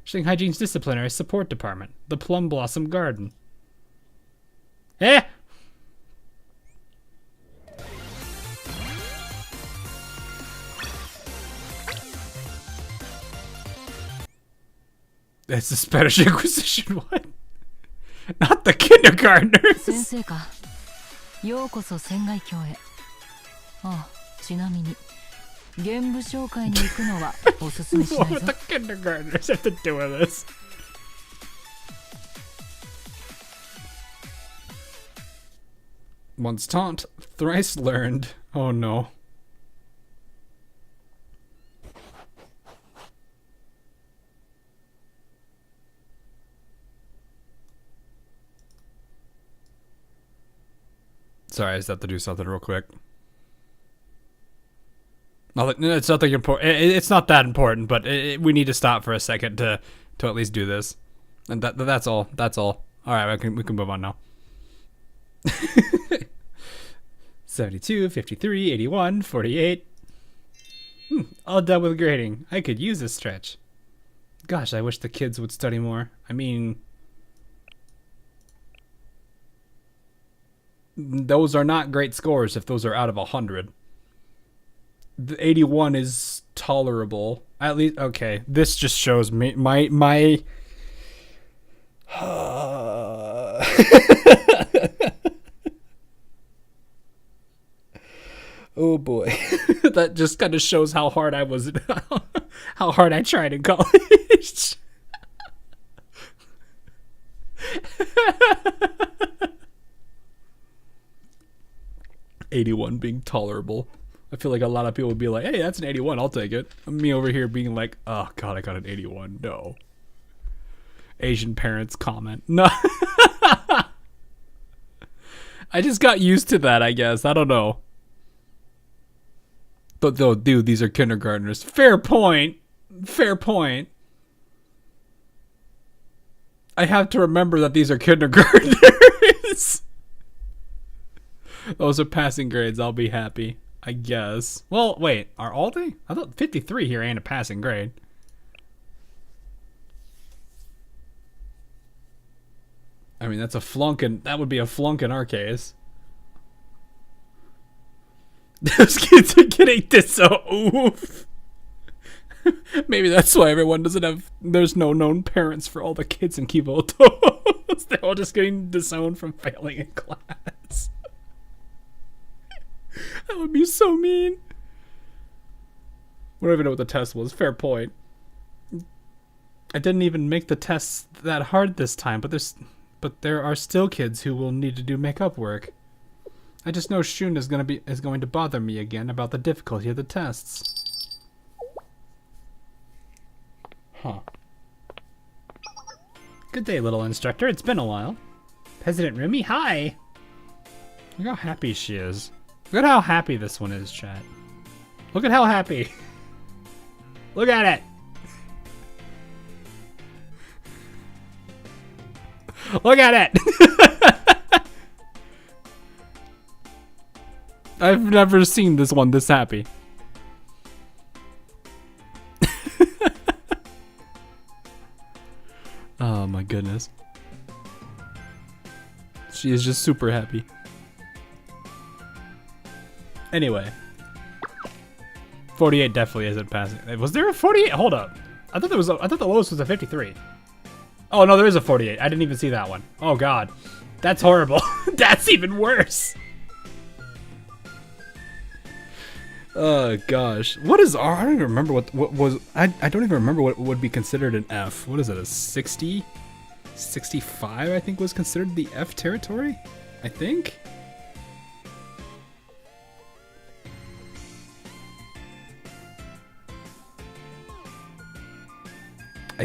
Shanghai-jin's disciplinary support department, the Plum Blossom Garden. Eh? That's the Spanish Inquisition, what? Not the kindergartners! 先生か。ようこそ船外橋へ。ああ、ちなみに現部紹介に行くのはおすすめしない What ぞ the kindergartners have to do with this? Once taught, thrice learned. Oh no. Sorry, I just have to do something real quick. It's nothing important. It's not that important, but we need to stop for a second to at least do this. And that's all. That's all. All right, we can move on now. 72, 53, 81, 48. All done with grading. I could use this stretch. Gosh, I wish the kids would study more. I mean, those are not great scores if those are out of 100. The 81 is tolerable. At least, okay. This just shows me my oh boy. That just kind of shows how hard I was, how hard I tried in college. $81 being tolerable. I feel like a lot of people would be like, hey, that's an 81, I'll take it. Me over here being like, oh god, I got an 81. No. Asian parents comment. No. I just got used to that, I guess. I don't know. But though, dude, these are kindergartners. Fair point. Fair point. I have to remember that these are kindergartners. Those are passing grades. I'll be happy, I guess. Well, wait. Are all they? I thought 53 here ain't a passing grade. I mean, that's a flunk that would be a flunk in our case. Those kids are getting this so oof. Maybe that's why everyone doesn't have. There's no known parents for all the kids in Kiboto. They're all just getting disowned from failing in class. That would be so mean. I don't even know what the test was. Fair point. I didn't even make the tests that hard this time, but there are still kids who will need to do makeup work. I just know Shun is going to bother me again about the difficulty of the tests. Huh. Good day, little instructor. It's been a while. President Rumi, hi! Look how happy she is. Look at how happy this one is, chat. Look at how happy. Look at it! Look at it! I've never seen this one this happy. Oh my goodness. She is just super happy. Anyway. 48 definitely isn't passing. Was there a 48? Hold up. I thought the lowest was a 53. Oh no, there is a 48. I didn't even see that one. Oh god. That's horrible. That's even worse. Oh gosh. What is R? I don't even remember what was I don't even remember what would be considered an F. What is it? A 60? 65 I think was considered the F territory? I think? I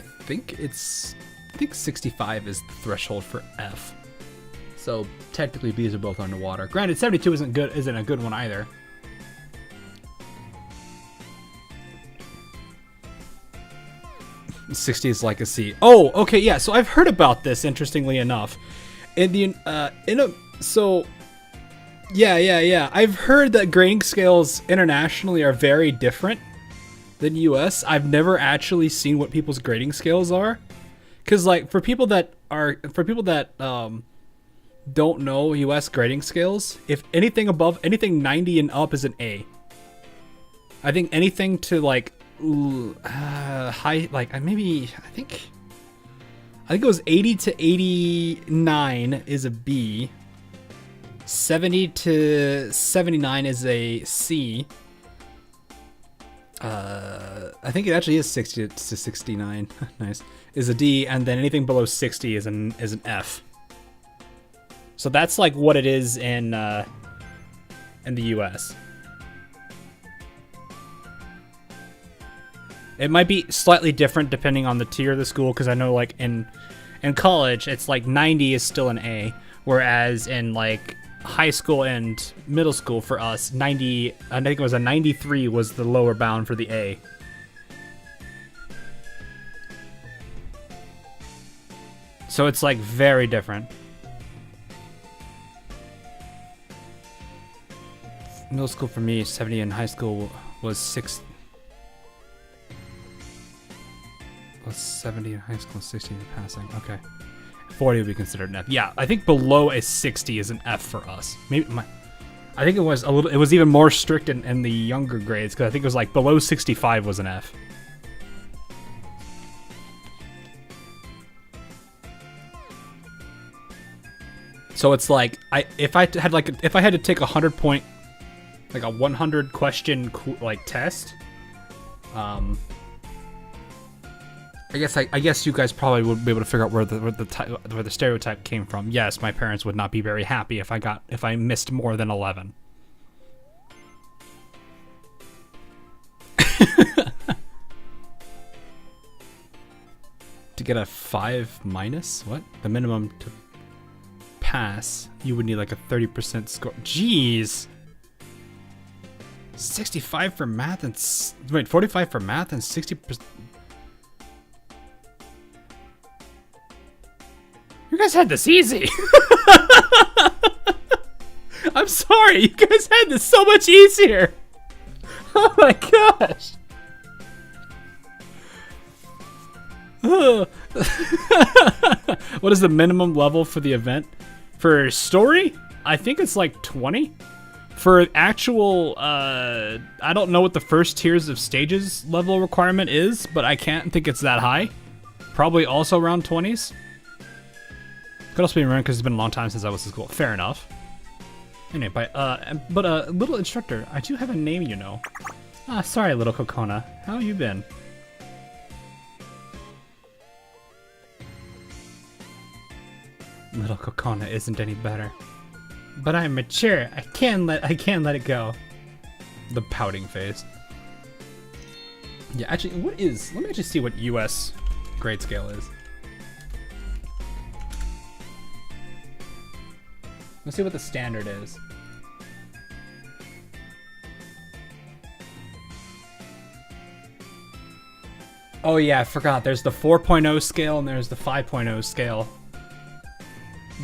think 65 is the threshold for F. So technically B's are both underwater. Granted, 72 isn't a good one either. '60 is like a C. Oh, okay, yeah. So I've heard about this. Interestingly enough, yeah. I've heard that grading scales internationally are very different than US. I've never actually seen what people's grading scales are, because like for people that don't know US grading scales, if anything 90 and up is an A. I think anything to like high, like maybe I think it was 80 to 89 is a B. 70 to 79 is a C. I think it actually is 60 to 69. Nice. Is a D, and then anything below 60 is an F. So that's like what it is in the US. It might be slightly different depending on the tier of the school, because I know like in college it's like 90 is still an A, whereas in like high school and middle school for us, 90, I think it was a 93 was the lower bound for the A. So it's like very different. Middle school for me, 70, and high school was 70 in high school, 60 in passing. Okay. 40 would be considered an F. Yeah, I think below a 60 is an F for us. Maybe I think it was it was even more strict in the younger grades, because I think it was like below 65 was an F. So it's like if I had to take a 100-point, like a 100 question like test, I guess you guys probably would be able to figure out where the stereotype came from. Yes, my parents would not be very happy if I missed more than 11. To get a 5 minus, what? The minimum to pass, you would need like a 30% score. Jeez. 65 for math and 45 for math and 60%. You guys had this easy. I'm sorry, you guys had this so much easier. Oh my gosh. What is the minimum level for the event? For story, I think it's like 20. For actual, I don't know what the first tiers of stages level requirement is, but I can't think it's that high. Probably also around 20s. Could also be around because it's been a long time since I was in school. Fair enough. Anyway, but little instructor, I do have a name, you know. Ah, sorry, little Kokona. How you been? Little Kokona isn't any better. But I'm mature. I can't let it go. The pouting face. Yeah, actually, let me actually see what US grade scale is. Let's see what the standard is. Oh yeah, I forgot. There's the 4.0 scale and there's the 5.0 scale.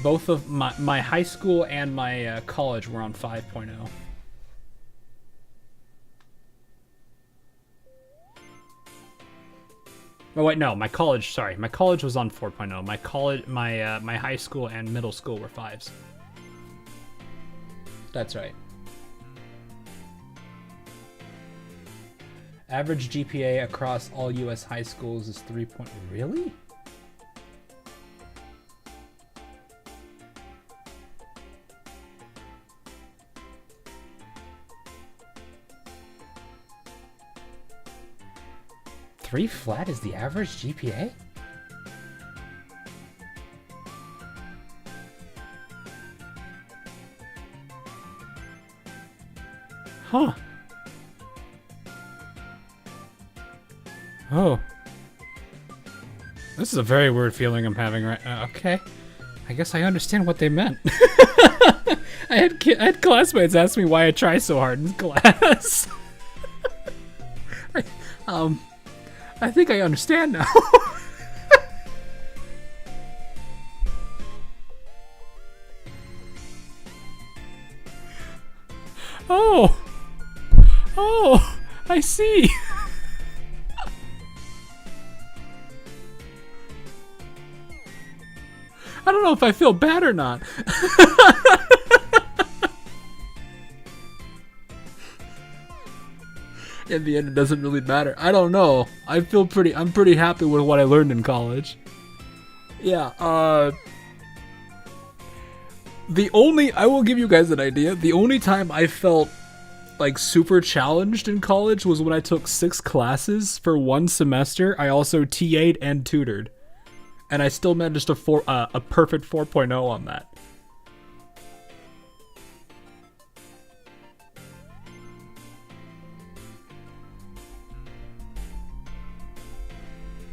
Both of my high school and my college were on 5.0. Oh wait, no, my college was on 4.0. My high school and middle school were 5s. That's right. Average GPA across all US high schools is 3. Really? Three flat is the average GPA? Huh. Oh. This is a very weird feeling I'm having right now. Okay. I guess I understand what they meant. I had classmates ask me why I try so hard in class. I think I understand now. Oh, I see. I don't know if I feel bad or not. In the end, it doesn't really matter. I don't know. I'm pretty happy with what I learned in college. Yeah, I will give you guys an idea. The only time I felt like super challenged in college was when I took 6 classes for 1 semester. I also TA'd and tutored, and I still managed a perfect 4.0 on that.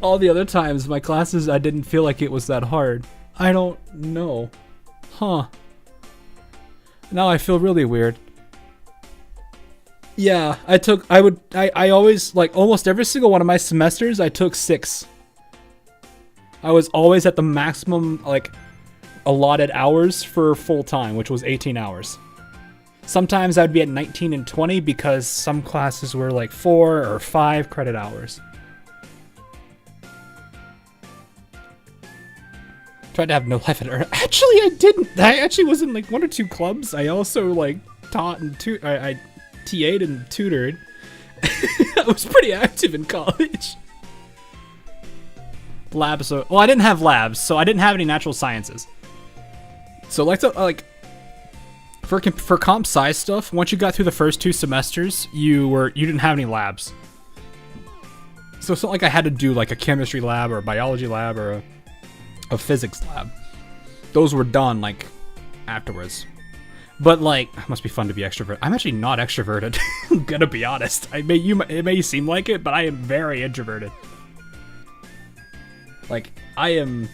All the other times, my classes, I didn't feel like it was that hard. I don't know. Huh. Now I feel really weird. Yeah, I always, like, almost every single one of my semesters, I took 6. I was always at the maximum, like, allotted hours for full time, which was 18 hours. Sometimes I'd be at 19 and 20 because some classes were like 4 or 5 credit hours. Tried to have no life at all. Actually, I didn't. I actually was in like 1 or 2 clubs. I also like taught and I TA'd and tutored. I was pretty active in college. Labs. Well, I didn't have labs, so I didn't have any natural sciences. So like for comp sci stuff, once you got through the first 2 semesters, you didn't have any labs. So it's not like I had to do like a chemistry lab or a biology lab or a physics lab. Those were done like afterwards. But like, it must be fun to be extroverted. I'm actually not extroverted. I'm gonna be honest. It may seem like it, but I am very introverted. Like, I am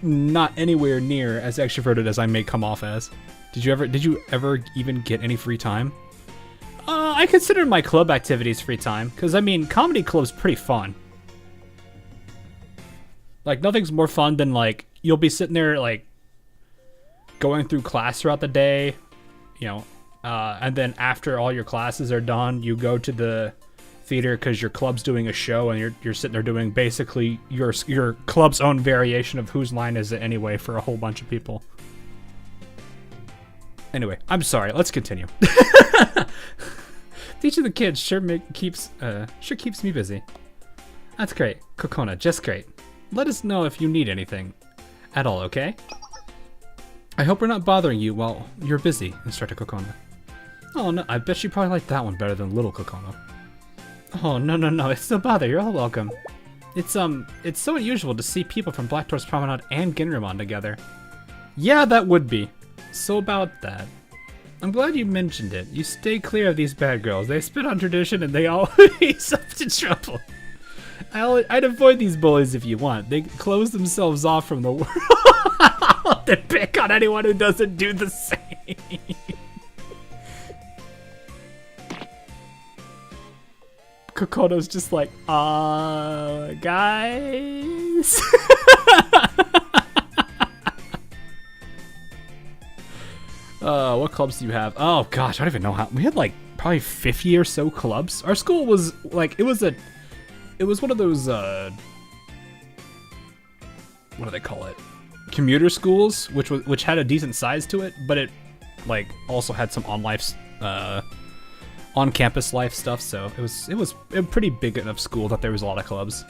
not anywhere near as extroverted as I may come off as. Did you ever even get any free time? I consider my club activities free time, because I mean, comedy club's pretty fun. Like, nothing's more fun than, like, you'll be sitting there, like, going through class throughout the day, you know, and then after all your classes are done, you go to the theater because your club's doing a show, and you're sitting there doing basically your club's own variation of Whose Line Is It Anyway for a whole bunch of people. Anyway, I'm sorry, let's continue. Teaching the kids sure keeps me busy. That's great. Kokona, just great. Let us know if you need anything at all, okay? I hope we're not bothering you while you're busy, Instructor Kokona. Oh, no, I bet you probably like that one better than Little Kokona. Oh, no, it's no bother, you're all welcome. It's so unusual to see people from Black Tortoise Promenade and Ginramon together. Yeah, that would be. So about that. I'm glad you mentioned it. You stay clear of these bad girls. They spit on tradition and they always up to trouble. I'd avoid these bullies if you want. They close themselves off from the world. They pick on anyone who doesn't do the same. Kokono's just like, guys. What clubs do you have? Oh gosh, I don't even know how. We had like probably 50 or so clubs. Our school was like, it was one of those, what do they call it? Commuter schools, which had a decent size to it, but it like also had some on-campus life stuff. So it was a pretty big enough school that there was a lot of clubs.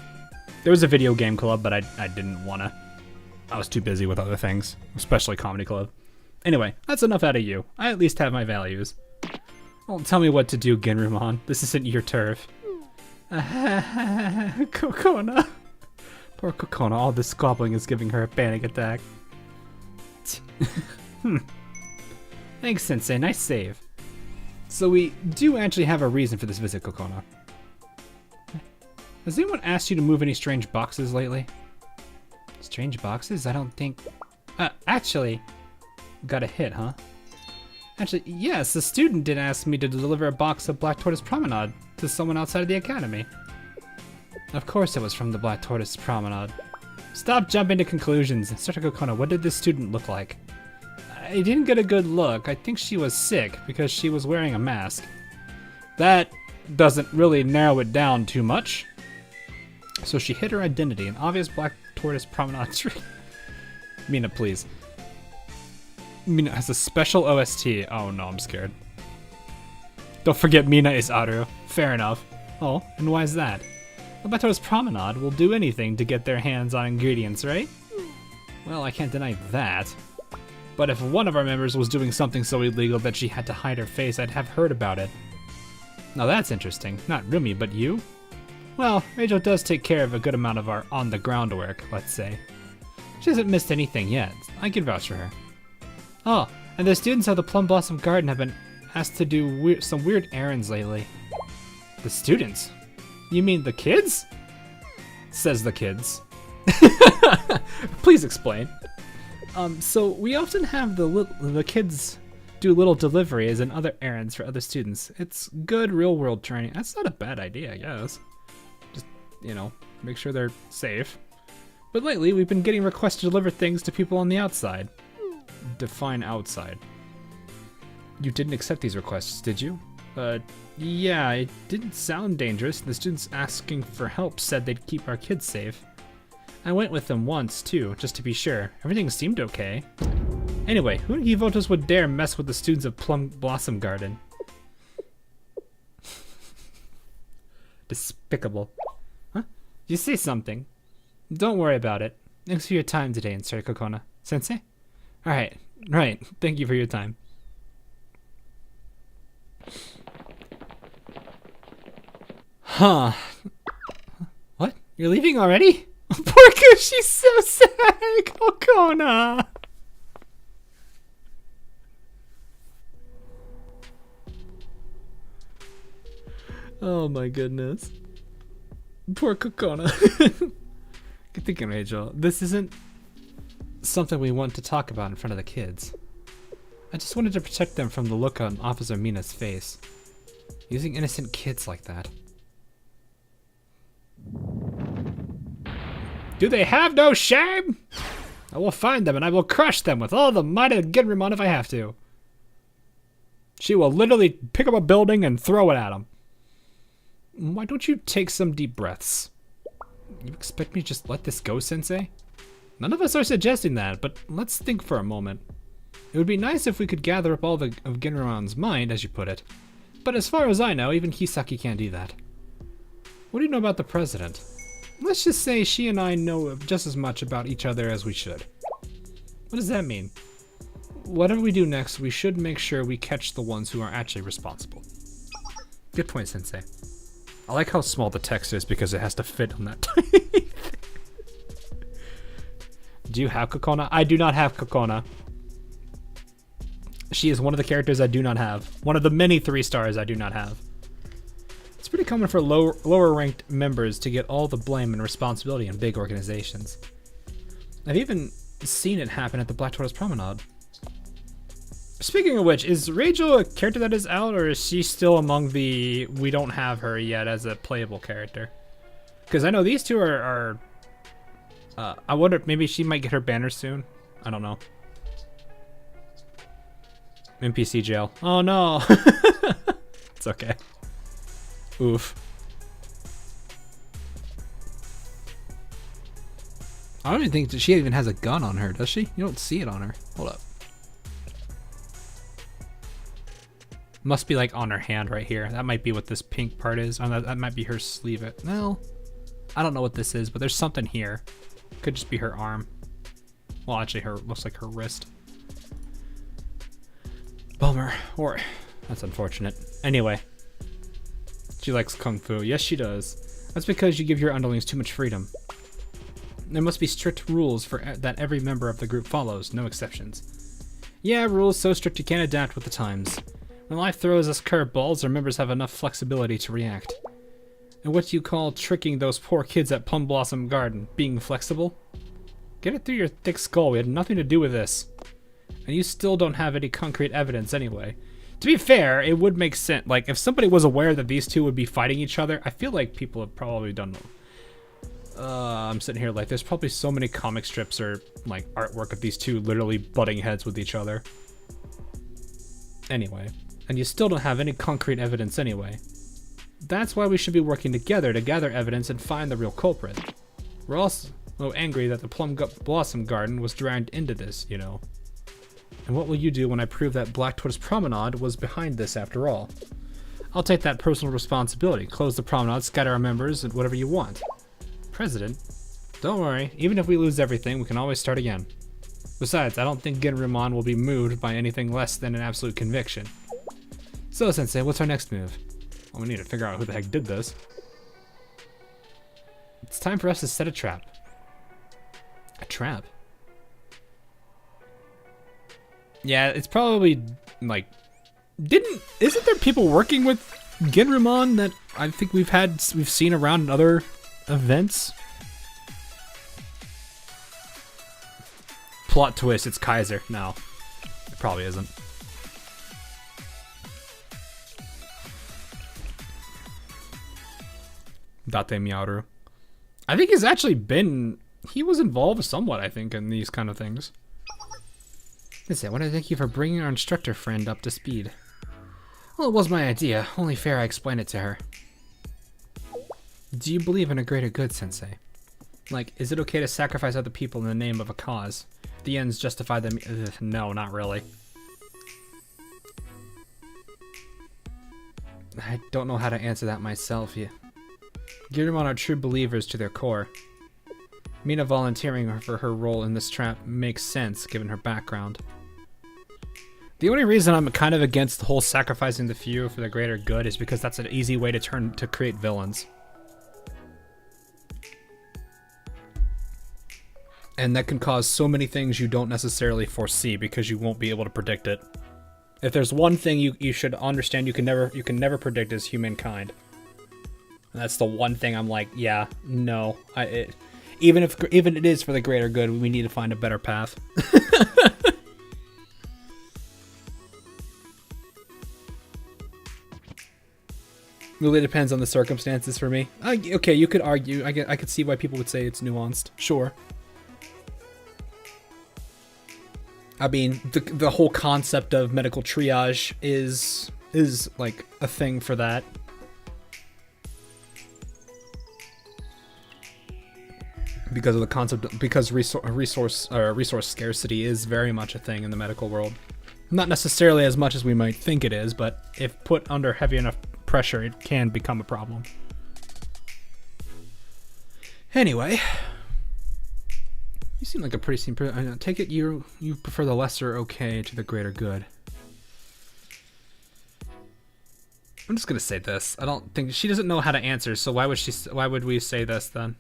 There was a video game club, but I didn't wanna. I was too busy with other things, especially comedy club. Anyway, that's enough out of you. I at least have my values. Don't tell me what to do, Ginramon. This isn't your turf. Kokona. Poor Kokona, all this squabbling is giving her a panic attack. Thanks, Sensei. Nice save. So we do actually have a reason for this visit, Kokona. Has anyone asked you to move any strange boxes lately? Strange boxes? I don't think... actually... Got a hit, huh? Actually, yes, a student did ask me to deliver a box of Black Tortoise Promenade to someone outside of the academy. Of course it was from the Black Tortoise Promenade. Stop jumping to conclusions. Instructor Kokona, what did this student look like? I didn't get a good look. I think she was sick because she was wearing a mask. That doesn't really narrow it down too much. So she hid her identity, an obvious Black Tortoise Promenade tree. Mina, please. Mina has a special OST. Oh no, I'm scared. Don't forget Mina is Aru. Fair enough. Oh, and why is that? The Black Tortoise Promenade will do anything to get their hands on ingredients, right? Well, I can't deny that. But if one of our members was doing something so illegal that she had to hide her face, I'd have heard about it. Now that's interesting. Not Rumi, but you? Well, Rachel does take care of a good amount of our on-the-ground work, let's say. She hasn't missed anything yet. I can vouch for her. Oh, and the students of the Plum Blossom Garden have been asked to do some weird errands lately. The students? You mean the kids? Says the kids. Please explain. So we often have the kids do little deliveries and other errands for other students. It's good real-world training. That's not a bad idea, I guess. Just, you know, make sure they're safe. But lately, we've been getting requests to deliver things to people on the outside. Define outside. You didn't accept these requests, did you? Yeah, it didn't sound dangerous. The students asking for help said they'd keep our kids safe. I went with them once, too, just to be sure. Everything seemed okay. Anyway, who in Givotos would dare mess with the students of Plum Blossom Garden? Despicable. Huh? You say something. Don't worry about it. Thanks for your time today, Insert Kokona. Sensei? Alright, right. Thank you for your time. Huh. What? You're leaving already? Poor Goose, she's so sad! Kokona! Oh my goodness. Poor Kokona. Good thinking, Rachel. This isn't something we want to talk about in front of the kids. I just wanted to protect them from the look on Officer Mina's face. Using innocent kids like that. Do they have no shame? I will find them and I will crush them with all the might of Genrymon if I have to. She will literally pick up a building and throw it at them. Why don't you take some deep breaths? You expect me to just let this go, Sensei? None of us are suggesting that, but let's think for a moment. It would be nice if we could gather up all of Genrymon's mind, as you put it. But as far as I know, even Kisaki can't do that. What do you know about the president? Let's just say she and I know just as much about each other as we should. What does that mean? Whatever we do next, we should make sure we catch the ones who are actually responsible. Good point, Sensei. I like how small the text is because it has to fit on that tiny thing. Do you have Kokona? I do not have Kokona. She is one of the characters I do not have. One of the many 3 stars I do not have. It's pretty common for lower ranked members to get all the blame and responsibility in big organizations. I've even seen it happen at the Black Tortoise Promenade. Speaking of which, is Rachel a character that is out, or is she still among the we don't have her yet as a playable character? Because I know these two are I wonder if maybe she might get her banner soon. I don't know. NPC jail. Oh no. It's okay. Oof. I don't even think that she even has a gun on her, does she? You don't see it on her. Hold up. Must be like on her hand right here. That might be what this pink part is. That might be her sleeve. Well, I don't know what this is, but there's something here. Could just be her arm. Well, actually, looks like her wrist. Bummer. Or that's unfortunate. Anyway, she likes kung fu. Yes, she does. That's because you give your underlings too much freedom. There must be strict rules that every member of the group follows, no exceptions. Yeah, rules so strict you can't adapt with the times. When life throws us curveballs, our members have enough flexibility to react. And what do you call tricking those poor kids at Plum Blossom Garden? Being flexible? Get it through your thick skull, we had nothing to do with this. And you still don't have any concrete evidence anyway. To be fair, it would make sense. Like, if somebody was aware that these two would be fighting each other, I feel like people have probably done I'm sitting here like, there's probably so many comic strips or, like, artwork of these two literally butting heads with each other. Anyway. And you still don't have any concrete evidence anyway. That's why we should be working together to gather evidence and find the real culprit. We're also angry that the Plum Blossom Garden was dragged into this, you know. And what will you do when I prove that Black Tortoise Promenade was behind this after all? I'll take that personal responsibility. Close the promenade, scatter our members, and whatever you want. President? Don't worry, even if we lose everything, we can always start again. Besides, I don't think Genrymon will be moved by anything less than an absolute conviction. So, Sensei, what's our next move? Well, we need to figure out who the heck did this. It's time for us to set a trap. A trap? Yeah, it's probably, like... Isn't there people working with Genrumon that I think we've seen around in other events? Plot twist, it's Kaiser. No, it probably isn't. Date Miaru. I think he's actually he was involved somewhat, I think, in these kind of things. Listen, I want to thank you for bringing our instructor friend up to speed. Well, it was my idea. Only fair I explained it to her. Do you believe in a greater good, Sensei? Like, is it okay to sacrifice other people in the name of a cause? If the ends justify them... no, not really. I don't know how to answer that myself yet. Girumon are true believers to their core. Mina volunteering for her role in this trap makes sense given her background. The only reason I'm kind of against the whole sacrificing the few for the greater good is because that's an easy way to create villains. And that can cause so many things you don't necessarily foresee because you won't be able to predict it. If there's one thing you should understand you can never predict is humankind. And that's the one thing I'm like, yeah, no. Even it is for the greater good, we need to find a better path. Really depends on the circumstances for me. Okay, you could argue. I could see why people would say it's nuanced. Sure. I mean, the whole concept of medical triage is like a thing for that. Because of the concept, because resource scarcity is very much a thing in the medical world. Not necessarily as much as we might think it is, but if put under heavy enough pressure, it can become a problem. Anyway, you seem like a pretty simple. I take it you prefer the lesser okay to the greater good. I'm just gonna say this. I don't think she doesn't know how to answer, so why would we say this then?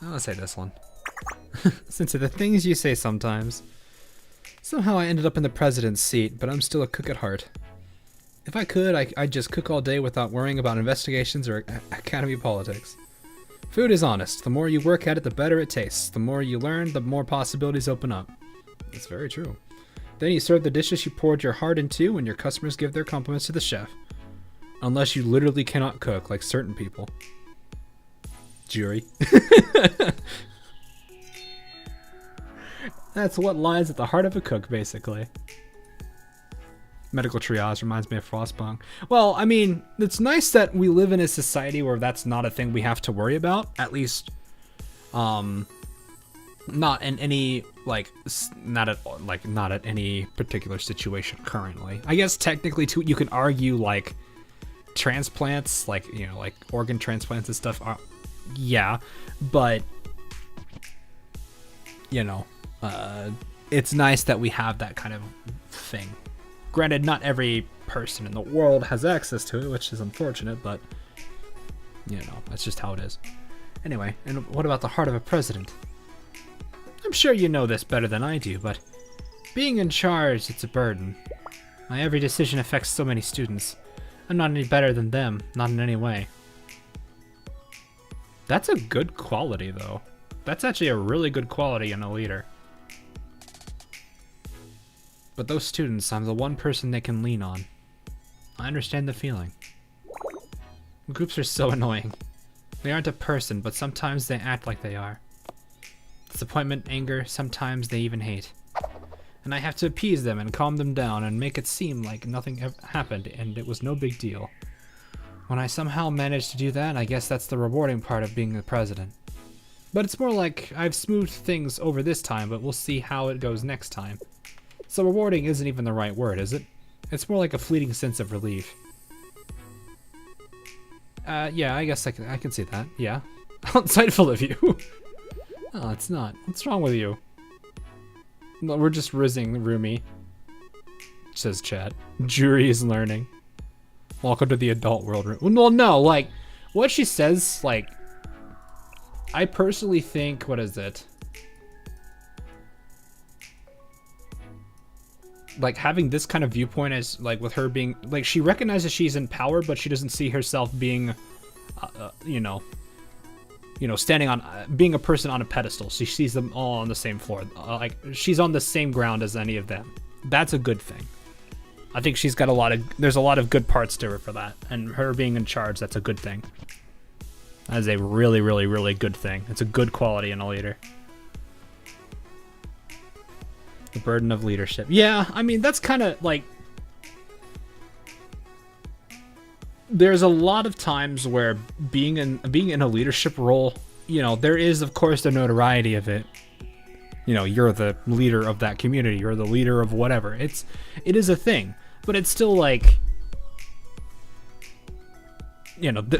I'll say this one. Since the things you say sometimes. Somehow I ended up in the president's seat, but I'm still a cook at heart. If I could, I'd just cook all day without worrying about investigations or academy politics. Food is honest. The more you work at it, the better it tastes. The more you learn, the more possibilities open up. That's very true. Then you serve the dishes you poured your heart into, and your customers give their compliments to the chef. Unless you literally cannot cook, like certain people. Jury. That's what lies at the heart of a cook, basically. Medical triage reminds me of Frostpunk. Well, I mean, it's nice that we live in a society where that's not a thing we have to worry about. At least, not in any, not at any particular situation currently. I guess technically, too, you can argue, transplants, organ transplants and stuff are... Yeah, but, it's nice that we have that kind of thing. Granted, not every person in the world has access to it, which is unfortunate, but, that's just how it is. Anyway, and what about the heart of a president? I'm sure you know this better than I do, but being in charge, it's a burden. My every decision affects so many students. I'm not any better than them, not in any way. That's a good quality, though. That's actually a really good quality in a leader. But those students, I'm the one person they can lean on. I understand the feeling. Groups are so annoying. They aren't a person, but sometimes they act like they are. Disappointment, anger, sometimes they even hate. And I have to appease them and calm them down and make it seem like nothing ever happened and it was no big deal. When I somehow manage to do that, I guess that's the rewarding part of being the president. But it's more like I've smoothed things over this time, but we'll see how it goes next time. So rewarding isn't even the right word, is it? It's more like a fleeting sense of relief. Yeah, I guess I can see that, yeah. How insightful of you. Oh, it's not. What's wrong with you? No, we're just rizzing Rumi. says chat. Jury is learning. Welcome to the adult world. Well, no, like, what she says, like, I personally think, what is it? Like, having this kind of viewpoint is, like, with her being, like, she recognizes she's in power, but she doesn't see herself being, standing on, being a person on a pedestal. She sees them all on the same floor. Like, she's on the same ground as any of them. That's a good thing. I think she's got there's a lot of good parts to her for that. And her being in charge, that's a good thing. That is a really, really, really good thing. It's a good quality in a leader. The burden of leadership. Yeah, I mean, that's kind of like... There's a lot of times where being in a leadership role, there is, of course, the notoriety of it. You're the leader of that community. You're the leader of whatever. It is a thing. But it's still like...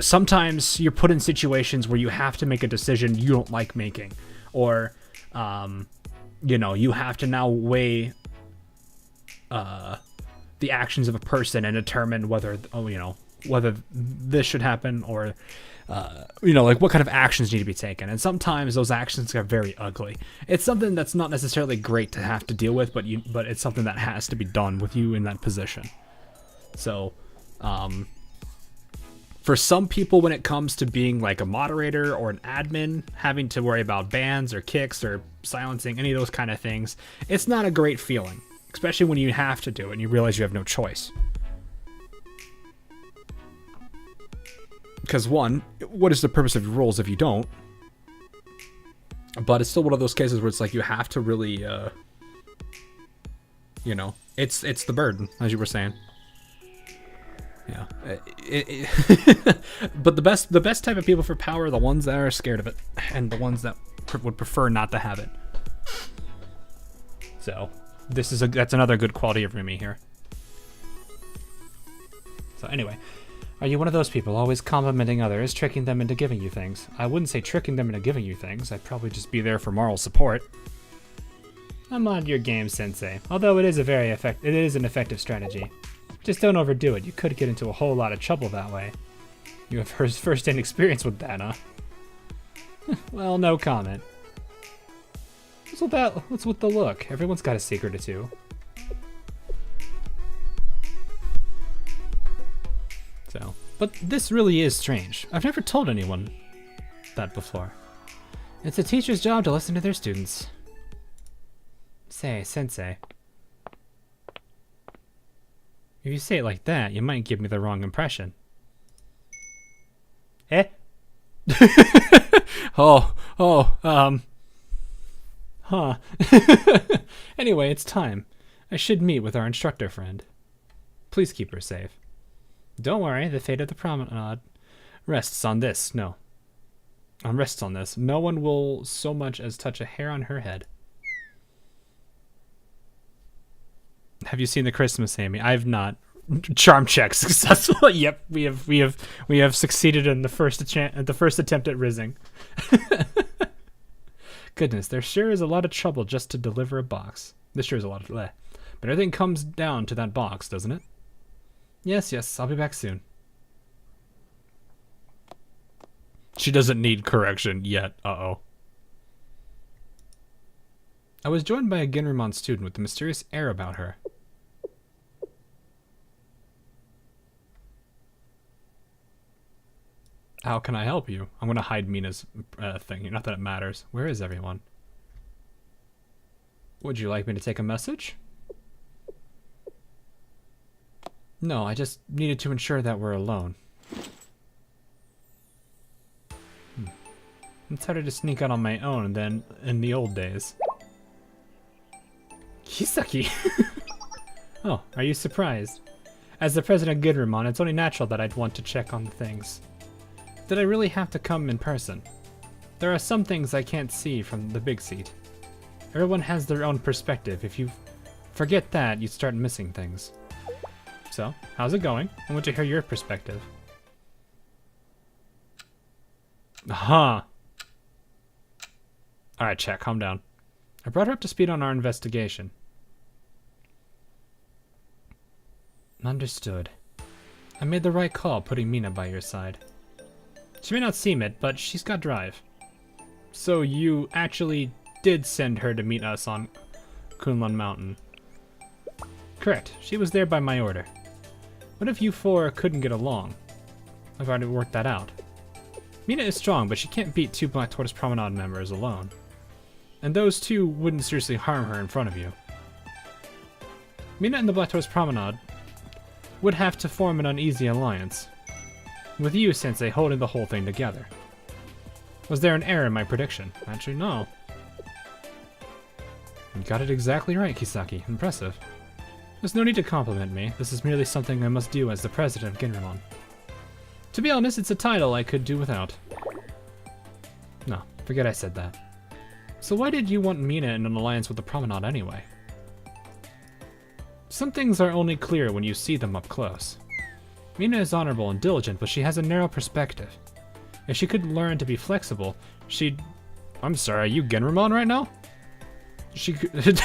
sometimes you're put in situations where you have to make a decision you don't like making. Or... you have to now weigh the actions of a person and determine whether this should happen or, like what kind of actions need to be taken. And sometimes those actions are very ugly. It's something that's not necessarily great to have to deal with, but it's something that has to be done with you in that position. So, for some people, when it comes to being like a moderator or an admin, having to worry about bans or kicks or silencing, any of those kind of things, it's not a great feeling, especially when you have to do it and you realize you have no choice. Because one, what is the purpose of your roles if you don't? But it's still one of those cases where it's like you have to really, it's the burden, as you were saying. Yeah, but the best type of people for power are the ones that are scared of it, and the ones that would prefer not to have it. So that's another good quality of Rumi here. So anyway, are you one of those people always complimenting others, tricking them into giving you things? I wouldn't say tricking them into giving you things. I'd probably just be there for moral support. I'm on your game, Sensei. Although it is an effective strategy. Just don't overdo it. You could get into a whole lot of trouble that way. You have first-hand experience with that, huh? Well, no comment. What's with the look? Everyone's got a secret or two. So, but this really is strange. I've never told anyone that before. It's a teacher's job to listen to their students. Say, Sensei. If you say it like that, you might give me the wrong impression. Eh? Huh. Anyway, it's time. I should meet with our instructor friend. Please keep her safe. Don't worry, the fate of the promenade rests on this. No one will so much as touch a hair on her head. Have you seen the Christmas, Amy? I have not. Charm check successful. Yep, we have succeeded in the first attempt at rizzing. Goodness, there sure is a lot of trouble just to deliver a box. This sure is a lot of but everything comes down to that box, doesn't it? Yes, I'll be back soon. She doesn't need correction yet. Uh-oh. I was joined by a Ginramon student with a mysterious air about her. How can I help you? I'm going to hide Mina's thing. Not that it matters. Where is everyone? Would you like me to take a message? No, I just needed to ensure that we're alone. It's harder to sneak out on my own than in the old days. Kisaki! Oh, are you surprised? As the president of Ginramon, it's only natural that I'd want to check on the things. Did I really have to come in person? There are some things I can't see from the big seat. Everyone has their own perspective. If you forget that, you start missing things. So, how's it going? I want to hear your perspective. Huh. Alright, chat, calm down. I brought her up to speed on our investigation. Understood. I made the right call putting Mina by your side. She may not seem it, but she's got drive. So you actually did send her to meet us on Kunlun Mountain. Correct. She was there by my order. What if you four couldn't get along? I've already worked that out. Mina is strong, but she can't beat 2 Black Tortoise Promenade members alone. And those two wouldn't seriously harm her in front of you. Mina and the Black Tortoise Promenade would have to form an uneasy alliance, with you, Sensei, holding the whole thing together. Was there an error in my prediction? Actually, no. You got it exactly right, Kisaki. Impressive. There's no need to compliment me. This is merely something I must do as the president of Ginramon. To be honest, it's a title I could do without. No, forget I said that. So why did you want Mina in an alliance with the Promenade anyway? Some things are only clear when you see them up close. Mina is honorable and diligent, but she has a narrow perspective. If she could learn to be flexible, she'd... I'm sorry, are you Ginramon right now? She could...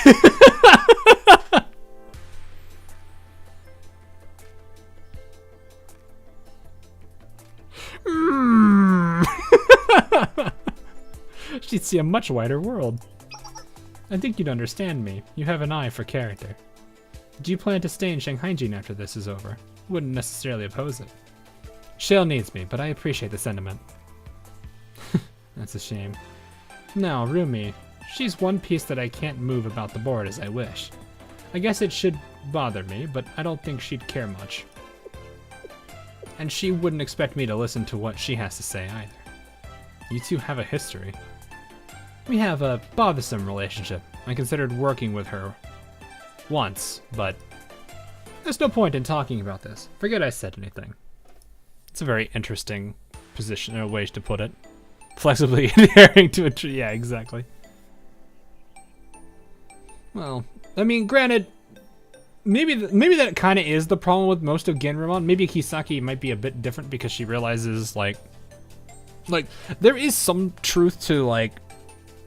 She'd see a much wider world. I think you'd understand me. You have an eye for character. Do you plan to stay in Shanghai-jin after this is over? Wouldn't necessarily oppose it. Shale needs me, but I appreciate the sentiment. That's a shame. Now, Rumi. She's one piece that I can't move about the board as I wish. I guess it should bother me, but I don't think she'd care much. And she wouldn't expect me to listen to what she has to say either. You two have a history. We have a bothersome relationship. I considered working with her once, but there's no point in talking about this. Forget I said anything. It's a very interesting position, or ways to put it. Flexibly adhering to a tree. Yeah, exactly. Well, I mean, granted, maybe that kind of is the problem with most of Ginramon. Maybe Kisaki might be a bit different because she realizes, like there is some truth to, like,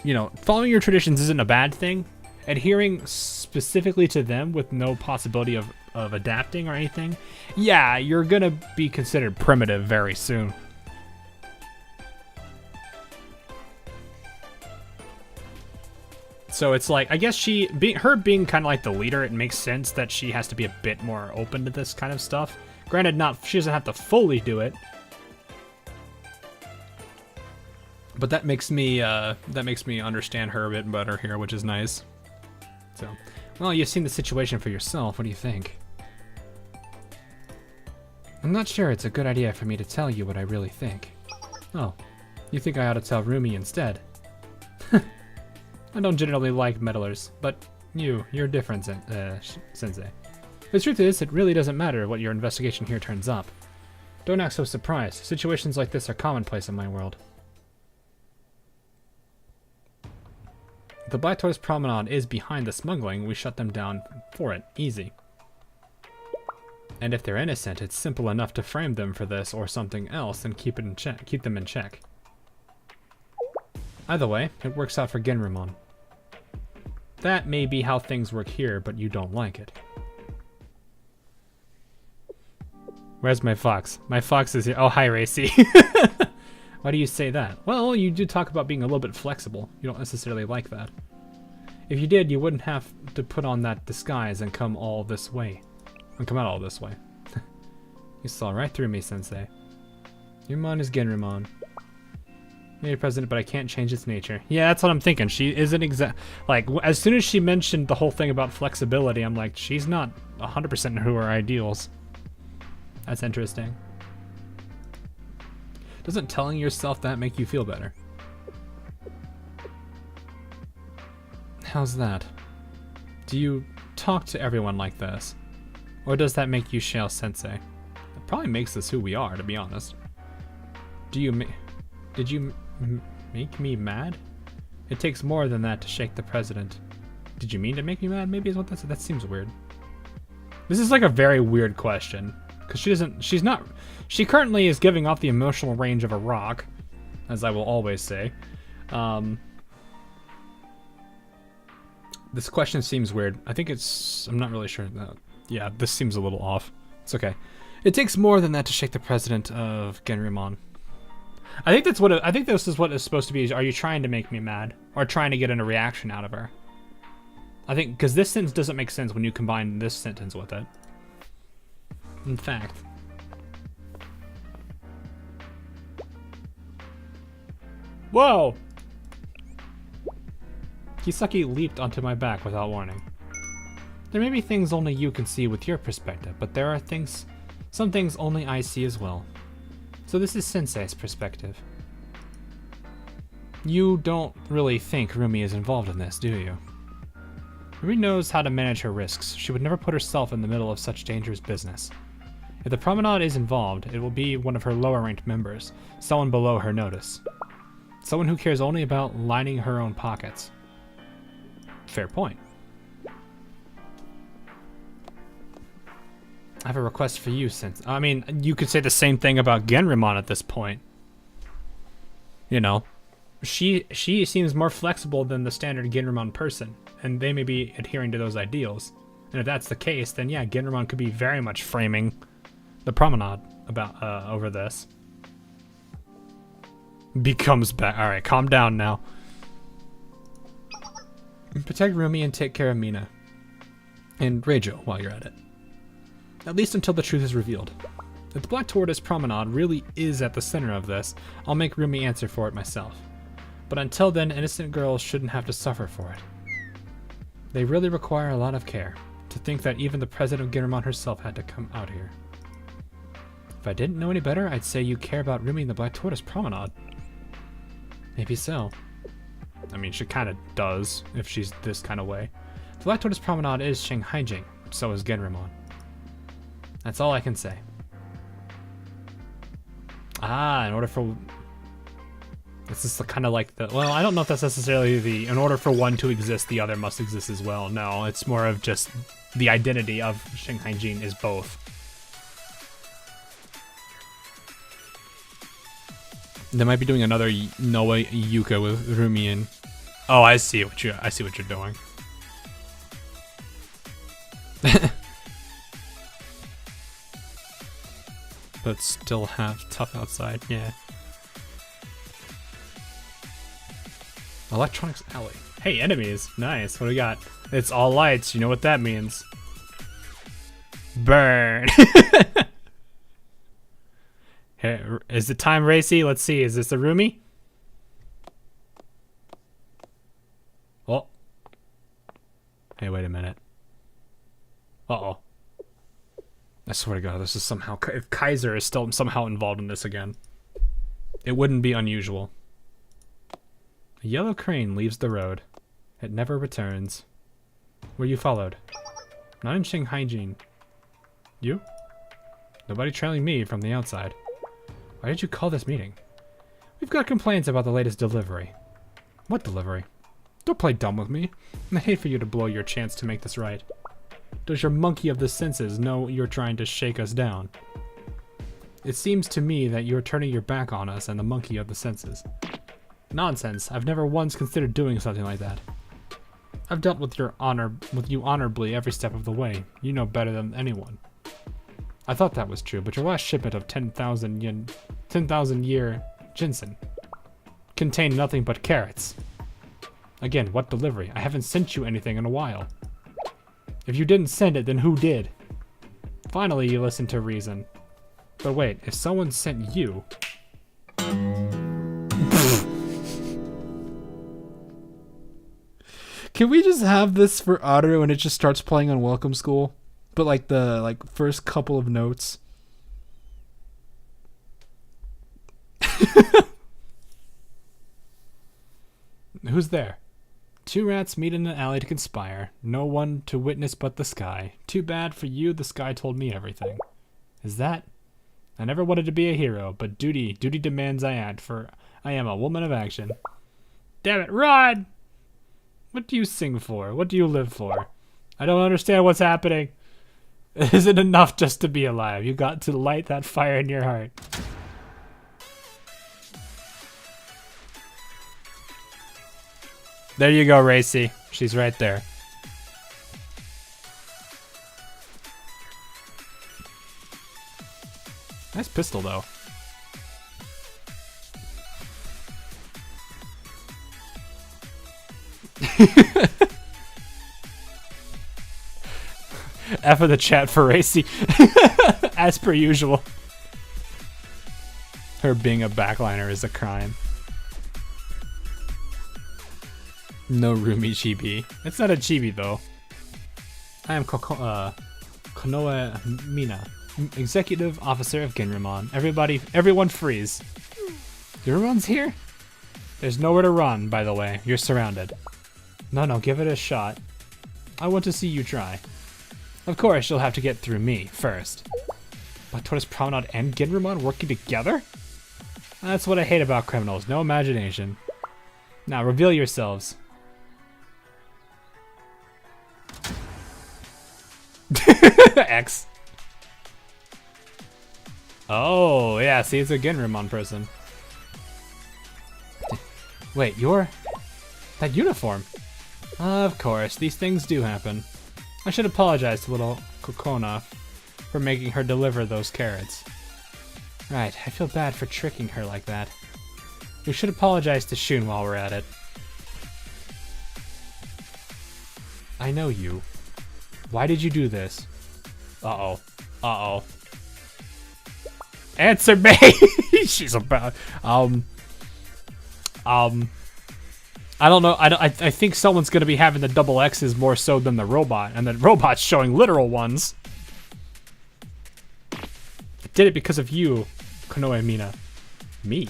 you know, following your traditions isn't a bad thing. Adhering specifically to them with no possibility of adapting or anything, yeah, you're gonna be considered primitive very soon. So it's like, I guess her being kind of like the leader, it makes sense that she has to be a bit more open to this kind of stuff. Granted, she doesn't have to fully do it, but that makes me understand her a bit better here, which is nice. So, well, you've seen the situation for yourself. What do you think? I'm not sure it's a good idea for me to tell you what I really think. Oh, you think I ought to tell Rumi instead? I don't generally like meddlers, but you're different, Sensei. The truth is, it really doesn't matter what your investigation here turns up. Don't act so surprised. Situations like this are commonplace in my world. If the Black Tortoise Promenade is behind the smuggling, we shut them down for it. Easy. And if they're innocent, it's simple enough to frame them for this or something else and keep them in check. Either way, it works out for Ginramon. That may be how things work here, but you don't like it. Where's my fox? My fox is here. Oh, hi, Racy. Why do you say that? Well, you do talk about being a little bit flexible. You don't necessarily like that. If you did, you wouldn't have to put on that disguise and come all this way. And come out all this way. You saw right through me, Sensei. Your mind is Ginramon. Maybe president, but I can't change its nature. Yeah, that's what I'm thinking. She isn't like, as soon as she mentioned the whole thing about flexibility, I'm like, she's not 100% who her ideals. That's interesting. Doesn't telling yourself that make you feel better? How's that? Do you talk to everyone like this? Or does that make you Shale Sensei? It probably makes us who we are, to be honest. Did you make me mad? It takes more than that to shake the president. Did you mean to make me mad? Maybe is what that seems weird. This is like a very weird question. Because she currently is giving off the emotional range of a rock, as I will always say. This question seems weird. I think I'm not really sure. Yeah, this seems a little off. It's okay. It takes more than that to shake the president of Genrymon. I think this is what it's supposed to be. Is, are you trying to make me mad? Or trying to get a reaction out of her? I think, because this sentence doesn't make sense when you combine this sentence with it. In fact. Whoa! Kisaki leaped onto my back without warning. There may be things only you can see with your perspective, but there are some things only I see as well. So this is Sensei's perspective. You don't really think Rumi is involved in this, do you? Rumi knows how to manage her risks. She would never put herself in the middle of such dangerous business. If the promenade is involved, it will be one of her lower-ranked members, someone below her notice. Someone who cares only about lining her own pockets. Fair point. I have a request for you, I mean, you could say the same thing about Genrymon at this point. You know, she seems more flexible than the standard Genrymon person, and they may be adhering to those ideals. And if that's the case, then yeah, Genrymon could be very much framing the promenade about over this. Becomes back. All right, calm down now. Protect Rumi and take care of Mina and Reijo while you're at it. At least until the truth is revealed. If the Black Tortoise Promenade really is at the center of this, I'll make Rumi answer for it myself. But until then, innocent girls shouldn't have to suffer for it. They really require a lot of care. To think that even the president of Genrymon herself had to come out here. If I didn't know any better, I'd say you care about Rumi and the Black Tortoise Promenade. Maybe so. I mean, she kind of does, if she's this kind of way. The Black Tortoise Promenade is Shanghai-jing, so is Genrymon. That's all I can say. Ah, in order for... This is kind of like the... Well, I don't know if that's necessarily the... In order for one to exist, the other must exist as well. No, it's more of just the identity of Shanghai-jing is both. They might be doing another Noah Yuka with Rumi and... Oh, I see what you're doing. But still have tough outside, yeah. Electronics Alley. Hey, enemies. Nice. What do we got? It's all lights. You know what that means. Burn. Hey, is it time, Racy? Let's see. Is this a Rumi? Oh. Hey, wait a minute. Uh-oh. I swear to God, this is somehow... If Kaiser is still somehow involved in this again, it wouldn't be unusual. A yellow crane leaves the road. It never returns. Were you followed? Not in Shanghai-jing. You? Nobody trailing me from the outside. Why did you call this meeting? We've got complaints about the latest delivery. What delivery? Don't play dumb with me. I hate for you to blow your chance to make this right. Does your monkey of the senses know you're trying to shake us down? It seems to me that you're turning your back on us and the monkey of the senses. Nonsense. I've never once considered doing something like that. I've dealt with you honorably every step of the way. You know better than anyone. I thought that was true, but your last shipment of 10,000 year ginseng contained nothing but carrots. Again, what delivery? I haven't sent you anything in a while. If you didn't send it, then who did? Finally, you listened to reason. But wait, if someone sent you... Can we just have this for Otter and it just starts playing on Welcome School? But like the first couple of notes. Who's there? Two rats meet in an alley to conspire. No one to witness but the sky. Too bad for you, the sky told me everything. Is that? I never wanted to be a hero, but duty demands I act, for I am a woman of action. Damn it, run! What do you sing for? What do you live for? I don't understand what's happening. It isn't enough just to be alive. You got to light that fire in your heart. There you go, Racy. She's right there. Nice pistol, though. F of the chat for Racy. As per usual. Her being a backliner is a crime. No Rumi chibi. It's not a chibi though. I am Konoe Mina, Executive Officer of Ginramon. Everyone freeze. Ginramon's here? There's nowhere to run, by the way. You're surrounded. No, give it a shot. I want to see you try. Of course, you'll have to get through me first. Black Tortoise Promenade and Ginramon working together? That's what I hate about criminals. No imagination. Now, reveal yourselves. X. Oh, yeah, see, it's a Ginramon person. Wait, you're... that uniform? Of course, these things do happen. I should apologize to little Kokona for making her deliver those carrots. Right, I feel bad for tricking her like that. We should apologize to Shun while we're at it. I know you. Why did you do this? Uh-oh. Uh-oh. Answer me! She's about... I don't know. I think someone's gonna be having the double X's more so than the robot, and the robot's showing literal ones. I did it because of you, Konoe Mina. Me?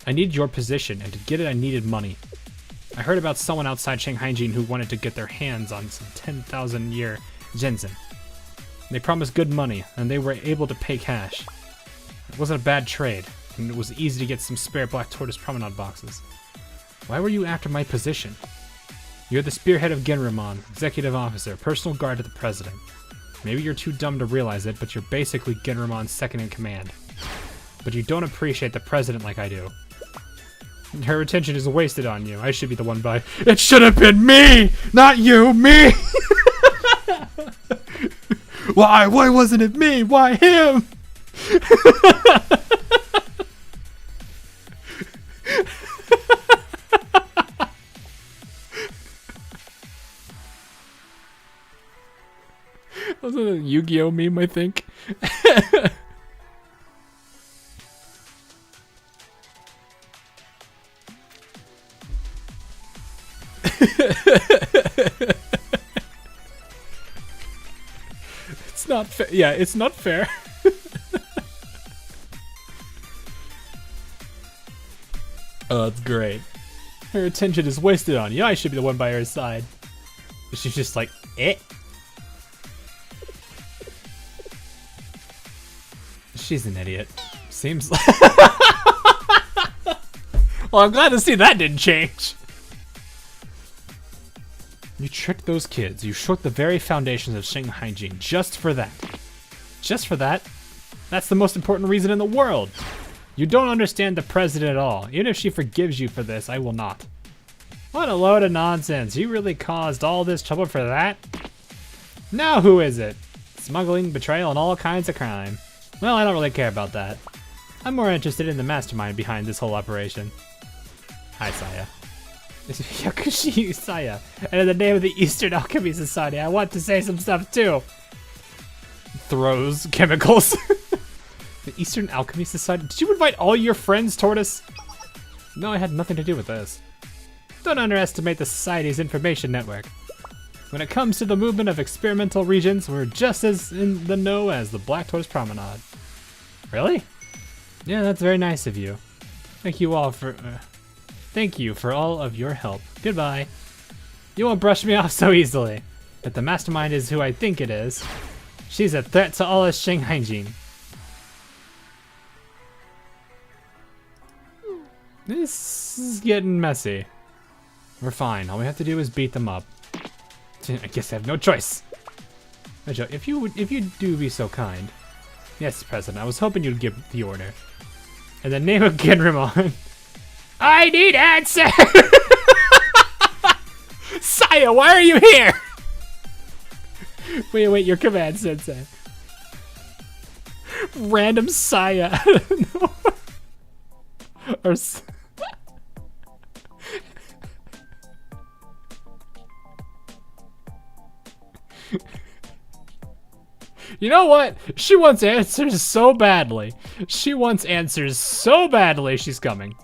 I needed your position, and to get it I needed money. I heard about someone outside Shanghai-jin who wanted to get their hands on some 10,000-year Genzen. They promised good money, and they were able to pay cash. It wasn't a bad trade, and it was easy to get some spare Black Tortoise Promenade boxes. Why were you after my position? You're the spearhead of Ginramon, executive officer, personal guard to the president. Maybe you're too dumb to realize it, but you're basically Ginramon's second in command. But you don't appreciate the president like I do. Her attention is wasted on you. I should be the one by... It should have been me! Not you! Me! Why? Why wasn't it me? Why him? Was it a Yu-Gi-Oh meme, I think? It's not fair. Yeah, it's not fair. Oh, that's great. Her attention is wasted on you. I should be the one by her side. She's just like, eh. She's an idiot. Seems like... Well, I'm glad to see that didn't change. You tricked those kids. You shook the very foundations of Shanghai-jin just for that. Just for that? That's the most important reason in the world. You don't understand the president at all. Even if she forgives you for this, I will not. What a load of nonsense. You really caused all this trouble for that? Now who is it? Smuggling, betrayal, and all kinds of crime. Well, I don't really care about that. I'm more interested in the mastermind behind this whole operation. Hi, Saya. This is Yakushi Saya, and in the name of the Eastern Alchemy Society, I want to say some stuff too. Throws chemicals. The Eastern Alchemy Society? Did you invite all your friends, Tortoise? No, I had nothing to do with this. Don't underestimate the Society's information network. When it comes to the movement of experimental regions, we're just as in the know as the Black Tortoise Promenade. Really? Yeah, that's very nice of you. Thank you all for... thank you for all of your help. Goodbye. You won't brush me off so easily. If the mastermind is who I think it is, she's a threat to all of Shanghai-jin. This is getting messy. We're fine. All we have to do is beat them up. I guess I have no choice. If you do be so kind. Yes, President. I was hoping you'd give the order. In the name of Ginramon, I need answer. Saya, why are you here? Wait, your command, Sensei. Random Saya. Or you know what? She wants answers so badly. She wants answers so badly. She's coming.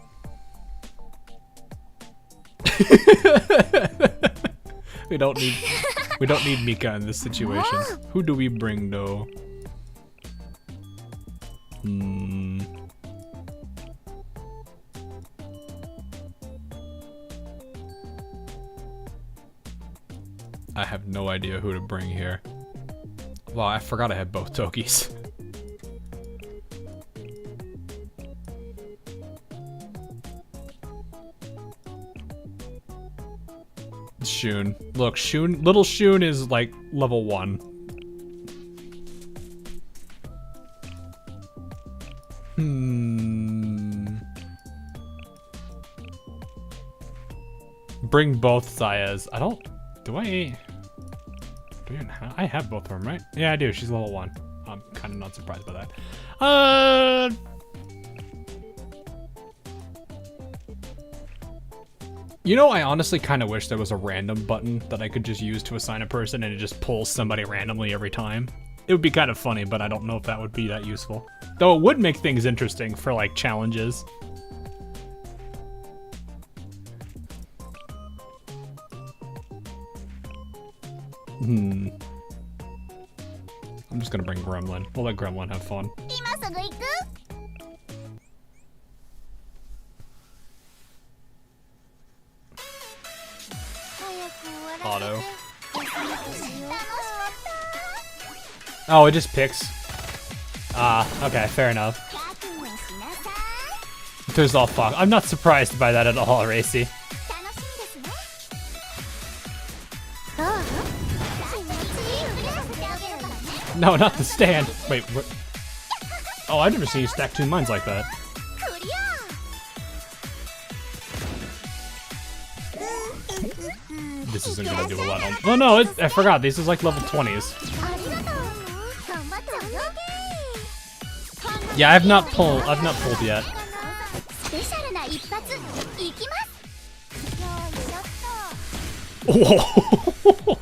We don't need Mika in this situation. Who do we bring though? I have no idea who to bring here. Wow, I forgot I had both Tokis. Shun. Look, Shun, little Shun is like level 1. Bring both Sayas. I don't. Do I even have? I have both of them, right? Yeah, I do. She's level 1. I'm kind of not surprised by that. You know, I honestly kind of wish there was a random button that I could just use to assign a person and it just pulls somebody randomly every time. It would be kind of funny, but I don't know if that would be that useful. Though it would make things interesting for like challenges. I'm just gonna bring Gremlin. We'll let Gremlin have fun. Auto. Oh, it just picks. Okay, fair enough. There's all fuck. I'm not surprised by that at all, Racy. No, not the stand. Wait, what? Oh, I've never seen you stack 2 mines like that. This isn't gonna do a lot on. Oh no, I forgot. This is like level 20s. Yeah, I've not pulled yet. Whoa.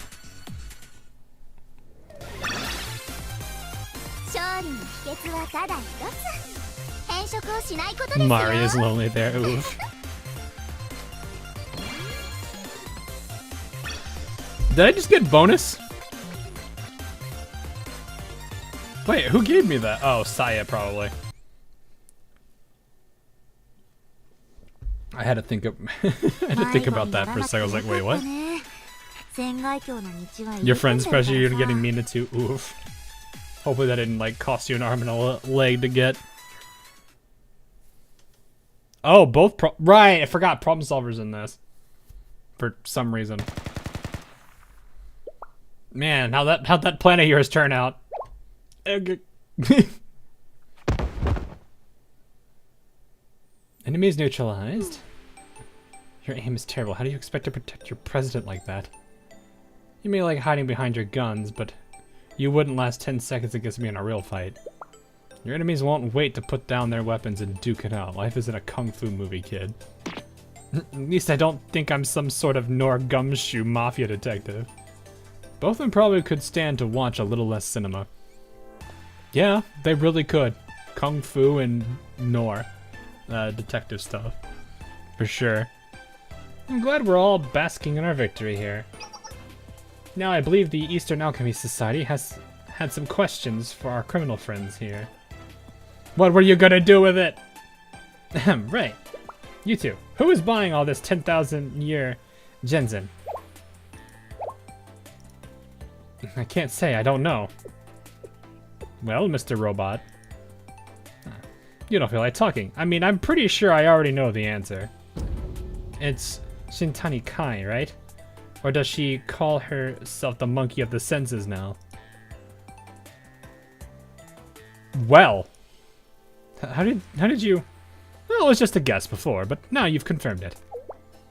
Maria's lonely there. Oof. Did I just get bonus? Wait, who gave me that? Oh, Saya probably. I had to think of I had to think about that for a second. I was like, wait, what? Your friends pressure you into getting Mina too. Oof. Hopefully that didn't like cost you an arm and a leg to get. Oh, both right, I forgot problem solvers in this. For some reason. Man, how'd that plan of yours turn out? Enemies neutralized? Your aim is terrible. How do you expect to protect your president like that? You may like hiding behind your guns, but you wouldn't last 10 seconds against me in a real fight. Your enemies won't wait to put down their weapons and duke it out. Life isn't a kung fu movie, kid. At least I don't think I'm some sort of Nor Gumshoe mafia detective. Both of them probably could stand to watch a little less cinema. Yeah, they really could. Kung fu and Nor. Detective stuff. For sure. I'm glad we're all basking in our victory here. Now I believe the Eastern Alchemy Society has had some questions for our criminal friends here. What were you gonna do with it? Right. You two. Who is buying all this 10,000 year Genzen? I can't say, I don't know. Well, Mr. Robot. You don't feel like talking. I mean, I'm pretty sure I already know the answer. It's Shintani Kai, right? Or does she call herself the monkey of the senses now? Well. How did you... Well, it was just a guess before, but now you've confirmed it.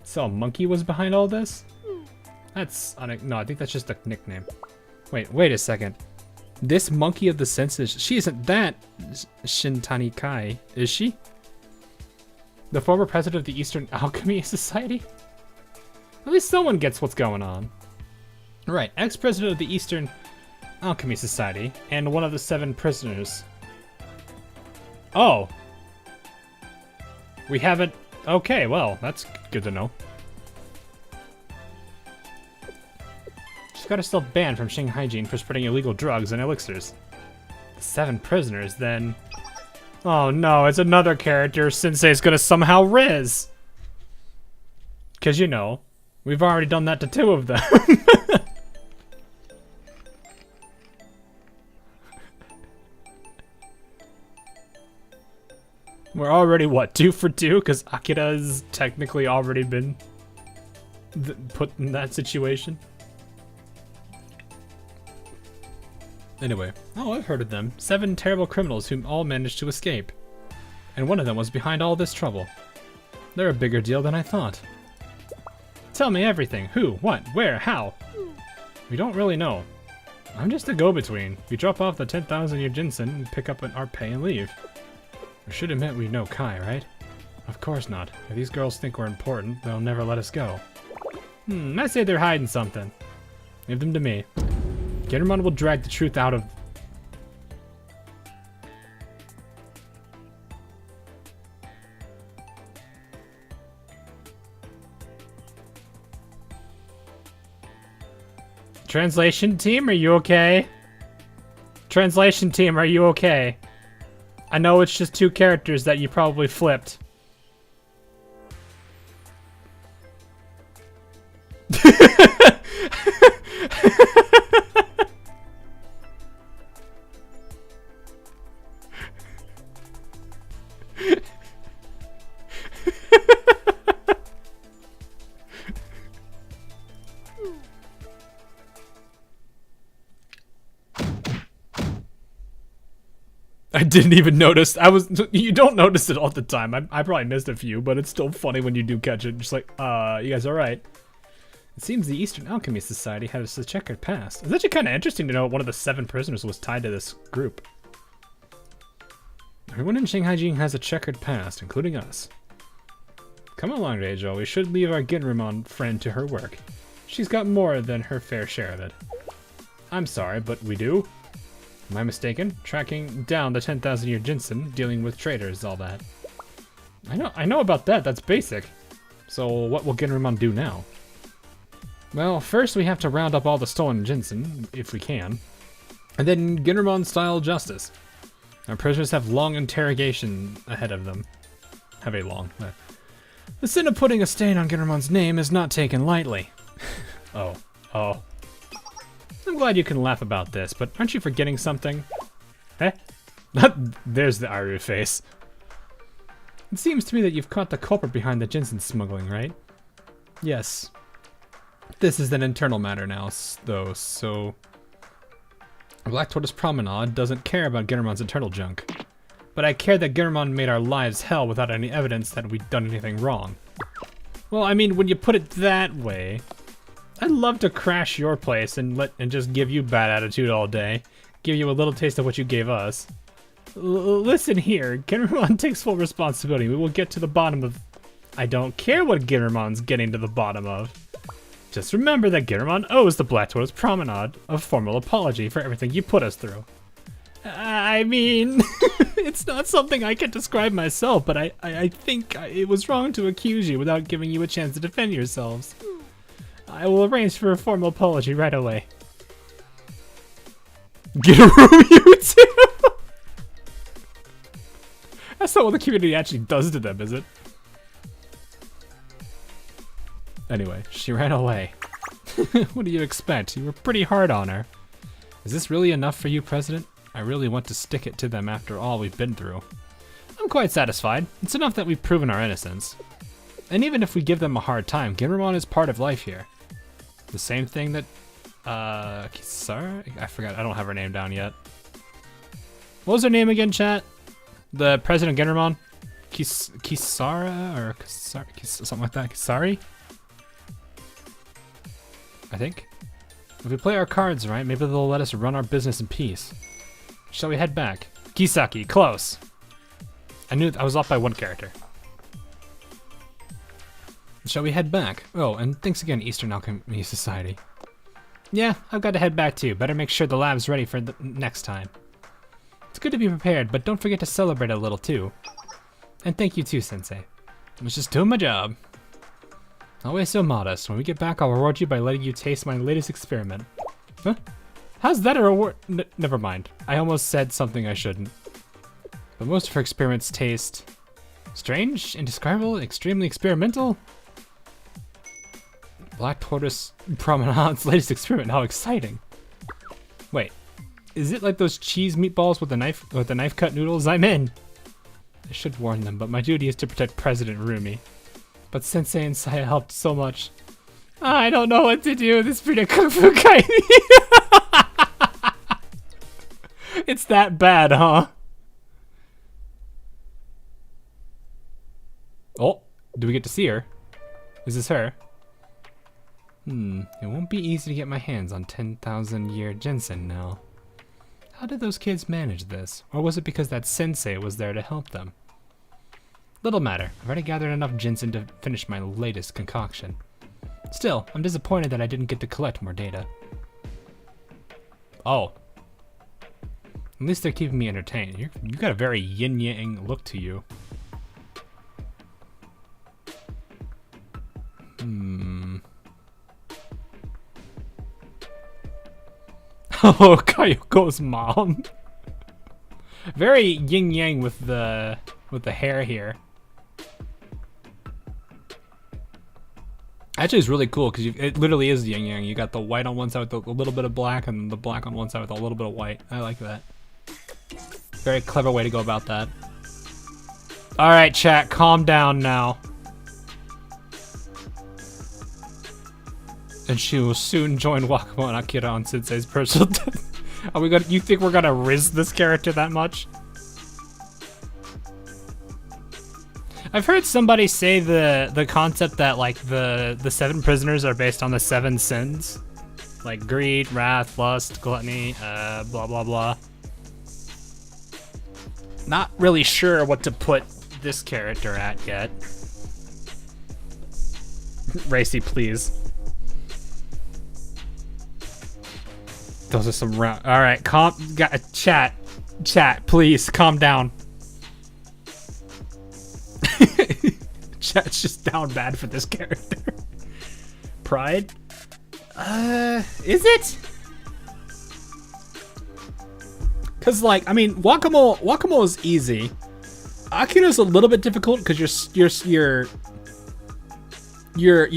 So a monkey was behind all this? That's... No, I think that's just a nickname. Wait a second. This monkey of the senses, she isn't that Shintani Kai, is she? The former president of the Eastern Alchemy Society? At least someone gets what's going on. Right, ex-president of the Eastern Alchemy Society, and one of the 7 prisoners. Oh. We haven't... Okay, well, that's good to know. She's got herself banned from Shanghai Jin for spreading illegal drugs and elixirs. The 7 prisoners, then... Oh no, it's another character Sensei's gonna somehow riz! Cause you know, we've already done that to 2 of them. We're already, what, 2 for 2? Because Akira's technically already been put in that situation. Anyway, oh, I've heard of them. 7 terrible criminals who all managed to escape. And one of them was behind all this trouble. They're a bigger deal than I thought. Tell me everything. Who, what, where, how? We don't really know. I'm just a go-between. We drop off the 10,000-year ginseng and pick up our pay and leave. We should admit we know Kai, right? Of course not. If these girls think we're important, they'll never let us go. I say they're hiding something. Leave them to me. Genramon will drag the truth out of... Translation team, are you okay? Translation team, are you okay? I know it's just 2 characters that you probably flipped. I didn't even notice. You don't notice it all the time. I probably missed a few, but it's still funny when you do catch it. Just like, you guys alright? It seems the Eastern Alchemy Society has a checkered past. It's actually kind of interesting to know one of the 7 prisoners was tied to this group. Everyone in Shanghai Jing has a checkered past, including us. Come along, Reijo. We should leave our Genramon friend to her work. She's got more than her fair share of it. I'm sorry, but we do? Am I mistaken? Tracking down the 10,000-year ginseng, dealing with traders, all that. I know about that. That's basic. So what will Genramon do now? Well, first we have to round up all the stolen ginseng, if we can. And then Genramon-style justice. Our prisoners have long interrogation ahead of them. The sin of putting a stain on Genramon's name is not taken lightly. Oh. I'm glad you can laugh about this, but aren't you forgetting something? Eh? There's the Aru face. It seems to me that you've caught the culprit behind the ginseng smuggling, right? Yes. This is an internal matter now, though, so... Black Tortoise Promenade doesn't care about Genramon's internal junk. But I care that Genramon made our lives hell without any evidence that we'd done anything wrong. Well, I mean, when you put it that way... I'd love to crash your place and just give you bad attitude all day. Give you a little taste of what you gave us. Listen here, Genramon takes full responsibility. We will get to the bottom of... I don't care what Genramon's getting to the bottom of. Just remember that Genramon owes the Black Tortoise Promenade a formal apology for everything you put us through. I mean, it's not something I can describe myself, but I think it was wrong to accuse you without giving you a chance to defend yourselves. I will arrange for a formal apology right away. Get a room, you two! That's not what the community actually does to them, is it? Anyway, she ran away. What do you expect? You were pretty hard on her. Is this really enough for you, President? I really want to stick it to them after all we've been through. I'm quite satisfied. It's enough that we've proven our innocence. And even if we give them a hard time, Genramon is part of life here. The same thing that, Kisara? I forgot, I don't have her name down yet. What was her name again, chat? The President Genramon? Kisara, or something like that, Kisari? I think. If we play our cards right, maybe they'll let us run our business in peace. Shall we head back? Kisaki, close. I was off by one character. Shall we head back? Oh, and thanks again, Eastern Alchemy Society. Yeah, I've got to head back too. Better make sure the lab's ready for the next time. It's good to be prepared, but don't forget to celebrate a little too. And thank you too, Sensei. I was just doing my job. Always so modest. When we get back, I'll reward you by letting you taste my latest experiment. Huh? How's that a reward? Never mind. I almost said something I shouldn't. But most of her experiments taste strange, indescribable, extremely experimental. Black Tortoise Promenade's latest experiment. How exciting! Wait, is it like those cheese meatballs with the knife cut noodles? I'm in. I should warn them, but my duty is to protect President Rumi. But Sensei and Saya helped so much. I don't know what to do. This pretty kung fu guy. It's that bad, huh? Oh, do we get to see her? Is this her? It won't be easy to get my hands on 10,000-year ginseng now. How did those kids manage this? Or was it because that sensei was there to help them? Little matter. I've already gathered enough ginseng to finish my latest concoction. Still, I'm disappointed that I didn't get to collect more data. Oh. At least they're keeping me entertained. You've got a very yin-yang look to you. Oh, Kayoko's mom. Very yin-yang with the hair here. Actually, it's really cool because it literally is yin-yang. You got the white on one side with a little bit of black, and the black on one side with a little bit of white. I like that. Very clever way to go about that. All right, chat, calm down now. And she will soon join Wakamo and Akira on Sensei's personal death. Are we gonna? You think we're gonna riz this character that much? I've heard somebody say the concept that like the 7 prisoners are based on the 7 sins, like greed, wrath, lust, gluttony, blah blah blah. Not really sure what to put this character at yet. Racy, please. Those are some round. All right, chat, please calm down. Chat's just down bad for this character. Pride? Is it? Cause like, I mean, Wakamo is easy. Akira's a little bit difficult because you're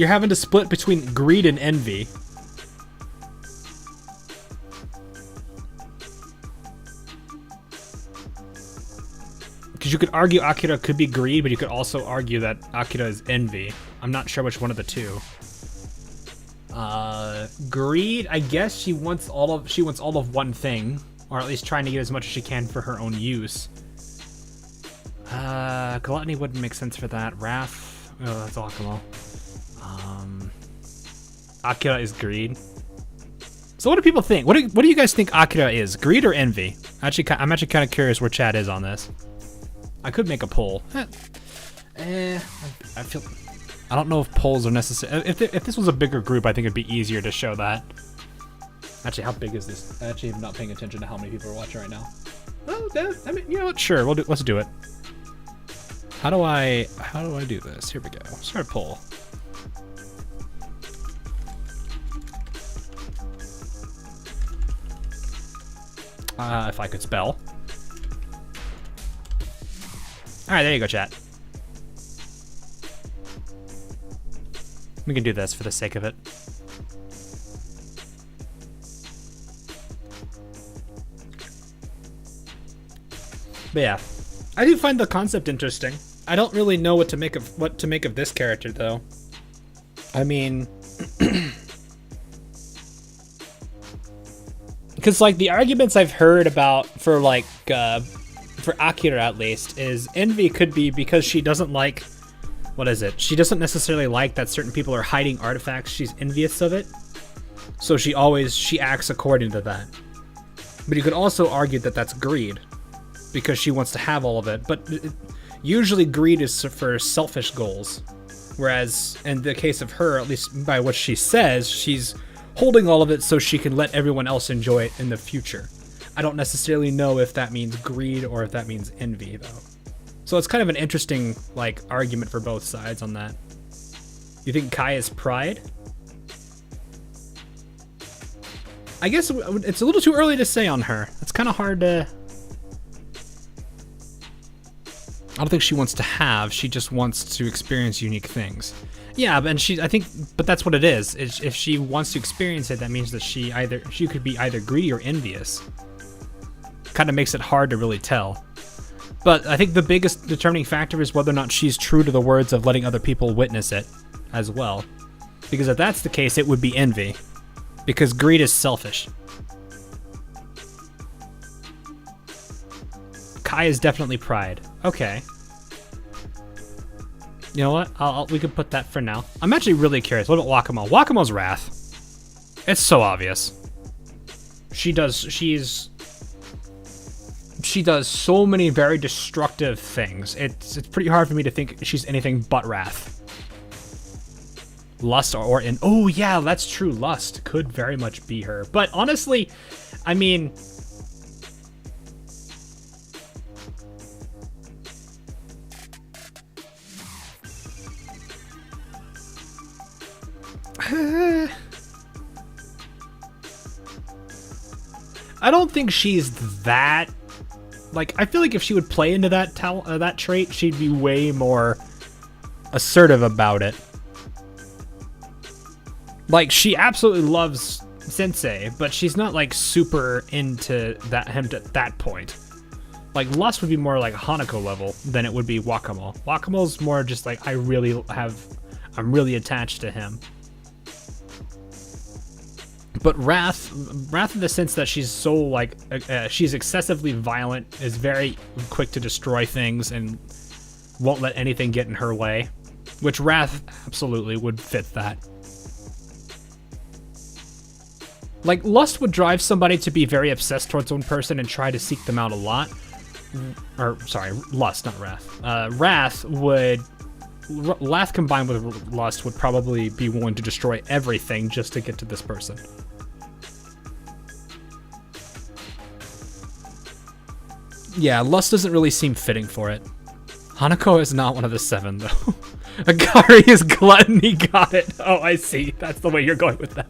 having to split between greed and envy. Because you could argue Akira could be greed, but you could also argue that Akira is envy. I'm not sure which one of the two. Greed, I guess she wants all of one thing, or at least trying to get as much as she can for her own use. Gluttony wouldn't make sense for that. Wrath, oh, that's Akamo. Akira is greed. So what do people think? What do you guys think Akira is? Greed or envy? I'm actually kind of curious where chat is on this. I could make a poll. I don't know if polls are necessary. If this was a bigger group, I think it'd be easier to show that. Actually, how big is this? I actually am not paying attention to how many people are watching right now. Well, I mean, you know what? Sure, let's do it. How do I do this? Here we go. Start a poll. If I could spell. All right, there you go, chat. We can do this for the sake of it. But yeah, I do find the concept interesting. I don't really know what to make of this character though. I mean, because like the arguments I've heard about for like for Akira at least is envy could be because she doesn't like, what is it? She doesn't necessarily like that certain people are hiding artifacts. She's envious of it. So she acts according to that. But you could also argue that that's greed, because she wants to have all of it. But usually greed is for selfish goals. Whereas in the case of her, at least by what she says, she's holding all of it so she can let everyone else enjoy it in the future. I don't necessarily know if that means greed or if that means envy, though. So it's kind of an interesting, like, argument for both sides on that. You think Kai is pride? I guess it's a little too early to say on her. It's kind of hard to... I don't think she wants to have. She just wants to experience unique things. Yeah, but that's what it is. If she wants to experience it, that means that she could be either greedy or envious. Kind of makes it hard to really tell. But I think the biggest determining factor is whether or not she's true to the words of letting other people witness it as well. Because if that's the case, it would be envy. Because greed is selfish. Kai is definitely pride. Okay. You know what? We can put that for now. I'm actually really curious. What about Wakamo? Wakamo's wrath. It's so obvious. She does so many very destructive things. It's pretty hard for me to think she's anything but wrath. Lust oh yeah, that's true. Lust could very much be her. But honestly, I mean, I don't think she's that. Like, I feel like if she would play into that trait, she'd be way more assertive about it. Like, she absolutely loves Sensei, but she's not like super into him at that point. Like, Lust would be more like Hanako level than it would be Wakamo. Wakamo's more just like, I'm really attached to him. But Wrath in the sense that she's so like, she's excessively violent, is very quick to destroy things, and won't let anything get in her way. Which Wrath absolutely would fit that. Like, Lust would drive somebody to be very obsessed towards one person and try to seek them out a lot. Or, sorry, Lust, not Wrath. Wrath combined with Lust would probably be willing to destroy everything just to get to this person. Yeah, Lust doesn't really seem fitting for it. Hanako is not one of the 7, though. Akari is gluttony, got it. Oh, I see. That's the way you're going with that.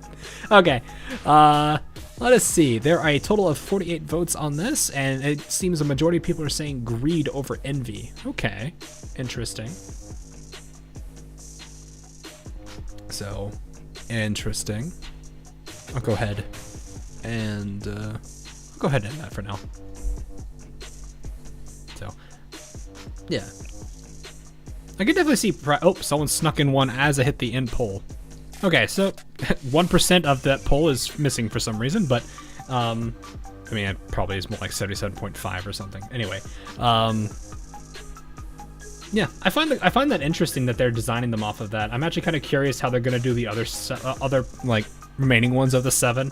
Okay. Let us see. There are a total of 48 votes on this, and it seems a majority of people are saying greed over envy. Okay. Interesting. So, interesting. I'll go ahead and end that for now. So, yeah. I could definitely see... someone snuck in one as I hit the end poll. Okay, so 1% of that poll is missing for some reason, but I mean, it probably is more like 77.5 or something. Anyway, yeah, I find that interesting that they're designing them off of that. I'm actually kind of curious how they're gonna do the other like remaining ones of the 7,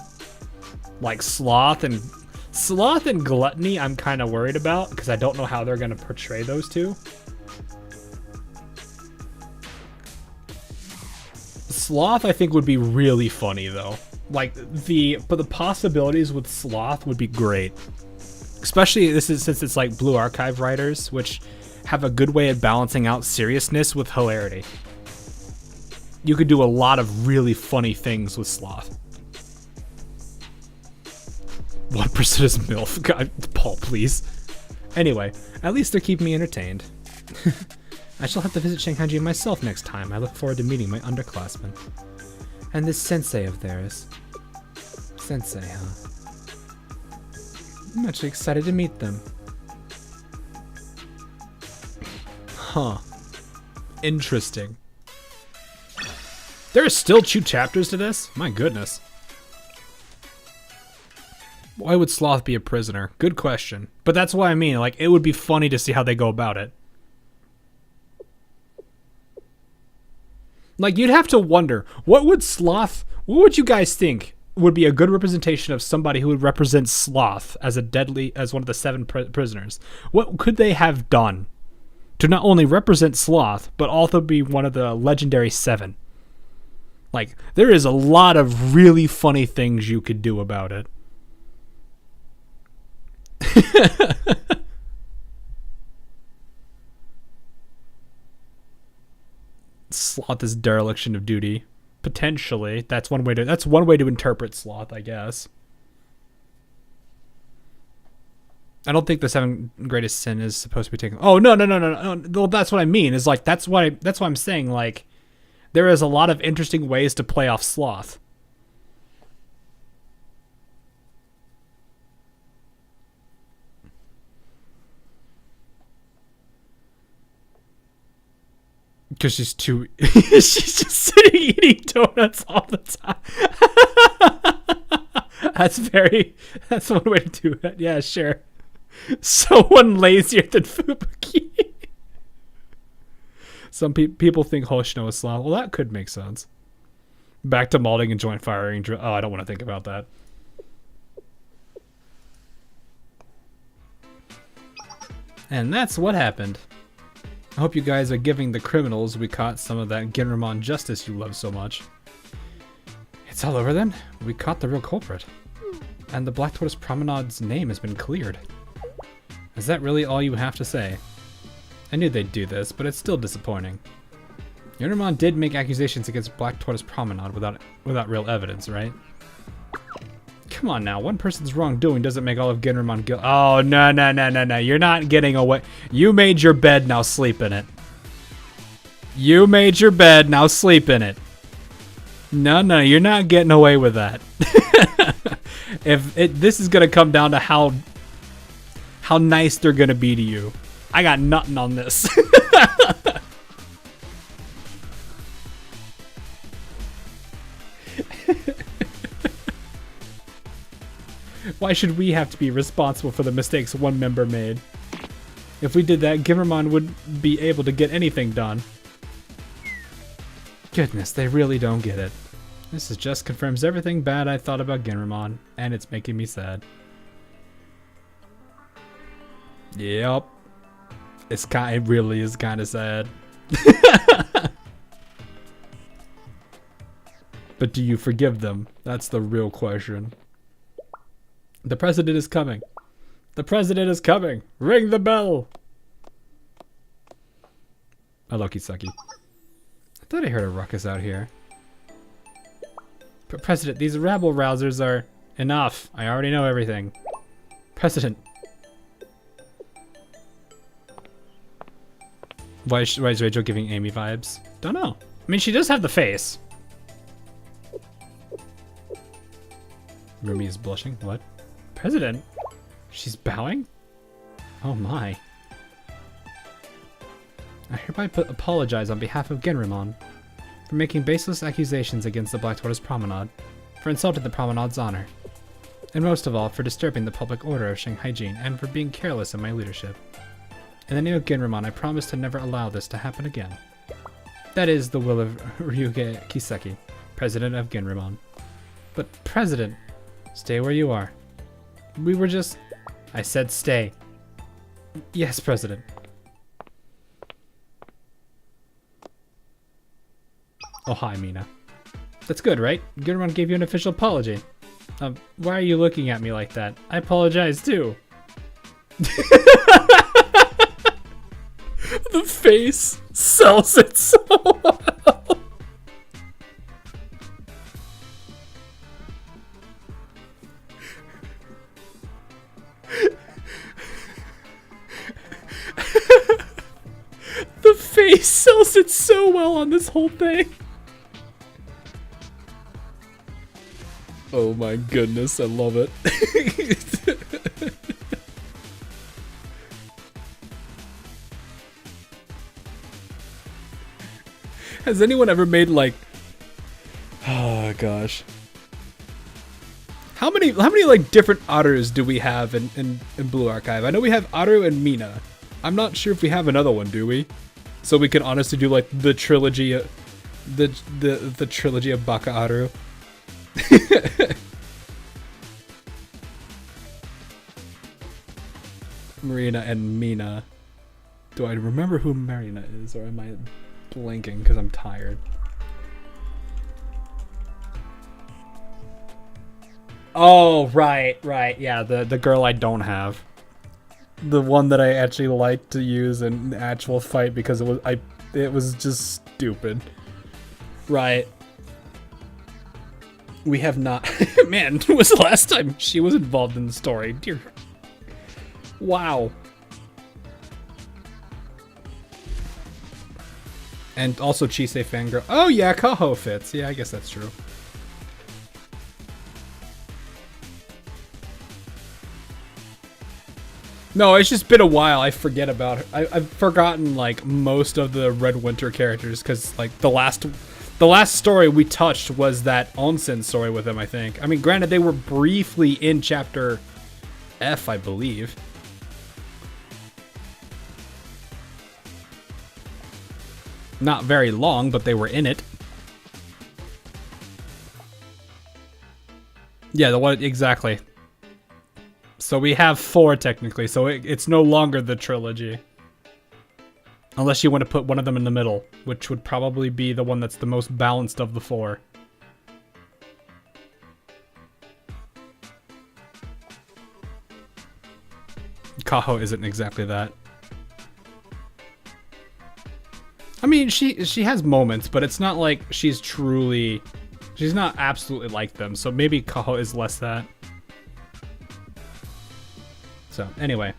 like Sloth and Gluttony. I'm kind of worried about because I don't know how they're gonna portray those two. Sloth, I think, would be really funny though. Like the possibilities with Sloth would be great, especially since it's like Blue Archive writers, which have a good way of balancing out seriousness with hilarity. You could do a lot of really funny things with Sloth. 1% is MILF. God, Paul, please. Anyway, at least they're keeping me entertained. I shall have to visit Shanghai myself next time. I look forward to meeting my underclassmen. And this sensei of theirs. Sensei, huh? I'm actually excited to meet them. Huh. Interesting. There are still 2 chapters to this? My goodness. Why would Sloth be a prisoner? Good question. But that's what I mean. Like, it would be funny to see how they go about it. Like, you'd have to wonder, what would you guys think would be a good representation of somebody who would represent Sloth as as one of the 7 prisoners? What could they have done to not only represent Sloth, but also be one of the legendary 7? Like, there is a lot of really funny things you could do about it. Sloth is dereliction of duty. Potentially. That's one way to interpret Sloth, I guess. I don't think the 7 greatest sin is supposed to be taken. Oh, no. Well, that's what I mean. Is like that's why I'm saying, like, there is a lot of interesting ways to play off Sloth. Because she's too... she's just sitting eating donuts all the time. That's one way to do it. Yeah, sure. Someone lazier than Fubuki. Some people think Hoshino is sloth. Well, that could make sense. Back to malding and joint firing. Oh, I don't want to think about that. And that's what happened. I hope you guys are giving the criminals we caught some of that Ginramon justice you love so much. It's all over then. We caught the real culprit. And the Black Tortoise Promenade's name has been cleared. Is that really all you have to say? I knew they'd do this, but it's still disappointing. Ginramon did make accusations against Black Tortoise Promenade without real evidence, right? Come on now, one person's wrongdoing doesn't make all of Ginramon guilty. Oh, no. You're not getting away. You made your bed, now sleep in it. You made your bed, now sleep in it. No, you're not getting away with that. This is going to come down to how nice they're going to be to you. I got nothing on this. Why should we have to be responsible for the mistakes one member made? If we did that, Ginramon wouldn't be able to get anything done. Goodness, they really don't get it. This just confirms everything bad I thought about Ginramon, and it's making me sad. Yep. It really is kind of sad. But do you forgive them? That's the real question. The president is coming. The president is coming. Ring the bell. I love Kisaki. I thought I heard a ruckus out here. But President, these rabble rousers are enough. I already know everything. President. Why is Rachel giving Amy vibes? Don't know. I mean, she does have the face. Rumi is blushing. What? President? She's bowing? Oh my. I hereby apologize on behalf of Ginramon for making baseless accusations against the Black Tortoise Promenade, for insulting the Promenade's honor, and most of all for disturbing the public order of Shanghai Jin and for being careless in my leadership. In the name of Ginramon, I promise to never allow this to happen again. That is the will of Ryuge Kisaki, President of Ginramon. But President, stay where you are. We were just... I said stay. Yes, President. Oh, hi, Mina. That's good, right? Ginramon gave you an official apology. Why are you looking at me like that? I apologize, too. The face sells it so well. The face sells it so well on this whole thing. Oh my goodness, I love it. Has anyone ever made like... Oh gosh. How many like different otters do we have in Blue Archive? I know we have Aru and Mina. I'm not sure if we have another one, do we? So we can honestly do like the trilogy, the trilogy of Baka Aru. Marina and Mina. Do I remember who Marina is, or am I blanking because I'm tired? Oh, right. Yeah, the girl I don't have. The one that I actually like to use in the actual fight because it was just stupid. Right. We have not. Man, when was the last time she was involved in the story? Dear. Wow. And also Chisei Fangirl. Oh yeah, Kaho fits. Yeah, I guess that's true. No, it's just been a while. I forget about her. I've forgotten like most of the Red Winter characters because like the last story we touched was that onsen story with him, I think. I mean, granted, they were briefly in chapter F, I believe. Not very long, but they were in it. Yeah, the one exactly. So we have 4 technically, so it's no longer the trilogy. Unless you want to put one of them in the middle, which would probably be the one that's the most balanced of the 4. Kaho isn't exactly that. I mean, she has moments, but it's not like she's not absolutely like them, so maybe Kaho is less that. So, anyway.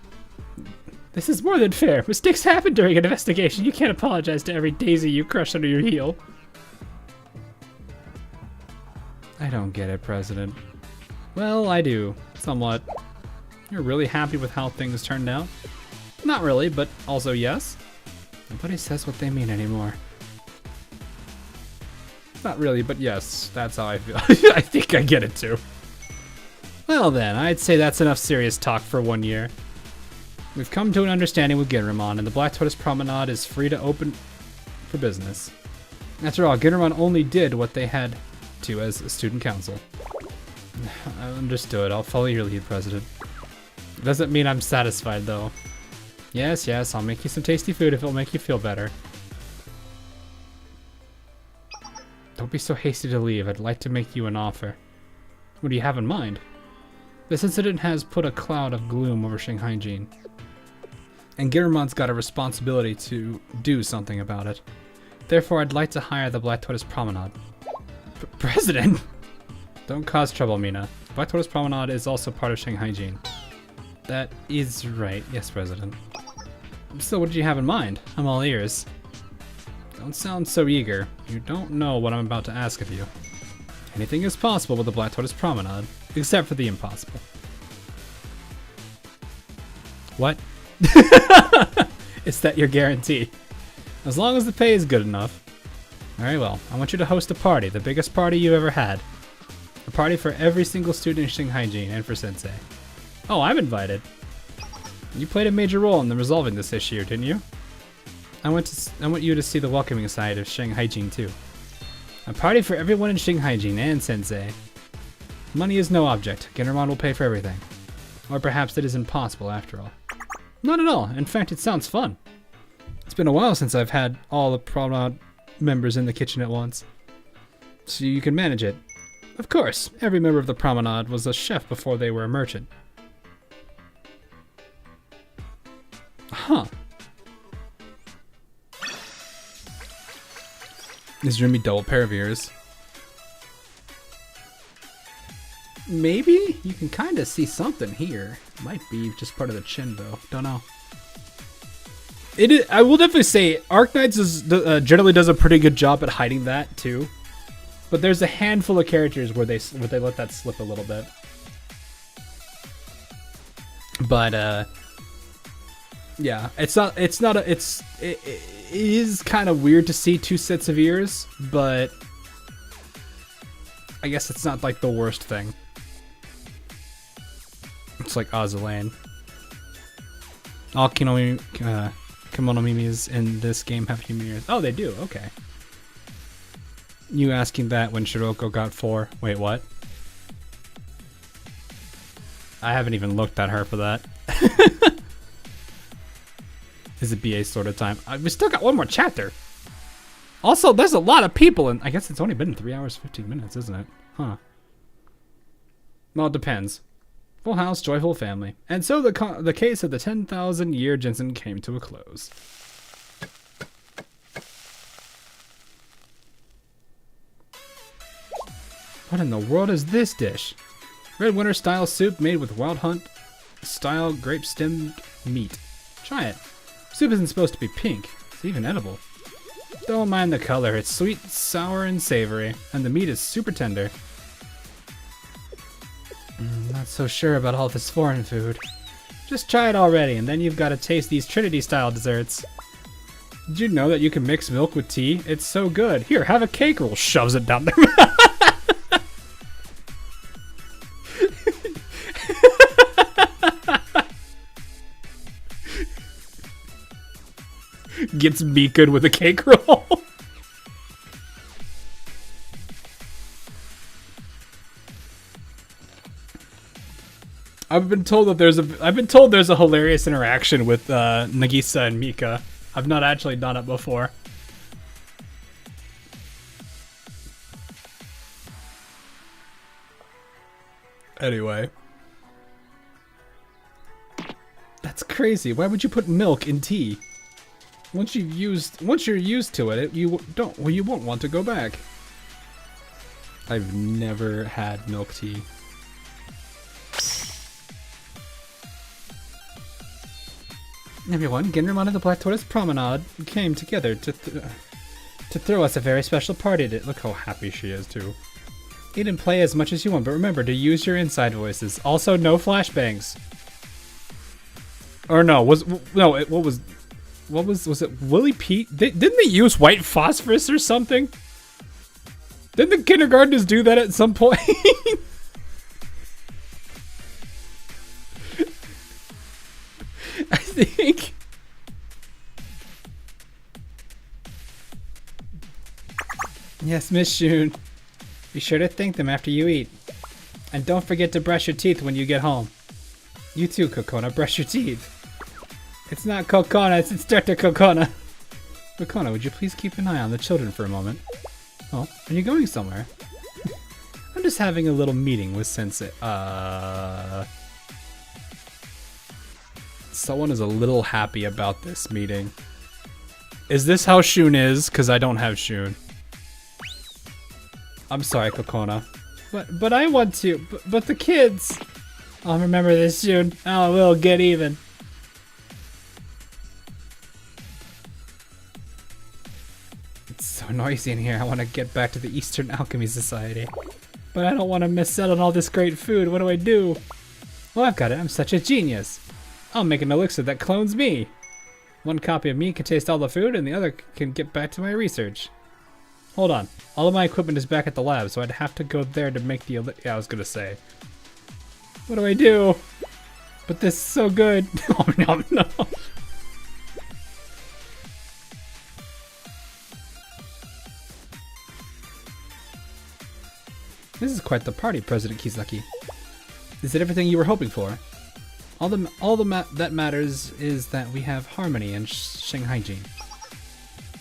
This is more than fair. Mistakes happen during an investigation. You can't apologize to every daisy you crush under your heel. I don't get it, President. Well, I do. Somewhat. You're really happy with how things turned out? Not really, but also yes. Nobody says what they mean anymore. Not really, but yes, that's how I feel. I think I get it too. Well then, I'd say that's enough serious talk for 1 year. We've come to an understanding with Ginramon, and the Black Tortoise Promenade is free to open for business. After all, Ginramon only did what they had to as a student council. I understood. I'll follow your lead, President. Doesn't mean I'm satisfied, though. Yes, I'll make you some tasty food if it'll make you feel better. Don't be so hasty to leave. I'd like to make you an offer. What do you have in mind? This incident has put a cloud of gloom over Shanghai-jin. And Giramon's got a responsibility to do something about it. Therefore, I'd like to hire the Black Tortoise Promenade. President? Don't cause trouble, Mina. Black Tortoise Promenade is also part of Shanghai-jin. That is right. Yes, President. So what did you have in mind? I'm all ears. Don't sound so eager. You don't know what I'm about to ask of you. Anything is possible with the Black Tortoise Promenade, except for the impossible. What? Is that your guarantee? As long as the pay is good enough. Very well. I want you to host a party, the biggest party you've ever had. A party for every single student in Shanghai-jin and for Sensei. Oh, I'm invited. You played a major role in resolving this issue, didn't you? I want you to see the welcoming side of Shanghai-jin too. A party for everyone in Shanghai-jin and Sensei. Money is no object. Ginramon will pay for everything. Or perhaps it is impossible after all. Not at all. In fact, it sounds fun. It's been a while since I've had all the Promenade members in the kitchen at once. So you can manage it. Of course, every member of the Promenade was a chef before they were a merchant. Huh. Is Remy double pair of ears? Maybe? You can kind of see something here. Might be just part of the chin, though. Don't know. It is, I will definitely say Arknights generally does a pretty good job at hiding that, too. But there's a handful of characters where they let that slip a little bit. But, yeah, it is kind of weird to see 2 sets of ears, but I guess it's not like the worst thing. It's like Azulane. All Kimono Mimis in this game have human ears. Oh, they do. Okay. You asking that when Shiroko got 4. Wait, what? I haven't even looked at her for that. Is it BA sort of time? We still got one more chapter. Also, there's a lot of people, and I guess it's only been 3 hours 15 minutes, isn't it? Huh. Well, it depends. Full house, joyful family. And so the case of the 10,000-year Jensen came to a close. What in the world is this dish? Red winter style soup made with wild hunt style grape stemmed meat. Try it. Soup isn't supposed to be pink. It's even edible. Don't mind the color. It's sweet, sour, and savory. And the meat is super tender. Not so sure about all this foreign food. Just try it already, and then you've got to taste these Trinity-style desserts. Did you know that you can mix milk with tea? It's so good. Here, have a cake roll. Shoves it down their mouth. Gets me good with a cake roll. I've been told there's a hilarious interaction with Nagisa and Mika. I've not actually done it before. Anyway. That's crazy. Why would you put milk in tea? Once you're used to it, you won't want to go back. I've never had milk tea. Everyone, Ginramon and the Black Tortoise Promenade came together to throw us a very special party. Look how happy she is too. Eat and play as much as you want, but remember to use your inside voices. Also, no flashbangs. Or no, was it Willie Pete? Didn't they use white phosphorus or something? Didn't the kindergartners do that at some point? I think. Yes, Miss Shun. Be sure to thank them after you eat. And don't forget to brush your teeth when you get home. You too, Kokona, brush your teeth. It's not Kokona, it's Instructor Kokona. Kokona, would you please keep an eye on the children for a moment? Oh, are you going somewhere? I'm just having a little meeting with Sensei. Someone is a little happy about this meeting. Is this how Shun is? Because I don't have Shun. I'm sorry, Kokona. But I want to. But the kids. I'll remember this soon. Oh, we'll get even. It's so noisy in here. I want to get back to the Eastern Alchemy Society. But I don't want to miss out on all this great food. What do I do? Well, I've got it. I'm such a genius. I'll make an elixir that clones me. One copy of me can taste all the food, and the other can get back to my research. Hold on. All of my equipment is back at the lab, so I'd have to go there to make the elixir. Yeah, I was gonna say. What do I do? But this is so good. Oh, no. This is quite the party, President Kisaki. Is it everything you were hoping for? All that matters is that we have harmony and Shanghai-jin.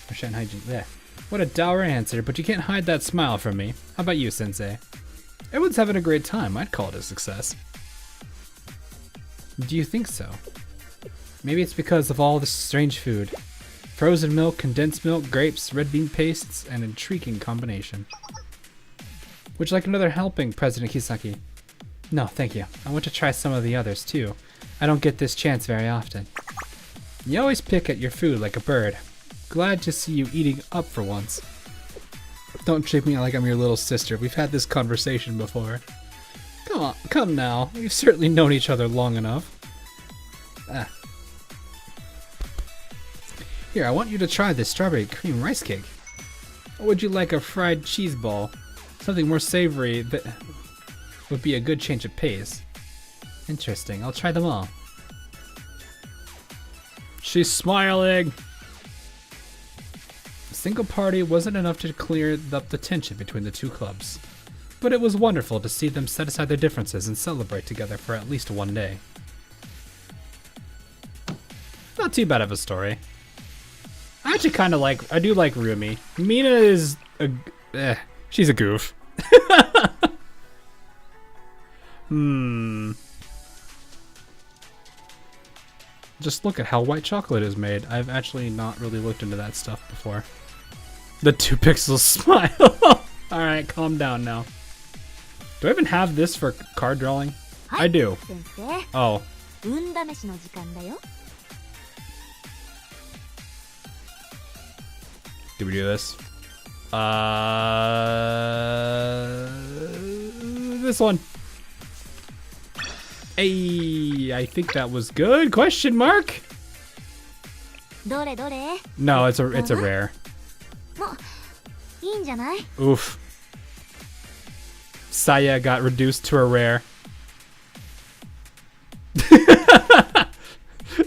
Or Shanghai-jin, yeah. What a dour answer, but you can't hide that smile from me. How about you, Sensei? Everyone's having a great time. I'd call it a success. Do you think so? Maybe it's because of all this strange food. Frozen milk, condensed milk, grapes, red bean pastes, an intriguing combination. Would you like another helping, President Kisaki? No, thank you. I want to try some of the others, too. I don't get this chance very often. You always pick at your food like a bird. Glad to see you eating up for once. Don't treat me like I'm your little sister. We've had this conversation before. Come on, come now. We've certainly known each other long enough. Here, I want you to try this strawberry cream rice cake. Or would you like a fried cheese ball? Something more savory that would be a good change of pace. Interesting, I'll try them all. She's smiling! single party wasn't enough to clear up the tension between the two clubs. But it was wonderful to see them set aside their differences and celebrate together for at least one day. Not too bad of a story. I actually kind of I do like Rumi. Mina is she's a goof. Just look at how white chocolate is made. I've actually not really looked into that stuff before. The 2 pixels smile. Alright, calm down now. Do I even have this for card drawing? I do. Oh. Did we do this? This one. Hey, I think that was good. Question mark? No, it's a rare. Oof. Saya got reduced to a rare.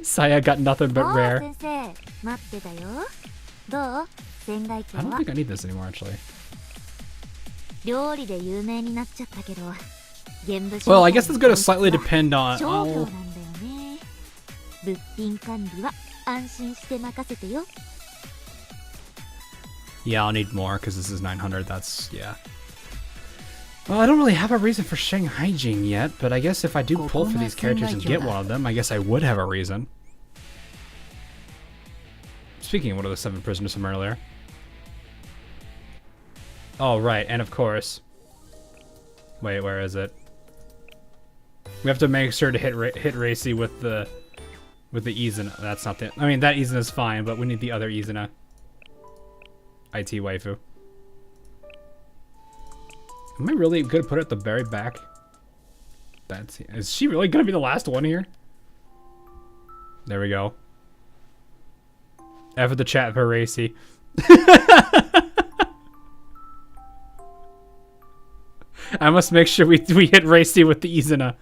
Saya got nothing but rare. I don't think I need this anymore, actually. Well, I guess it's going to slightly depend on... Oh. Yeah, I'll need more, because this is 900, that's... yeah. Well, I don't really have a reason for Shanghai-jing yet, but I guess if I do pull for these characters and get one of them, I guess I would have a reason. Speaking of one of the 7 prisoners from earlier. Oh, right, and of course... Wait, where is it? We have to make sure to hit Racy with the Izuna. That's not the... I mean, that Izuna's fine, but we need the other Izuna. IT waifu. Am I really gonna put it at the very back? Is she really gonna be the last one here? There we go. F at the chat for Racy. I must make sure we hit Racy with the Izuna.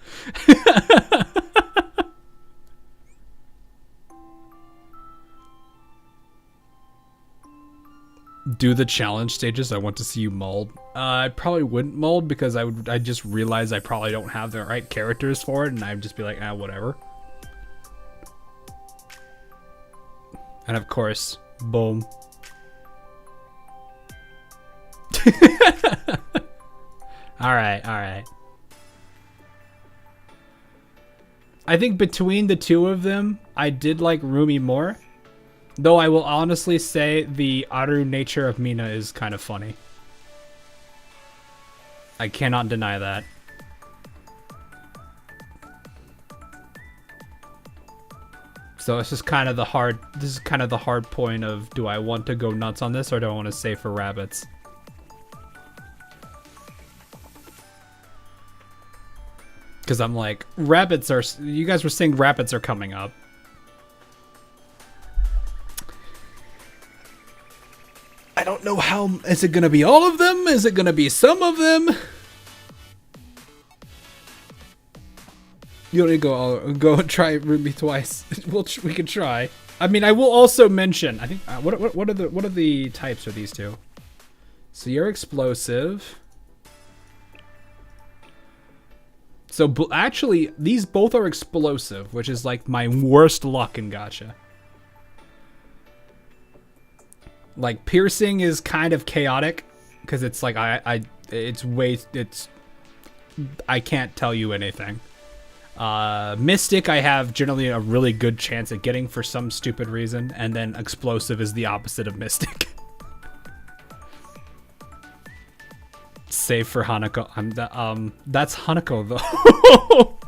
Do the challenge stages. I want to see you mold. I probably wouldn't mold because I just realize I probably don't have the right characters for it, and I'd just be like, whatever. And of course, boom. Alright, alright. I think between the two of them, I did like Rumi more. Though I will honestly say the Aru nature of Mina is kind of funny. I cannot deny that. So it's just kind of the hard, this is kind of the hard point of, do I want to go nuts on this or do I want to save for rabbits? Because I'm like, rabbits are, you guys were saying rabbits are coming up. I don't know how, is it going to be all of them? Is it going to be some of them? You don't need to go and try Ruby twice. We can try. I mean, I will also mention, I think, what are the types of these two? So you're explosive. So actually, these both are explosive, which is like my worst luck in Gacha. Like piercing is kind of chaotic because it's like I can't tell you anything. Mystic I have generally a really good chance at getting for some stupid reason, and then explosive is the opposite of Mystic. Save for Hanako. That's Hanako though.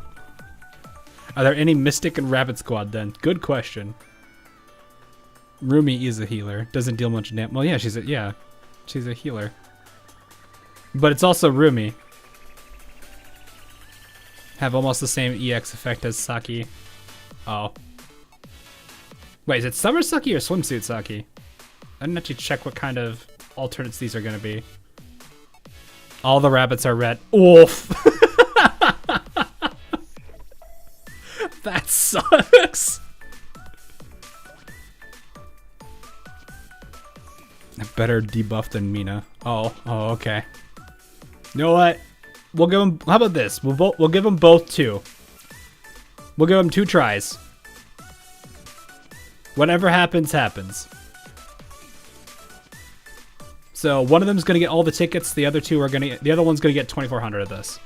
Are there any Mystic in Rabbit Squad then? Good question. Rumi is a healer. Doesn't deal much damage. Well, yeah, she's a healer. But it's also Rumi. Have almost the same EX effect as Saki. Oh. Wait, is it Summer Saki or Swimsuit Saki? I didn't actually check what kind of alternates these are going to be. All the rabbits are red. Oof. That sucks. Better debuff than Mina. Oh, okay. You know what? We'll give them. How about this? We'll give them both 2. We'll give them 2 tries. Whatever happens, happens. So one of them's gonna get all the tickets. The other one's gonna get 2,400 of this.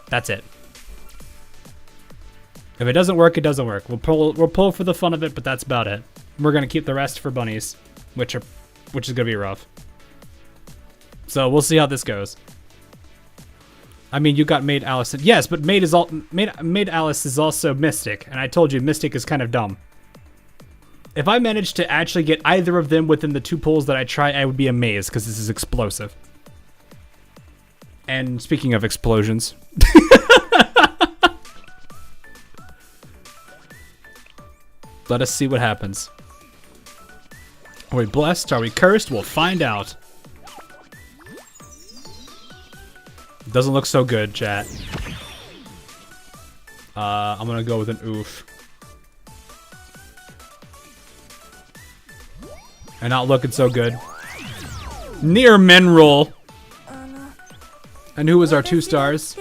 That's it. If it doesn't work, it doesn't work. We'll pull for the fun of it, but that's about it. We're gonna keep the rest for bunnies, which is gonna be rough. So we'll see how this goes. I mean, you got Maid Alice. Yes, but Maid Alice is also Mystic, and I told you Mystic is kind of dumb. If I managed to actually get either of them within the 2 pulls that I try, I would be amazed because this is explosive. And speaking of explosions. Let us see what happens. Are we blessed? Are we cursed? We'll find out. Doesn't look so good, chat. I'm gonna go with an oof. And not looking so good. Near Mineral. And who was our 2 stars?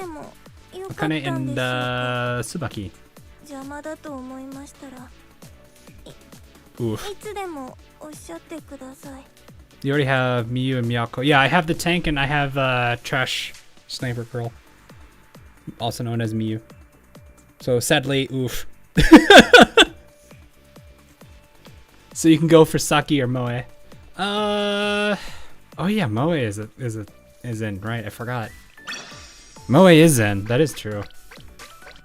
Akane and Tsubaki. Oof. You already have Miyu and Miyako. Yeah, I have the tank and I have Trash Sniper Girl. Also known as Miyu. So sadly, oof. So you can go for Saki or Moe. Oh yeah, Moe is in, right? I forgot. Moe is in. That is true.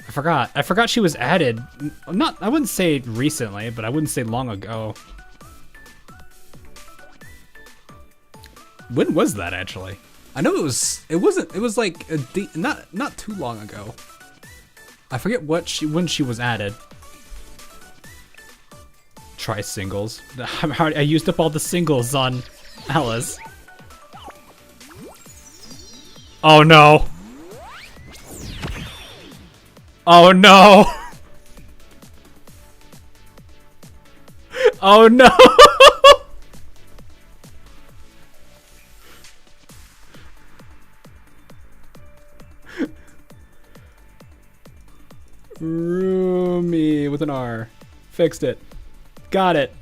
I forgot she was added. I wouldn't say recently, but I wouldn't say long ago. When was that actually? I know it was like not too long ago. I forget when she was added. Try singles. I used up all the singles on Alice. Oh no. Oh no. Oh no. Roomy with an R. Fixed it. Got it.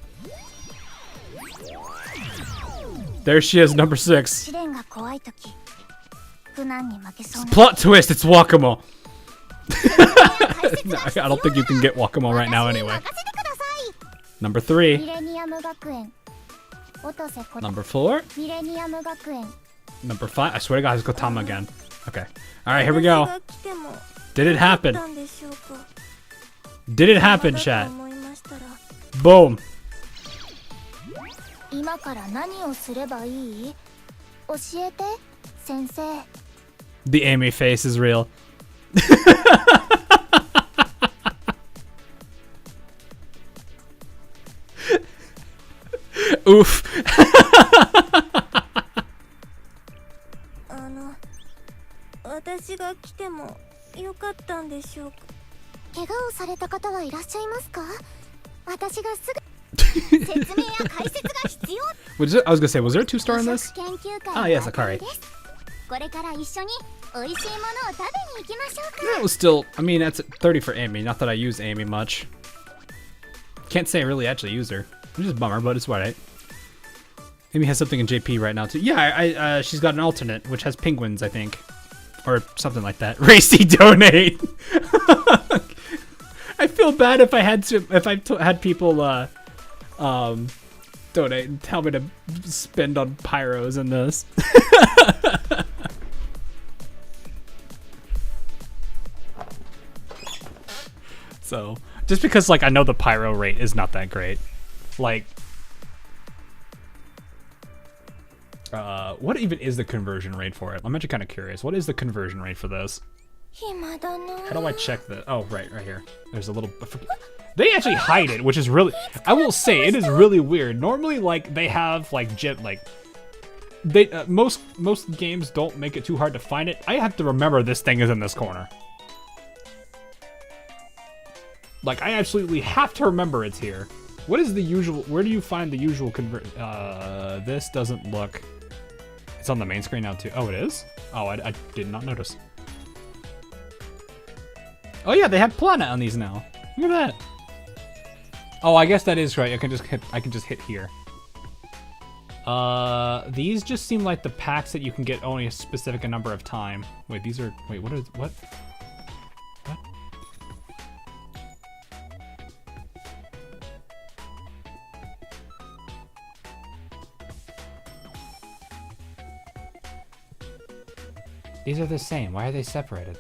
There she is, number 6. Plot twist, it's Wakamo. No, I don't think you can get Wakamo right now anyway. Number 3. Number 4. Number 5. I swear to God, it's Gotama again. Okay. Alright, here we go. Did it happen? Did it happen, chat? Boom. The Amy face is real. Oof. I was gonna say, was there a 2-star in this? Oh yes, Akari. That was still, I mean, that's 30 for Amy. Not that I use Amy much. Can't say I really actually use her. Which is a bummer, but it's alright. Amy has something in JP right now too. Yeah, she's got an alternate, which has penguins, I think. Or something like that. Racy donate! I feel bad if I had people donate and tell me to spend on pyros in this. So, just because like I know the pyro rate is not that great. Like, what even is the conversion rate for it? I'm actually kind of curious. What is the conversion rate for this? How do I check the? Oh, right here. There's a little. They actually hide it, which is really. I will say it is really weird. Normally, like they have like they most games don't make it too hard to find it. I have to remember this thing is in this corner. Like I absolutely have to remember it's here. What is the usual? Where do you find the usual convert? This doesn't look. It's on the main screen now too. Oh, it is. Oh, I did not notice. Oh yeah, they have planet on these now. Look at that. Oh, I guess that is right. I can just hit here. These just seem like the packs that you can get only a specific number of time. Wait, these are. Wait, what? What? These are the same. Why are they separated?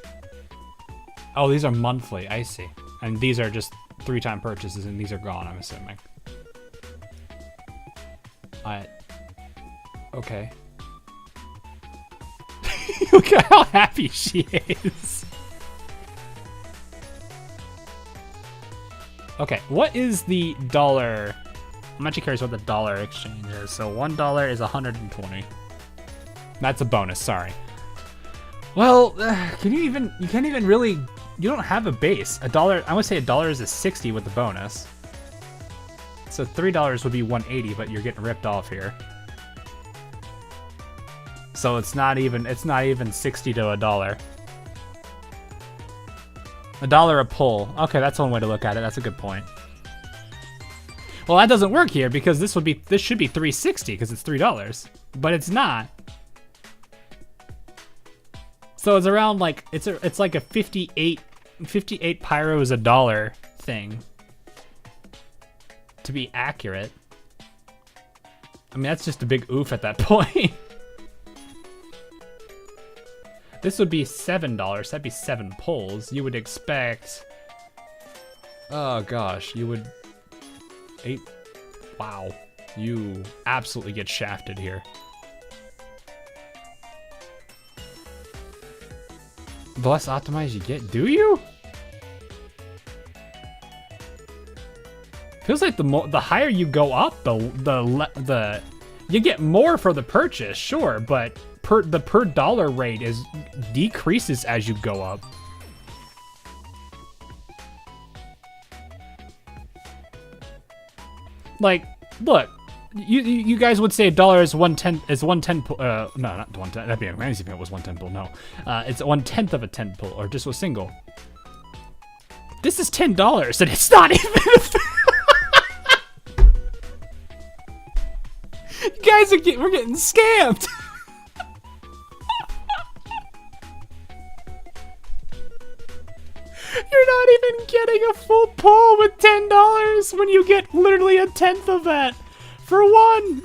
Oh, these are monthly. I see. And these are just 3-time purchases, and these are gone, I'm assuming. Okay. Look at how happy she is. Okay, what is the dollar? I'm actually curious what the dollar exchange is. So $1 is 120. That's a bonus, sorry. Well, you can't even really, you don't have a base. $1, I would say $1 is a 60 with the bonus. So $3 would be 180, but you're getting ripped off here. So it's not even 60 to $1. $1 a pull. Okay, that's one way to look at it. That's a good point. Well, that doesn't work here because this should be $3.60 because it's $3, but it's not. So it's around like it's like a 58 pyros a dollar thing. To be accurate. I mean, that's just a big oof at that point. This would be $7. That'd be 7 pulls. You would expect. Oh gosh, you would 8. Wow, you absolutely get shafted here. The less optimized you get, do you? Feels like the higher you go up, the you get more for the purchase, sure, but the per dollar rate decreases as you go up. Like, look, you guys would say $1 is 1/10 pull. No, not 1/10. That'd be amazing if it was 1/10 pull. No, it's 1/10 of a 10 pull, or just a single. This is $10, and it's not even. You guys we're getting scammed. You're not even getting a full pull with $10 when you get literally a 1/10 of that for 1.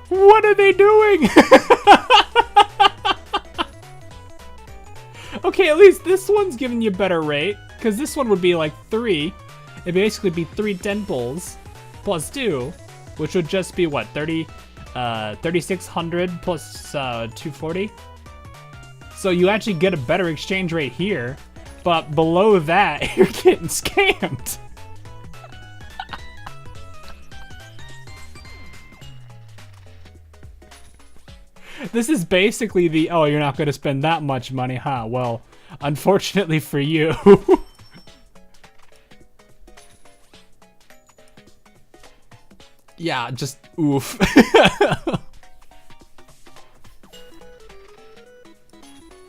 What are they doing? Okay, at least this one's giving you a better rate, because this one would be like 3. It'd basically be 3 10 pulls plus 2, which would just be what, 3,600 plus 240. So you actually get a better exchange rate here, but below that, you're getting scammed. This is basically the, oh, you're not going to spend that much money, huh? Well, unfortunately for you. Yeah, just oof.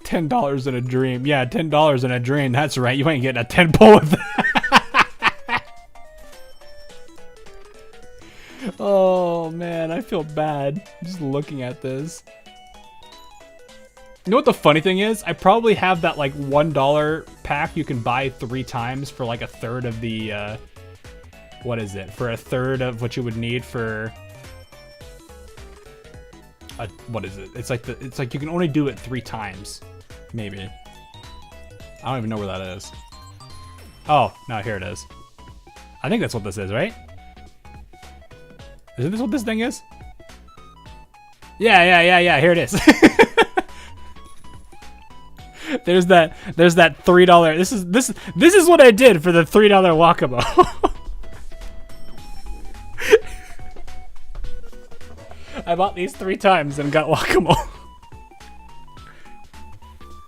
$10 in a dream. Yeah, $10 in a dream. That's right. You ain't getting a 10 pull with that. Oh, man. I feel bad just looking at this. You know what the funny thing is? I probably have that like $1 pack you can buy 3 times for like a third of the, what is it? For a third of what you would need for, what is it? It's like you can only do it 3 times, maybe. I don't even know where that is. Oh, no, here it is. I think that's what this is, right? Isn't this what this thing is? Yeah, here it is. There's that $3. This is what I did for the $3 Wakabo. I bought these 3 times and got Wakamo.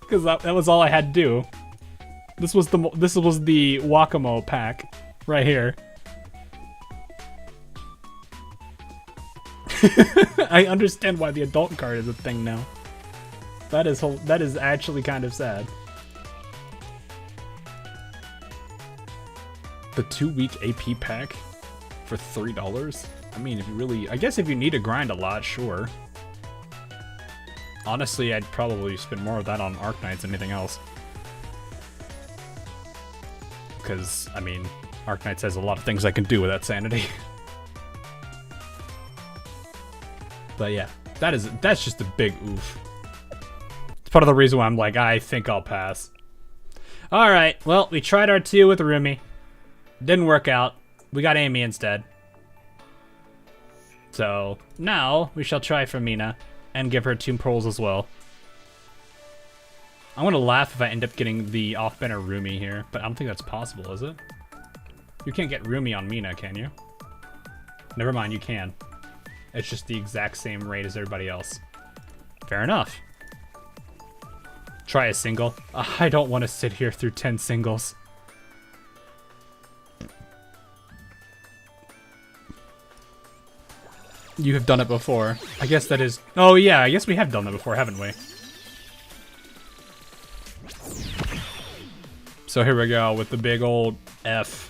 Because that was all I had to do. This was the Wakamo pack right here. I understand why the adult card is a thing now. That is actually kind of sad. The 2-week AP pack for $3. I mean, if you really, I guess if you need to grind a lot, sure. Honestly, I'd probably spend more of that on Arknights than anything else. Because, I mean, Arknights has a lot of things I can do with that sanity. But yeah, that's just a big oof. It's part of the reason why I'm like, I think I'll pass. Alright, well, we tried our 2 with Rumi. Didn't work out. We got Amy instead. So, now, we shall try for Mina. And give her 2 pearls as well. I'm gonna laugh if I end up getting the off-banner Rumi here, but I don't think that's possible, is it? You can't get Rumi on Mina, can you? Never mind, you can. It's just the exact same rate as everybody else. Fair enough. Try a single. I don't want to sit here through 10 singles. You have done it before. I guess that is... Oh yeah, I guess we have done that before, haven't we? So here we go with the big old F.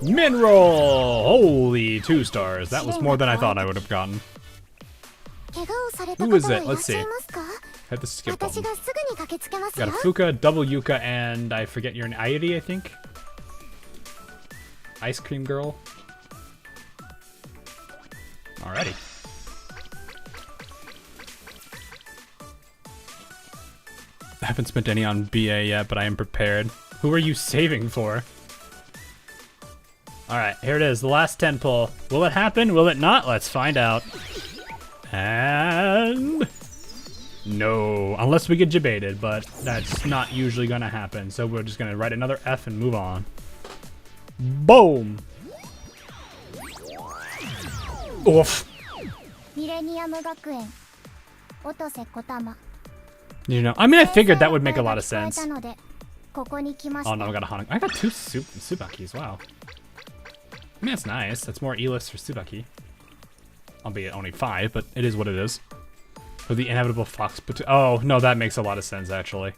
Mineral! Holy 2 stars. That was more than I thought I would have gotten. Who is it? Let's see. Hit the skip button. Got a Fuka, double Yuka, and I forget your name. Airi, I think? Ice Cream Girl? Alrighty. I haven't spent any on BA yet, but I am prepared. Who are you saving for? Alright, here it is. The last 10 pull. Will it happen? Will it not? Let's find out. And... no. Unless we get debated, but that's not usually gonna happen. So we're just gonna write another F and move on. Boom! Oof. You know, I mean, I figured that would make a lot of sense. Oh no, I got a Hana. I got 2 Tsubakis, wow. I mean, that's nice. That's more E-list for Tsubaki. Albeit only 5, but it is what it is. For the inevitable Fox... oh, no, that makes a lot of sense, actually.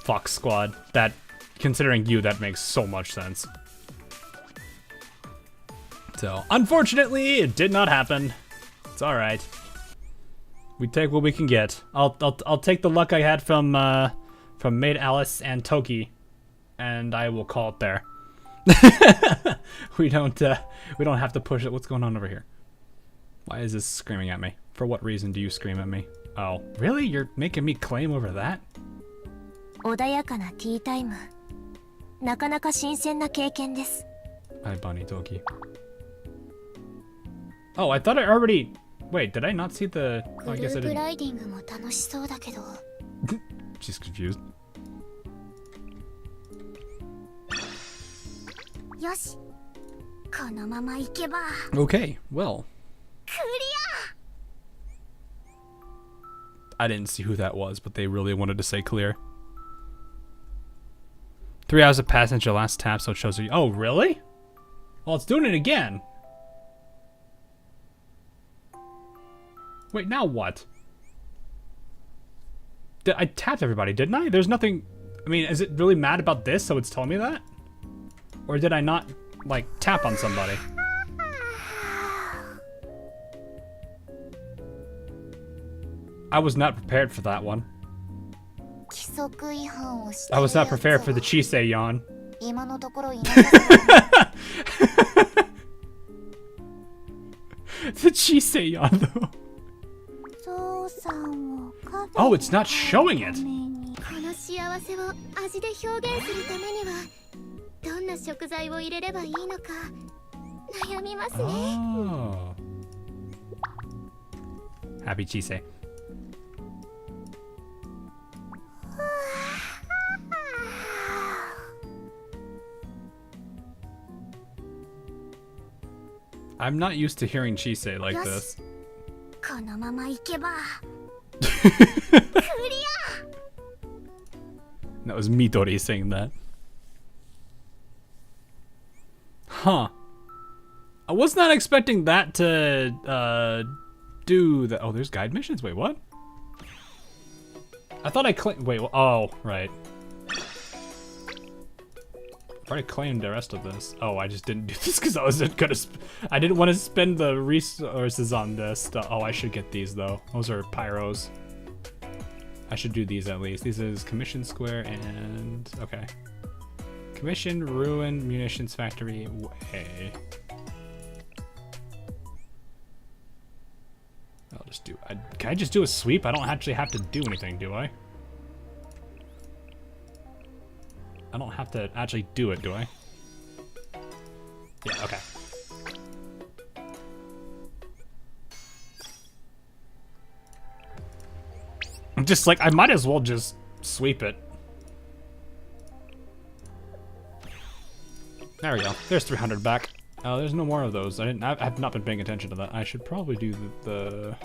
Fox Squad. That, considering you, that makes so much sense. So, unfortunately, it did not happen. It's alright. We take what we can get. I'll take the luck I had from Maid Alice and Toki, and I will call it there. we don't have to push it. What's going on over here? Why is this screaming at me? For what reason do you scream at me? Oh, really? You're making me claim over that? Hi, Bunny Toki. Oh, I thought I already... wait, did I not see the... oh, I guess I didn't. She's confused. Okay, well. I didn't see who that was, but they really wanted to say clear. 3 hours have passed since your last tap, so it shows you... oh, really? Well, it's doing it again. Wait, now what? I tapped everybody, didn't I? There's nothing... I mean, is it really mad about this, so it's telling me that? Or did I not, like, tap on somebody? I was not prepared for that one. I was not prepared for the Chisei yawn. The Chisei yawn, though. Oh, it's not showing it. Oh. Happy Chisei. I'm not used to hearing Chisei like this. このまま行けば That was Midori saying that. Huh. I was not expecting that to do that. Oh, there's guide missions. Wait, what? I thought I claimed. Wait. Oh, right. I've already claimed the rest of this. Oh, I just didn't do this because I wasn't gonna. I didn't want to spend the resources on this stuff. Oh, I should get these though. Those are pyros. I should do these at least. These is commission square and okay. Commission, ruin, munitions factory. Way. I'll just do. Can I just do a sweep? I don't actually have to do anything, do I? I don't have to actually do it, do I? Yeah, okay. I'm just like, I might as well just sweep it. There we go. There's 300 back. Oh, there's no more of those. I have not been paying attention to that. I should probably do the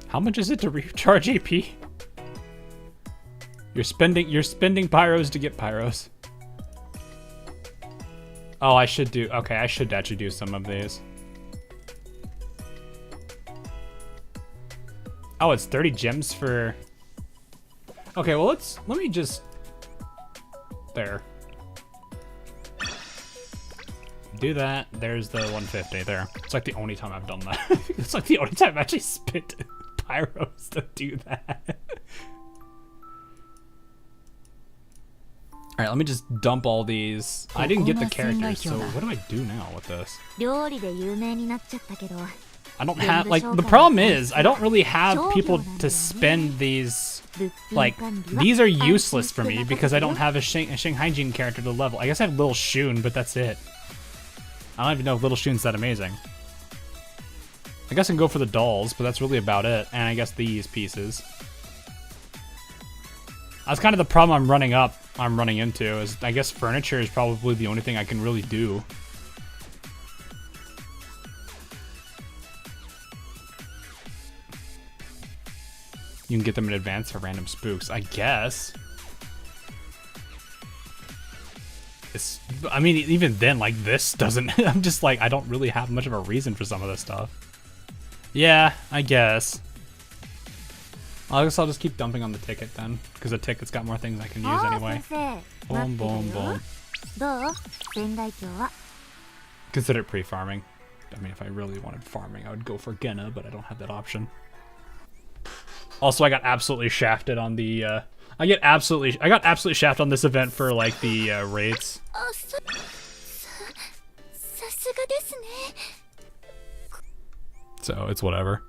How much is it to recharge AP? You're spending pyros to get pyros. Oh, I should do. Okay, I should actually do some of these. Oh, it's 30 gems for. Okay, well let me just. There. Do that. There's the 150 there. It's like the only time I've done that. It's like the only time I've actually spent pyros to do that. Alright, let me just dump all these. I didn't get the characters, so what do I do now with this? 料理で有名になっちゃったけど I don't have, like, the problem is, I don't really have people to spend these, like, these are useless for me because I don't have a Shanghai Jin character to level. I guess I have Little Shun, but that's it. I don't even know if Little Shun's that amazing. I guess I can go for the dolls, but that's really about it. And I guess these pieces. That's kind of the problem I'm running into, is I guess furniture is probably the only thing I can really do. You can get them in advance for random spooks, I guess. I mean, even then, like, this doesn't... I'm just like, I don't really have much of a reason for some of this stuff. Yeah, I guess. I guess I'll just keep dumping on the ticket then, because the ticket's got more things I can use anyway. Boom, boom, boom. Consider it pre-farming. I mean, if I really wanted farming, I would go for Gena, but I don't have that option. Also, I got absolutely shafted on the, I got absolutely shafted on this event for, like, the, raids. So, it's whatever.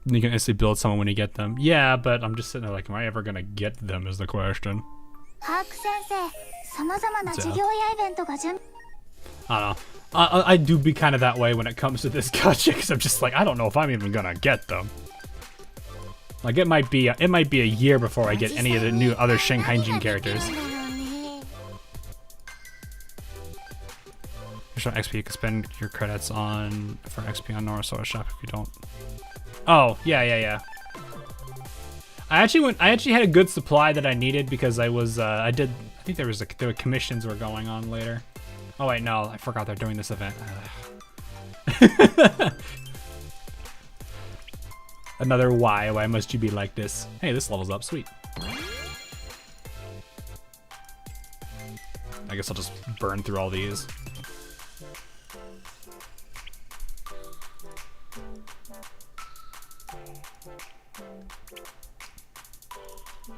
You can instantly build someone when you get them. Yeah, but I'm just sitting there like, am I ever gonna get them is the question. I don't know. I do be kind of that way when it comes to this gacha, because I'm just like, I don't know if I'm even gonna get them. Like, it might be a year before I get any of the new other Shanghai Jin characters. There's no XP, you can spend your credits on for XP on Norosawa shop if you don't. Oh, yeah. I actually had a good supply that I needed because I was I think there were commissions were going on later. Oh wait, no, I forgot they're doing this event. Another why must you be like this? Hey, this level's up, sweet. I guess I'll just burn through all these.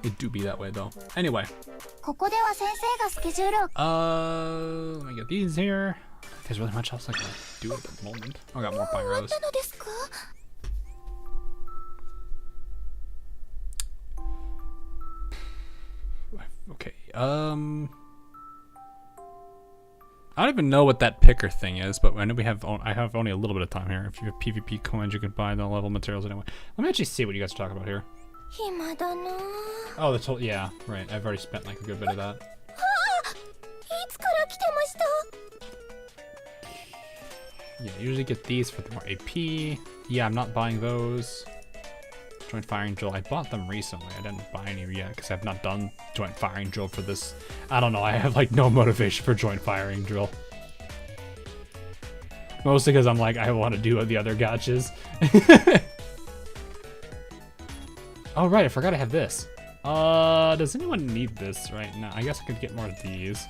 It do be that way though. Anyway. Let me get these here. There's really much else I can do at the moment. I got more pyros. Okay, I don't even know what that picker thing is, but I know I have only a little bit of time here. If you have PvP coins, you can buy the level materials anyway. Let me actually see what you guys are talking about here. Oh, the total, yeah, right. I've already spent like a good bit of that. Yeah, usually get these for the more AP. Yeah, I'm not buying those. Joint firing drill. I bought them recently. I didn't buy any yet because I've not done joint firing drill for this. I don't know. I have like no motivation for joint firing drill. Mostly because I'm like, I want to do the other gachas. Oh, right. I forgot I have this. Does anyone need this right now? I guess I could get more of these.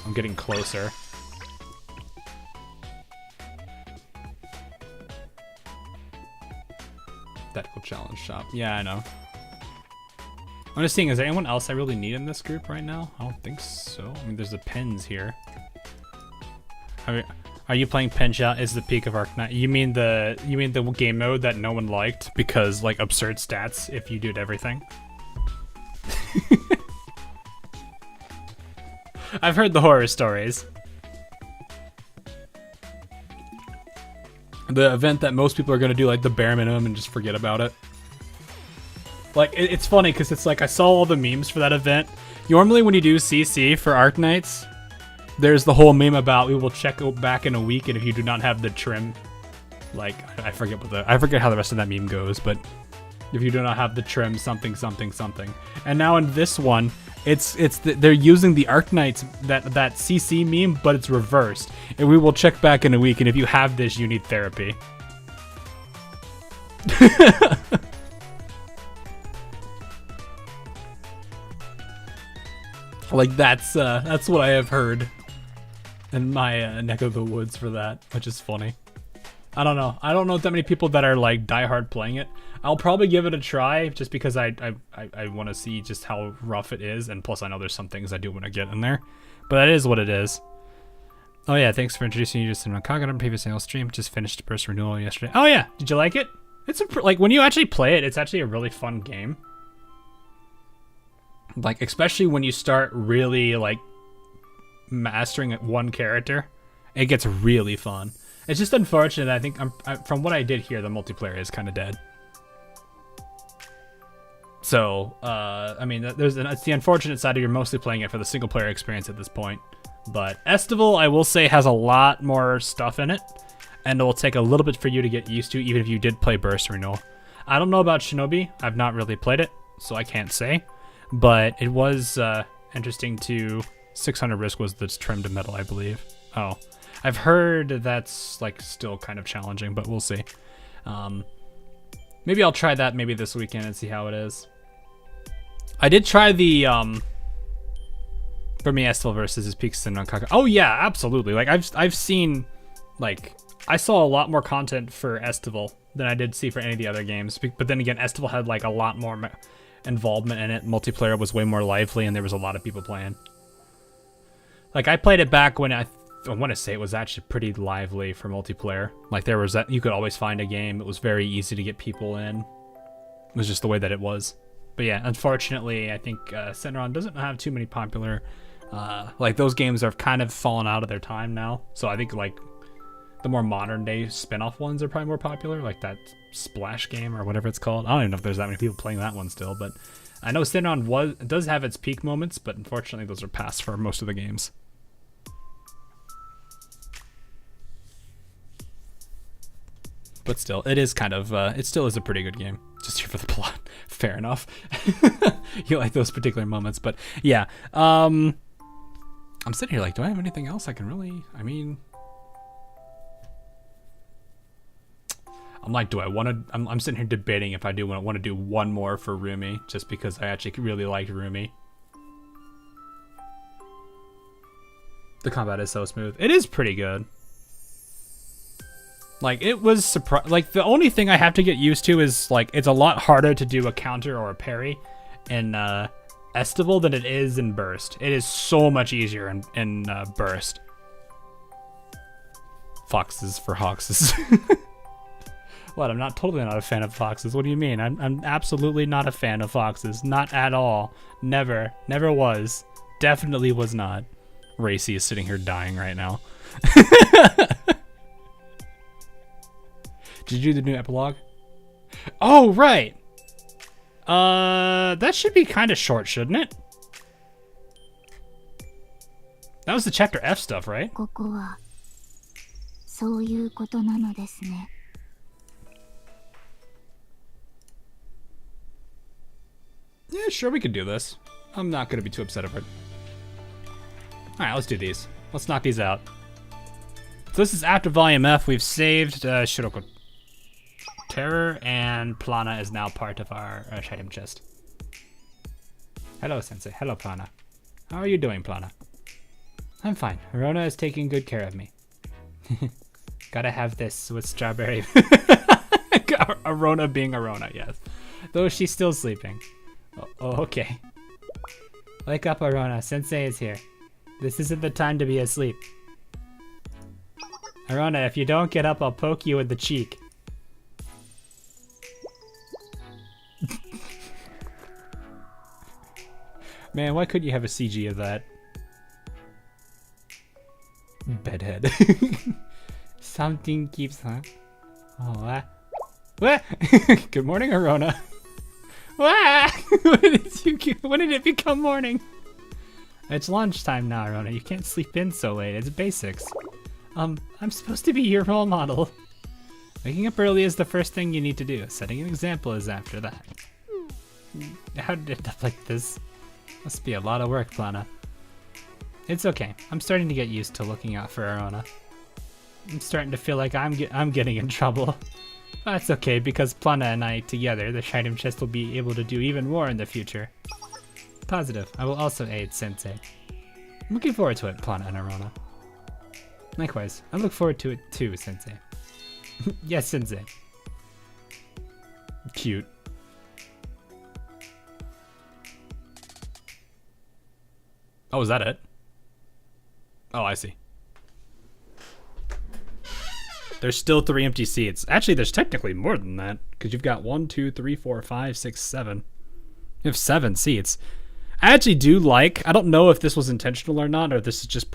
I'm getting closer. Tactical challenge shop. Yeah, I know. I'm just seeing, is there anyone else I really need in this group right now? I don't think so. I mean, there's the pens here. Are you playing Pen Shot? Is the peak of Arknight? You mean the game mode that no one liked because like absurd stats if you did everything? I've heard the horror stories. The event that most people are gonna do like the bare minimum and just forget about it. Like it's funny because it's like I saw all the memes for that event. Normally when you do CC for Arknights, there's the whole meme about we will check back in a week, and if you do not have the trim, like I forget how the rest of that meme goes, but if you do not have the trim something something something. And now in this one, they're using the Arknights that CC meme, but it's reversed. And we will check back in a week, and if you have this, you need therapy. Like that's what I have heard in my neck of the woods for that, which is funny. I don't know that many people that are like diehard playing it. I'll probably give it a try just because I want to see just how rough it is, and plus I know there's some things I do want to get in there, but that is what it is. Oh yeah, thanks for introducing you to Cinema Kaga on previous annual stream. Just finished Burst Renewal yesterday. Oh yeah, did you like it? It's like when you actually play it, it's actually a really fun game. Like especially when you start really like mastering one character, it gets really fun. It's just unfortunate. I think from what I did hear, the multiplayer is kind of dead. So I mean, it's the unfortunate side of you're mostly playing it for the single player experience at this point. But Estival, I will say, has a lot more stuff in it, and it will take a little bit for you to get used to, even if you did play Burst Renewal. I don't know about Shinobi. I've not really played it, so I can't say. But it was interesting to 600 risk was the trimmed metal, I believe. Oh, I've heard that's like still kind of challenging, but we'll see. Maybe I'll try that maybe this weekend and see how it is. I did try the for me Estival versus his Peaks and Kaka. Oh yeah, absolutely. Like I've seen, like I saw a lot more content for Estival than I did see for any of the other games. But then again, Estival had like a lot more involvement in it. Multiplayer was way more lively, and there was a lot of people playing. Like I played it back when I want to say it was actually pretty lively for multiplayer. Like there was that you could always find a game. It was very easy to get people in. It was just the way that it was. But yeah, unfortunately, I think Senron doesn't have too many popular. Like those games have kind of fallen out of their time now. So I think like the more modern day spin-off ones are probably more popular, like that Splash game or whatever it's called. I don't even know if there's that many people playing that one still, but I know Senron does have its peak moments, but unfortunately those are past for most of the games. But still, it is kind of, it still is a pretty good game. Just here for the plot. Fair enough. You like those particular moments, but yeah. I'm sitting here like, do I have anything else I can really, I mean... I'm like, do I want to, I'm sitting here debating if I do want to do one more for Rumi, just because I actually really liked Rumi. The combat is so smooth. It is pretty good. Like, it was like, the only thing I have to get used to is, like, it's a lot harder to do a counter or a parry in Estival than it is in Burst. It is so much easier in Burst. Foxes for Hoxes. What? I'm totally not a fan of foxes. What do you mean? I'm absolutely not a fan of foxes. Not at all. Never. Never was. Definitely was not. Racy is sitting here dying right now. Did you do the new epilogue? Oh, right. That should be kind of short, shouldn't it? That was the chapter F stuff, right? ここはそういうことなのですね。 Yeah, sure, we can do this. I'm not gonna be too upset over it. Alright, let's do these. Let's knock these out. So this is after Volume F. We've saved Shiroko Terror, and Plana is now part of our item chest. Hello, Sensei. Hello, Plana. How are you doing, Plana? I'm fine. Arona is taking good care of me. Gotta have this with strawberry. Arona being Arona, yes. Though she's still sleeping. Oh, okay. Wake up, Arona. Sensei is here. This isn't the time to be asleep. Arona, if you don't get up, I'll poke you in the cheek. Man, why couldn't you have a CG of that? Bedhead. Something keeps, huh? Oh, what? Good morning, Arona. When did it become morning? It's lunchtime now, Arona. You can't sleep in so late. It's basics. I'm supposed to be your role model. Waking up early is the first thing you need to do. Setting an example is after that. How did it end up like this? Must be a lot of work, Plana. It's okay. I'm starting to get used to looking out for Arona. I'm starting to feel like I'm getting in trouble. That's okay, because Plana and I together, the item chest will be able to do even more in the future. Positive. I will also aid Sensei. I'm looking forward to it, Plana and Arona. Likewise, I look forward to it too, Sensei. Yes, Sensei. Cute. Oh, is that it? Oh, I see. There's still 3 empty seats. Actually, there's technically more than that, because you've got 1, 2, 3, 4, 5, 6, 7. You have 7 seats. I actually do like, I don't know if this was intentional or not, or this is just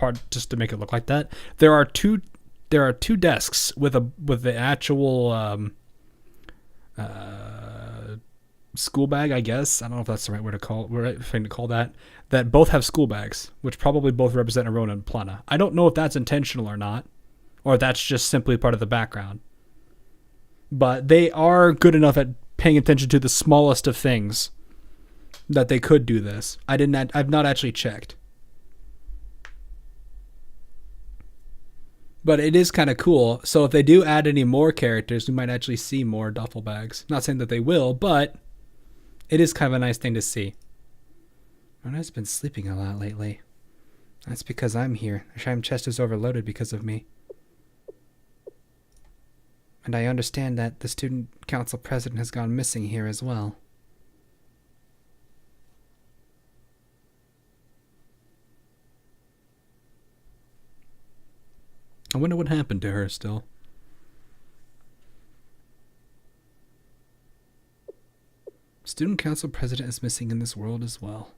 to make it look like that. There are two desks with the actual school bag, I guess. I don't know if that's the right thing to call that. That both have school bags, which probably both represent Arona and Plana. I don't know if that's intentional or not, or that's just simply part of the background. But they are good enough at paying attention to the smallest of things that they could do this. I've not actually checked. But it is kind of cool. So if they do add any more characters, we might actually see more duffel bags. Not saying that they will, but it is kind of a nice thing to see. Rona's been sleeping a lot lately. That's because I'm here. The item chest is overloaded because of me. And I understand that the student council president has gone missing here as well. I wonder what happened to her still. Student council president is missing in this world as well.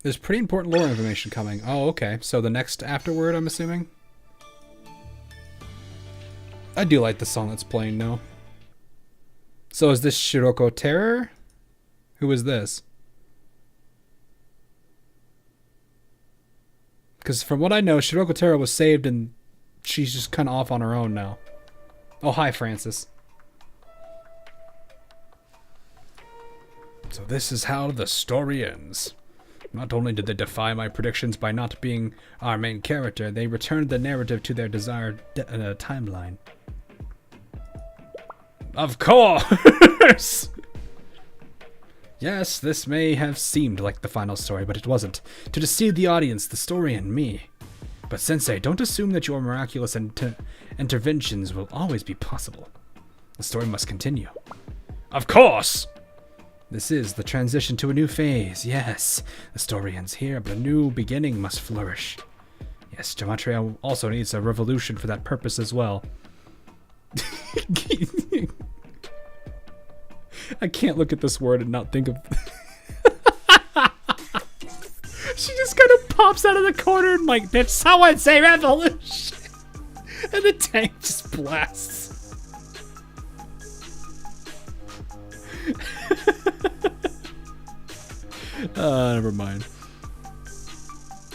There's pretty important lore information coming. Oh, okay. So the next afterword, I'm assuming? I do like the song that's playing now. So is this Shiroko Terror? Who is this? Because from what I know, Shiroko Terror was saved and she's just kind of off on her own now. Oh, hi, Francis. So this is how the story ends. Not only did they defy my predictions by not being our main character, they returned the narrative to their desired timeline. Of course! Yes, this may have seemed like the final story, but it wasn't. To deceive the audience, the story, and me. But Sensei, don't assume that your miraculous interventions will always be possible. The story must continue. Of course! This is the transition to a new phase. Yes, the story ends here, but a new beginning must flourish. Yes, Gematria also needs a revolution for that purpose as well. I can't look at this word and not think of... She just kind of pops out of the corner and like, did someone say revolution? And the tank just blasts. Never mind.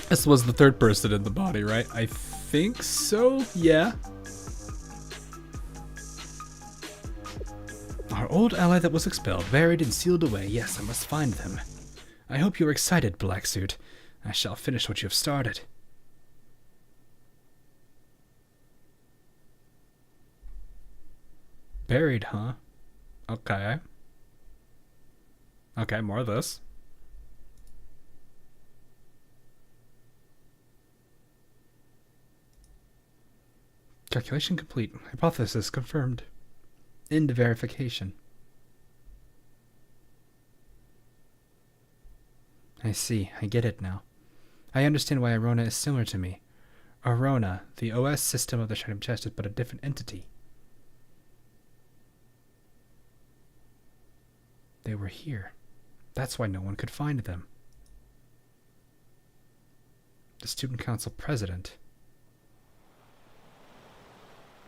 This was the third person in the body, right? I think so, yeah. Our old ally that was expelled, buried and sealed away. Yes, I must find them. I hope you're excited, Black Suit. I shall finish what you have started. Buried, huh? Okay. Okay, more of this. Calculation complete. Hypothesis confirmed. End verification. I see. I get it now. I understand why Arona is similar to me. Arona, the OS system of the Shining Chest, is but a different entity. They were here. That's why no one could find them. The Student Council President.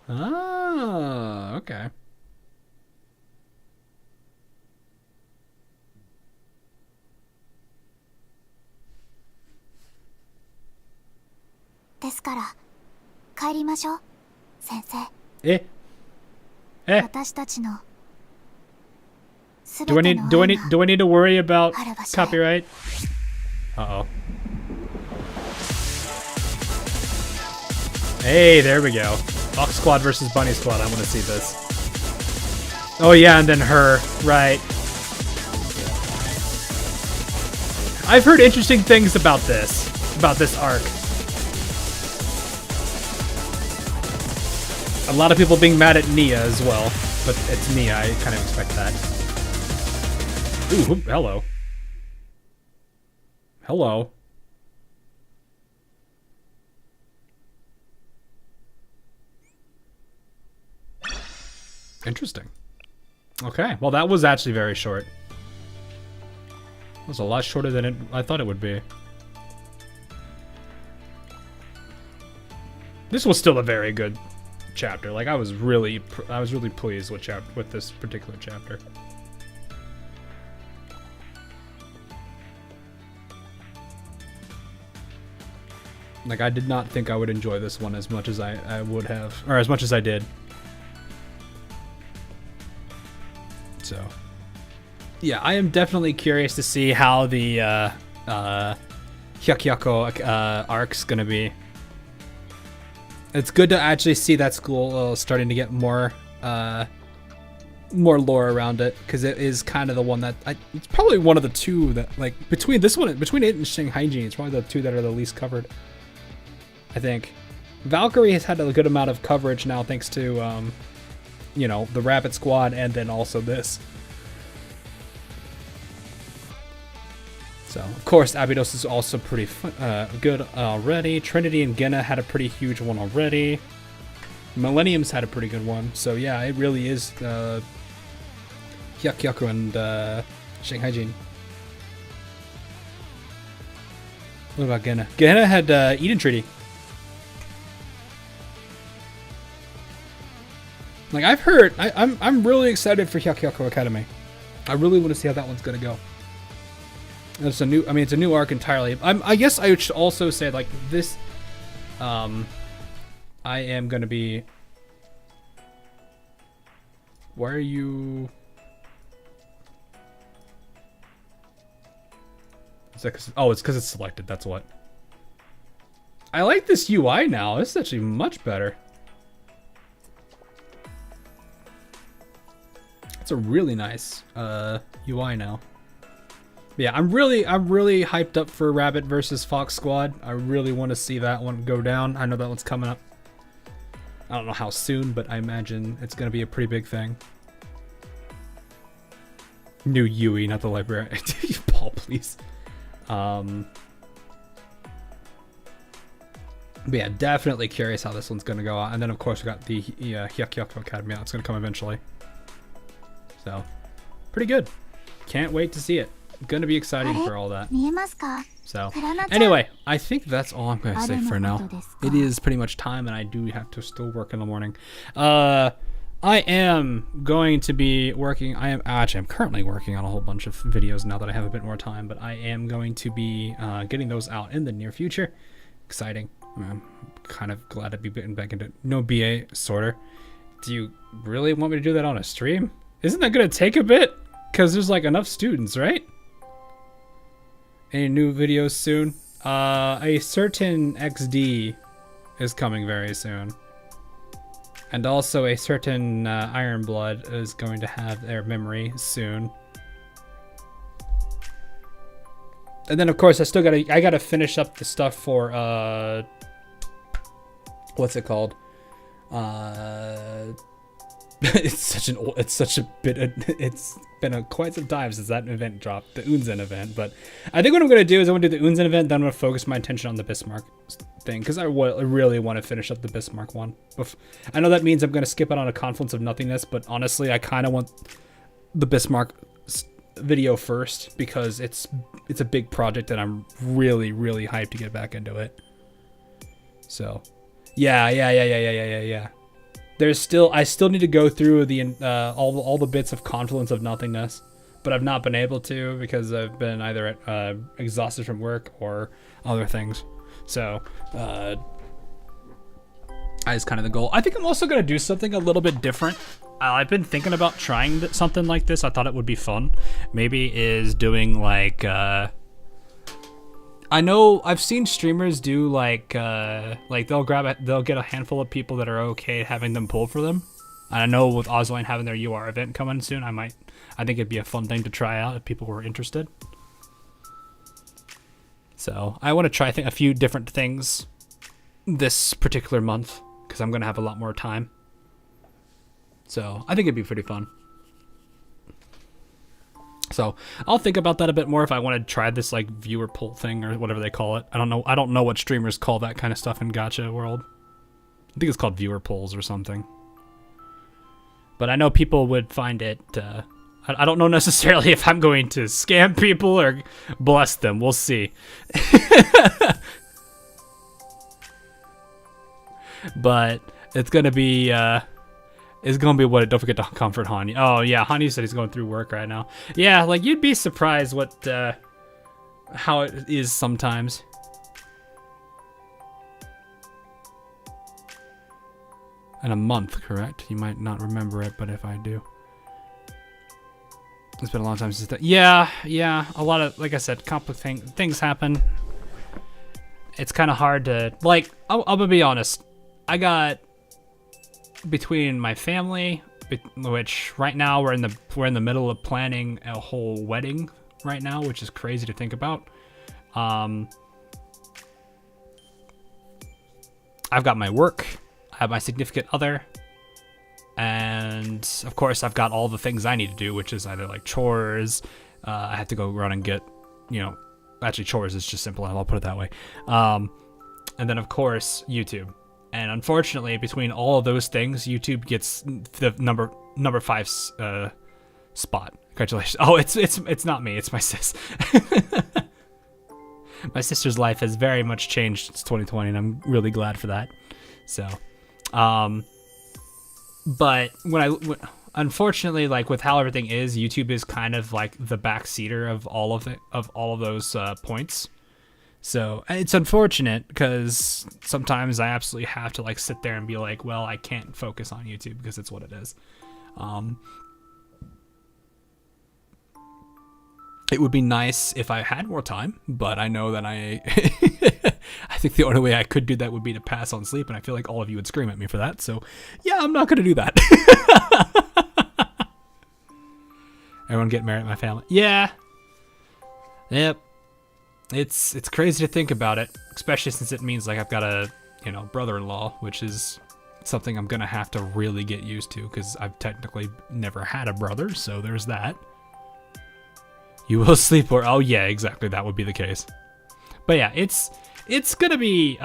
Ah, okay. Eh? Do I need to worry about copyright? Uh-oh. Hey, there we go. Fox Squad versus Bunny Squad. I want to see this. Oh yeah, and then her, right. I've heard interesting things about this arc. A lot of people being mad at Nia as well, but it's Nia, I kind of expect that. Ooh, hello. Hello. Interesting. Okay, well that was actually very short. It was a lot shorter than I thought it would be. This was still a very good chapter. Like I was really pleased with this particular chapter. Like I did not think I would enjoy this one as much as I would have, or as much as I did. So, yeah, I am definitely curious to see how the Hyakyako arc's gonna be. It's good to actually see that school starting to get more lore around it, because it is kind of the one that it's probably one of the two that, like, between it and Shanghai Jin, it's probably the two that are the least covered. I think Valkyrie has had a good amount of coverage now, thanks to you know, the Rabbit Squad, and then also this. So, of course, Abydos is also pretty good already. Trinity and Genna had a pretty huge one already. Millennium's had a pretty good one. So, yeah, it really is Hyakyaku and Shanghai Jin. What about Genna? Genna had Eden Treaty. Like I've heard, I'm really excited for Hyakyako Academy. I really want to see how that one's gonna go. It's a new arc entirely. I guess I should also say, like, this, I am gonna be. Why are you? Is that 'cause, oh, it's because it's selected. That's what. I like this UI now. This is actually much better. It's a really nice UI now. Yeah, I'm really hyped up for Rabbit versus Fox Squad. I really want to see that one go down. I know that one's coming up. I don't know how soon, but I imagine it's gonna be a pretty big thing. New Yui, not the librarian. Paul, please. But yeah, definitely curious how this one's gonna go out. And then of course we got the Hyakyako Academy out. It's gonna come eventually. So, pretty good. Can't wait to see it. Gonna be exciting for all that. So, anyway, I think that's all I'm gonna say for now. It is pretty much time, and I do have to still work in the morning. I am going to be working. I'm currently working on a whole bunch of videos now that I have a bit more time, but I am going to be getting those out in the near future. Exciting. I'm kind of glad to be getting back into no BA sorter. Do you really want me to do that on a stream? Isn't that going to take a bit? Because there's like enough students, right? Any new videos soon? A certain XD is coming very soon. And also a certain Iron Blood is going to have their memory soon. And then of course I gotta finish up the stuff for what's it called? It's been quite some time since that event dropped, the Unzen event. But I think what I'm gonna do is I'm gonna do the Unzen event, then I'm gonna focus my attention on the Bismarck thing, because I really want to finish up the Bismarck one. I know that means I'm gonna skip out on a Confluence of Nothingness, but honestly, I kind of want the Bismarck video first because it's a big project and I'm really hyped to get back into it. So, yeah. I still need to go through the all the bits of Confluence of Nothingness, but I've not been able to because I've been either exhausted from work or other things. So that is kind of the goal. I think I'm also gonna do something a little bit different. I've been thinking about trying something like this. I thought it would be fun. Maybe is doing like I know I've seen streamers do like they'll get a handful of people that are okay having them pull for them. And I know with Ozline having their UR event coming soon, I think it'd be a fun thing to try out if people were interested. So I want to try a few different things this particular month because I'm gonna have a lot more time. So I think it'd be pretty fun. So I'll think about that a bit more if I want to try this like viewer pull thing or whatever they call it. I don't know what streamers call that kind of stuff in Gacha world. I think it's called viewer pulls or something. But I know people would find it. I don't know necessarily if I'm going to scam people or bless them. We'll see. But it's gonna be. Is gonna be what? Don't forget to comfort Hani. Oh yeah, Hani said he's going through work right now. Yeah, like you'd be surprised what how it is sometimes. In a month, correct? You might not remember it, but if I do, it's been a long time since that. Yeah. A lot of, like I said, complicating things happen. It's kind of hard to like. I'm gonna be honest. I got. Between my family, which right now we're in the middle of planning a whole wedding right now, which is crazy to think about. I've got my work, I have my significant other, and of course I've got all the things I need to do, which is either like chores. I have to go run and get, actually chores is just simple. I'll put it that way. And then of course YouTube. And unfortunately, between all of those things, YouTube gets the number 5 spot. Congratulations! Oh, it's not me. It's my sis. My sister's life has very much changed since 2020, and I'm really glad for that. So, but unfortunately, like with how everything is, YouTube is kind of like the backseater of all of those points. So it's unfortunate because sometimes I absolutely have to like sit there and be like, well, I can't focus on YouTube because it's what it is. It would be nice if I had more time, but I know that I think the only way I could do that would be to pass on sleep, and I feel like all of you would scream at me for that. So yeah, I'm not going to do that. Everyone get married in my family. Yeah. Yep. It's crazy to think about it, especially since it means like I've got a brother-in-law, which is something I'm gonna have to really get used to because I've technically never had a brother, so there's that. You will sleep or oh yeah, exactly, that would be the case. But yeah, it's gonna be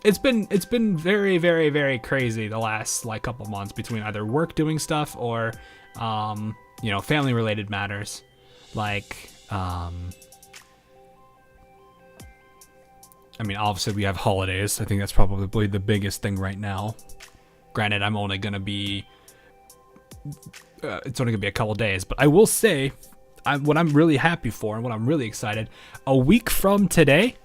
it's been very very crazy the last like couple months between either work doing stuff or family related matters like I mean, obviously we have holidays. I think that's probably the biggest thing right now. Granted, I'm only gonna be it's only gonna be a couple days, but I will say, what I'm really happy for and what I'm really excited, a week from today,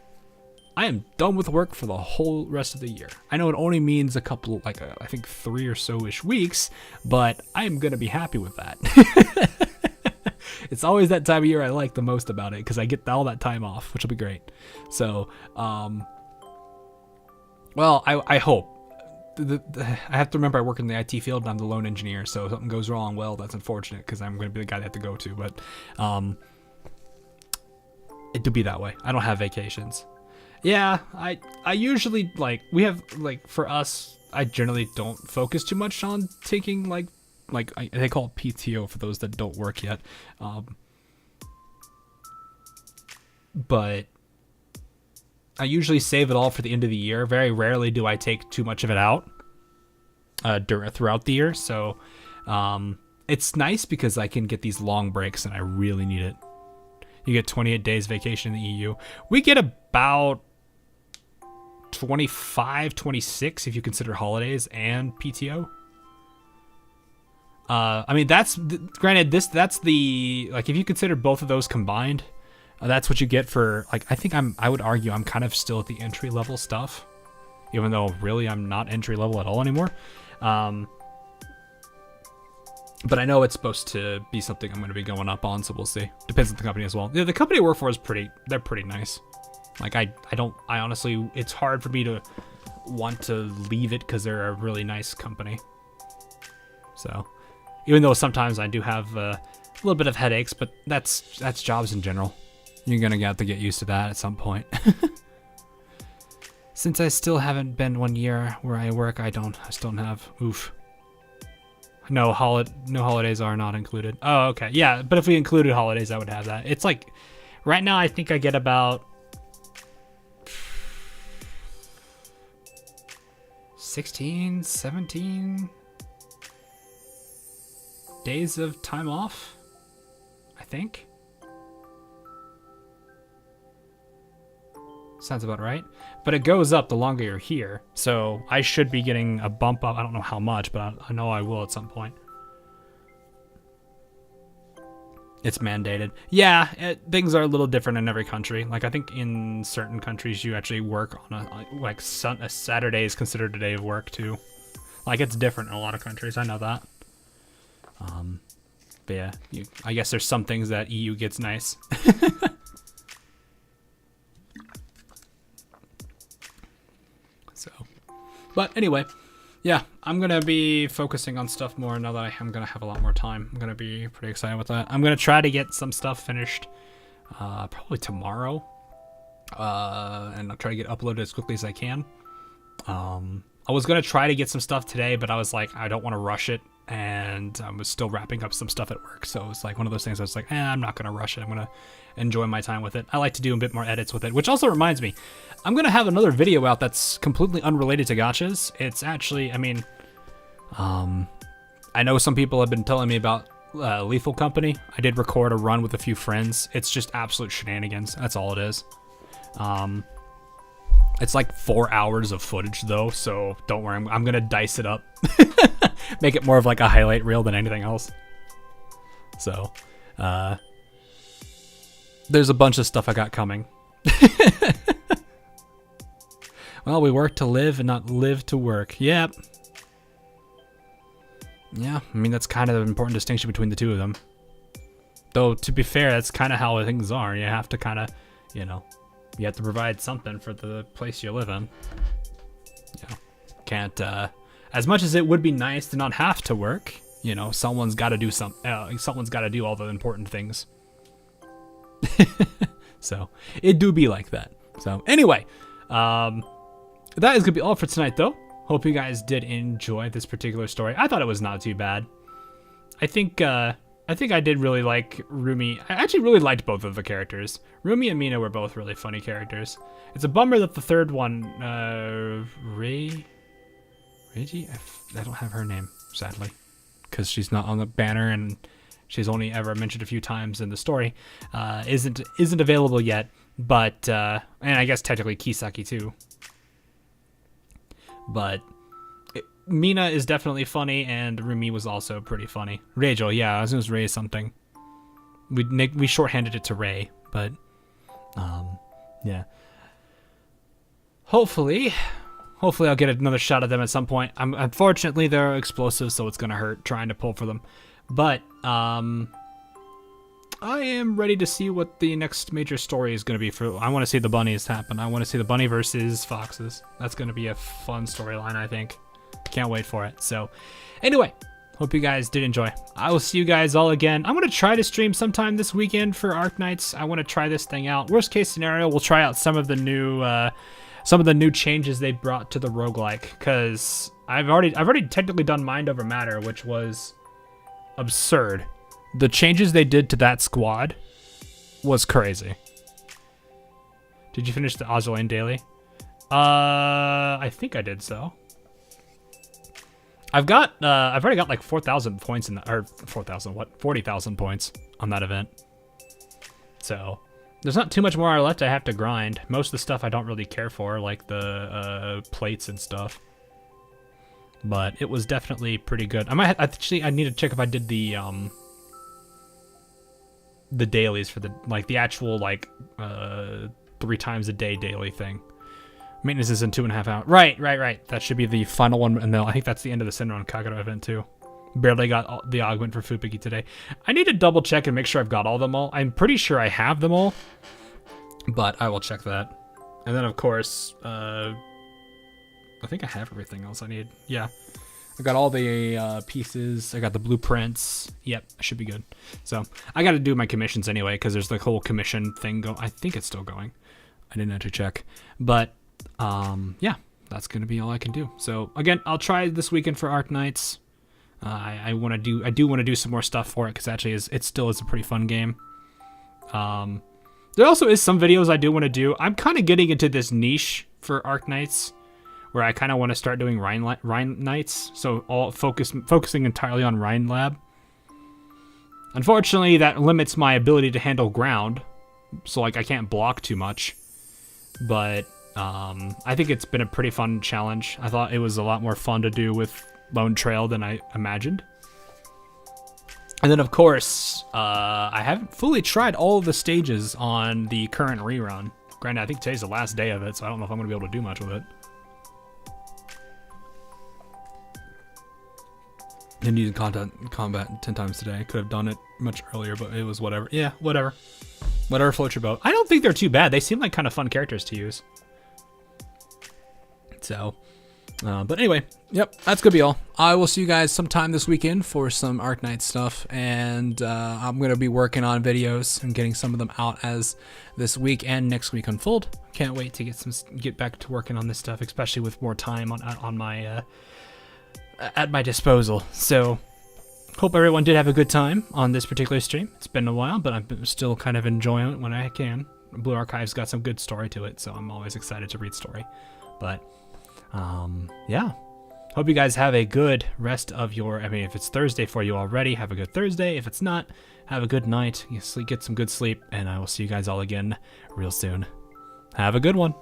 I am done with work for the whole rest of the year. I know it only means a couple, I think 3 or so-ish weeks, but I am gonna be happy with that. It's always that time of year I like the most about it, because I get all that time off, which will be great. So, well, I hope. I have to remember I work in the IT field and I'm the lone engineer, so if something goes wrong, well, that's unfortunate because I'm going to be the guy they have to go to, but it do be that way. I don't have vacations. Yeah, I usually, we have, for us, I generally don't focus too much on taking, they call it PTO for those that don't work yet, but I usually save it all for the end of the year. Very rarely do I take too much of it out throughout the year. So it's nice because I can get these long breaks and I really need it. You get 28 days vacation in the EU. We get about 25, 26 if you consider holidays and PTO. I mean, granted, that's the, if you consider both of those combined, that's what you get for, I would argue I'm kind of still at the entry level stuff, even though really I'm not entry level at all anymore. But I know it's supposed to be something I'm going to be going up on, so we'll see. Depends on the company as well. Yeah, the company I work for they're pretty nice. I honestly, it's hard for me to want to leave it because they're a really nice company. So, even though sometimes I do have a little bit of headaches, but that's jobs in general. You're gonna have to get used to that at some point. Since I still haven't been 1 year where I work, I still don't have. Oof. No holidays are not included. Oh, okay. Yeah, but if we included holidays, I would have that. It's right now I think I get about 16, 17 days of time off, I think. Sounds about right. But it goes up the longer you're here. So I should be getting a bump up. I don't know how much, but I know I will at some point. It's mandated. Yeah, things are a little different in every country. I think in certain countries you actually work on a Saturday is considered a day of work too. It's different in a lot of countries. I know that. But yeah, I guess there's some things that EU gets nice. But anyway, yeah, I'm going to be focusing on stuff more now that I'm going to have a lot more time. I'm going to be pretty excited with that. I'm going to try to get some stuff finished probably tomorrow. And I'll try to get uploaded as quickly as I can. I was going to try to get some stuff today, but I was I don't want to rush it. And I was still wrapping up some stuff at work. So it's one of those things I was I'm not going to rush it. I'm going to enjoy my time with it. I like to do a bit more edits with it, which also reminds me, I'm going to have another video out that's completely unrelated to gachas. It's actually, I know some people have been telling me about Lethal Company. I did record a run with a few friends. It's just absolute shenanigans. That's all it is. It's 4 hours of footage though, so don't worry. I'm going to dice it up. Make it more of a highlight reel than anything else. So, there's a bunch of stuff I got coming. Well, we work to live and not live to work. Yep. Yeah, that's kind of an important distinction between the two of them. Though, to be fair, that's kind of how things are. You have to kind of, you have to provide something for the place you live in. Can't, as much as it would be nice to not have to work, someone's got to do someone's got to do all the important things. So, it do be like that. So, anyway, that is going to be all for tonight, though. Hope you guys did enjoy this particular story. I thought it was not too bad. I think I did really like Rumi. I actually really liked both of the characters. Rumi and Mina were both really funny characters. It's a bummer that the third one, Reiji? I don't have her name, sadly, because she's not on the banner and she's only ever mentioned a few times in the story. Isn't available yet, but and I guess technically Kisaki too. But Mina is definitely funny, and Rumi was also pretty funny. Reijo, yeah, I was gonna Ray something. We shorthanded it to Ray, but yeah. Hopefully I'll get another shot at them at some point. Unfortunately, they're explosive, so it's gonna hurt trying to pull for them. But I am ready to see what the next major story is gonna be. I want to see the bunnies happen. I want to see the bunny versus foxes. That's gonna be a fun storyline, I think. Can't wait for it. So, anyway, hope you guys did enjoy. I will see you guys all again. I'm gonna try to stream sometime this weekend for Arknights. I want to try this thing out. Worst case scenario, we'll try out some of the new changes they brought to the roguelike, because I've already technically done Mind Over Matter, which was absurd. The changes they did to that squad was crazy. Did you finish the Ozolane Daily? I think I did so. I've already got like 4,000 points in or 4,000, what? 40,000 points on that event. So there's not too much more left I have to grind. Most of the stuff I don't really care for, like the plates and stuff. But it was definitely pretty good. I need to check if I did the dailies for the actual 3 times a day daily thing. Maintenance is in 2.5 hours. Right. That should be the final one, and I think that's the end of the Senran Kagero event too. Barely got the augment for Fupiki today. I need to double check and make sure I've got all of them all. I'm pretty sure I have them all, but I will check that. And then of course, I think I have everything else I need. Yeah. I got all the pieces. I got the blueprints. Yep, I should be good. So I got to do my commissions anyway, because there's the whole commission thing going. I think it's still going. I didn't actually check, but yeah, that's gonna be all I can do. So again, I'll try this weekend for Arknights. I do want to do some more stuff for it, because actually it still is a pretty fun game. There also is some videos I do want to do. I'm kind of getting into this niche for Arknights, where I kind of want to start doing Rhine Knights, so all focusing entirely on Rhine Lab. Unfortunately, that limits my ability to handle ground, so I can't block too much. But I think it's been a pretty fun challenge. I thought it was a lot more fun to do with Lone Trail than I imagined. And then of course, I haven't fully tried all of the stages on the current rerun. Granted, I think today's the last day of it, so I don't know if I'm going to be able to do much with it. Didn't use combat 10 times today. Could have done it much earlier, but it was whatever. Yeah, whatever. Whatever floats your boat. I don't think they're too bad. They seem like kind of fun characters to use. So, but anyway, yep, that's gonna be all. I will see you guys sometime this weekend for some Arknight stuff, and I'm gonna be working on videos and getting some of them out as this week and next week unfold. Can't wait to get back to working on this stuff, especially with more time on my at my disposal. So, hope everyone did have a good time on this particular stream. It's been a while, but I'm still kind of enjoying it when I can. Blue Archive's got some good story to it, so I'm always excited to read story. But yeah, hope you guys have a good rest of your, if it's Thursday for you already, have a good Thursday. If it's not, have a good night, get some good sleep, and I will see you guys all again real soon. Have a good one.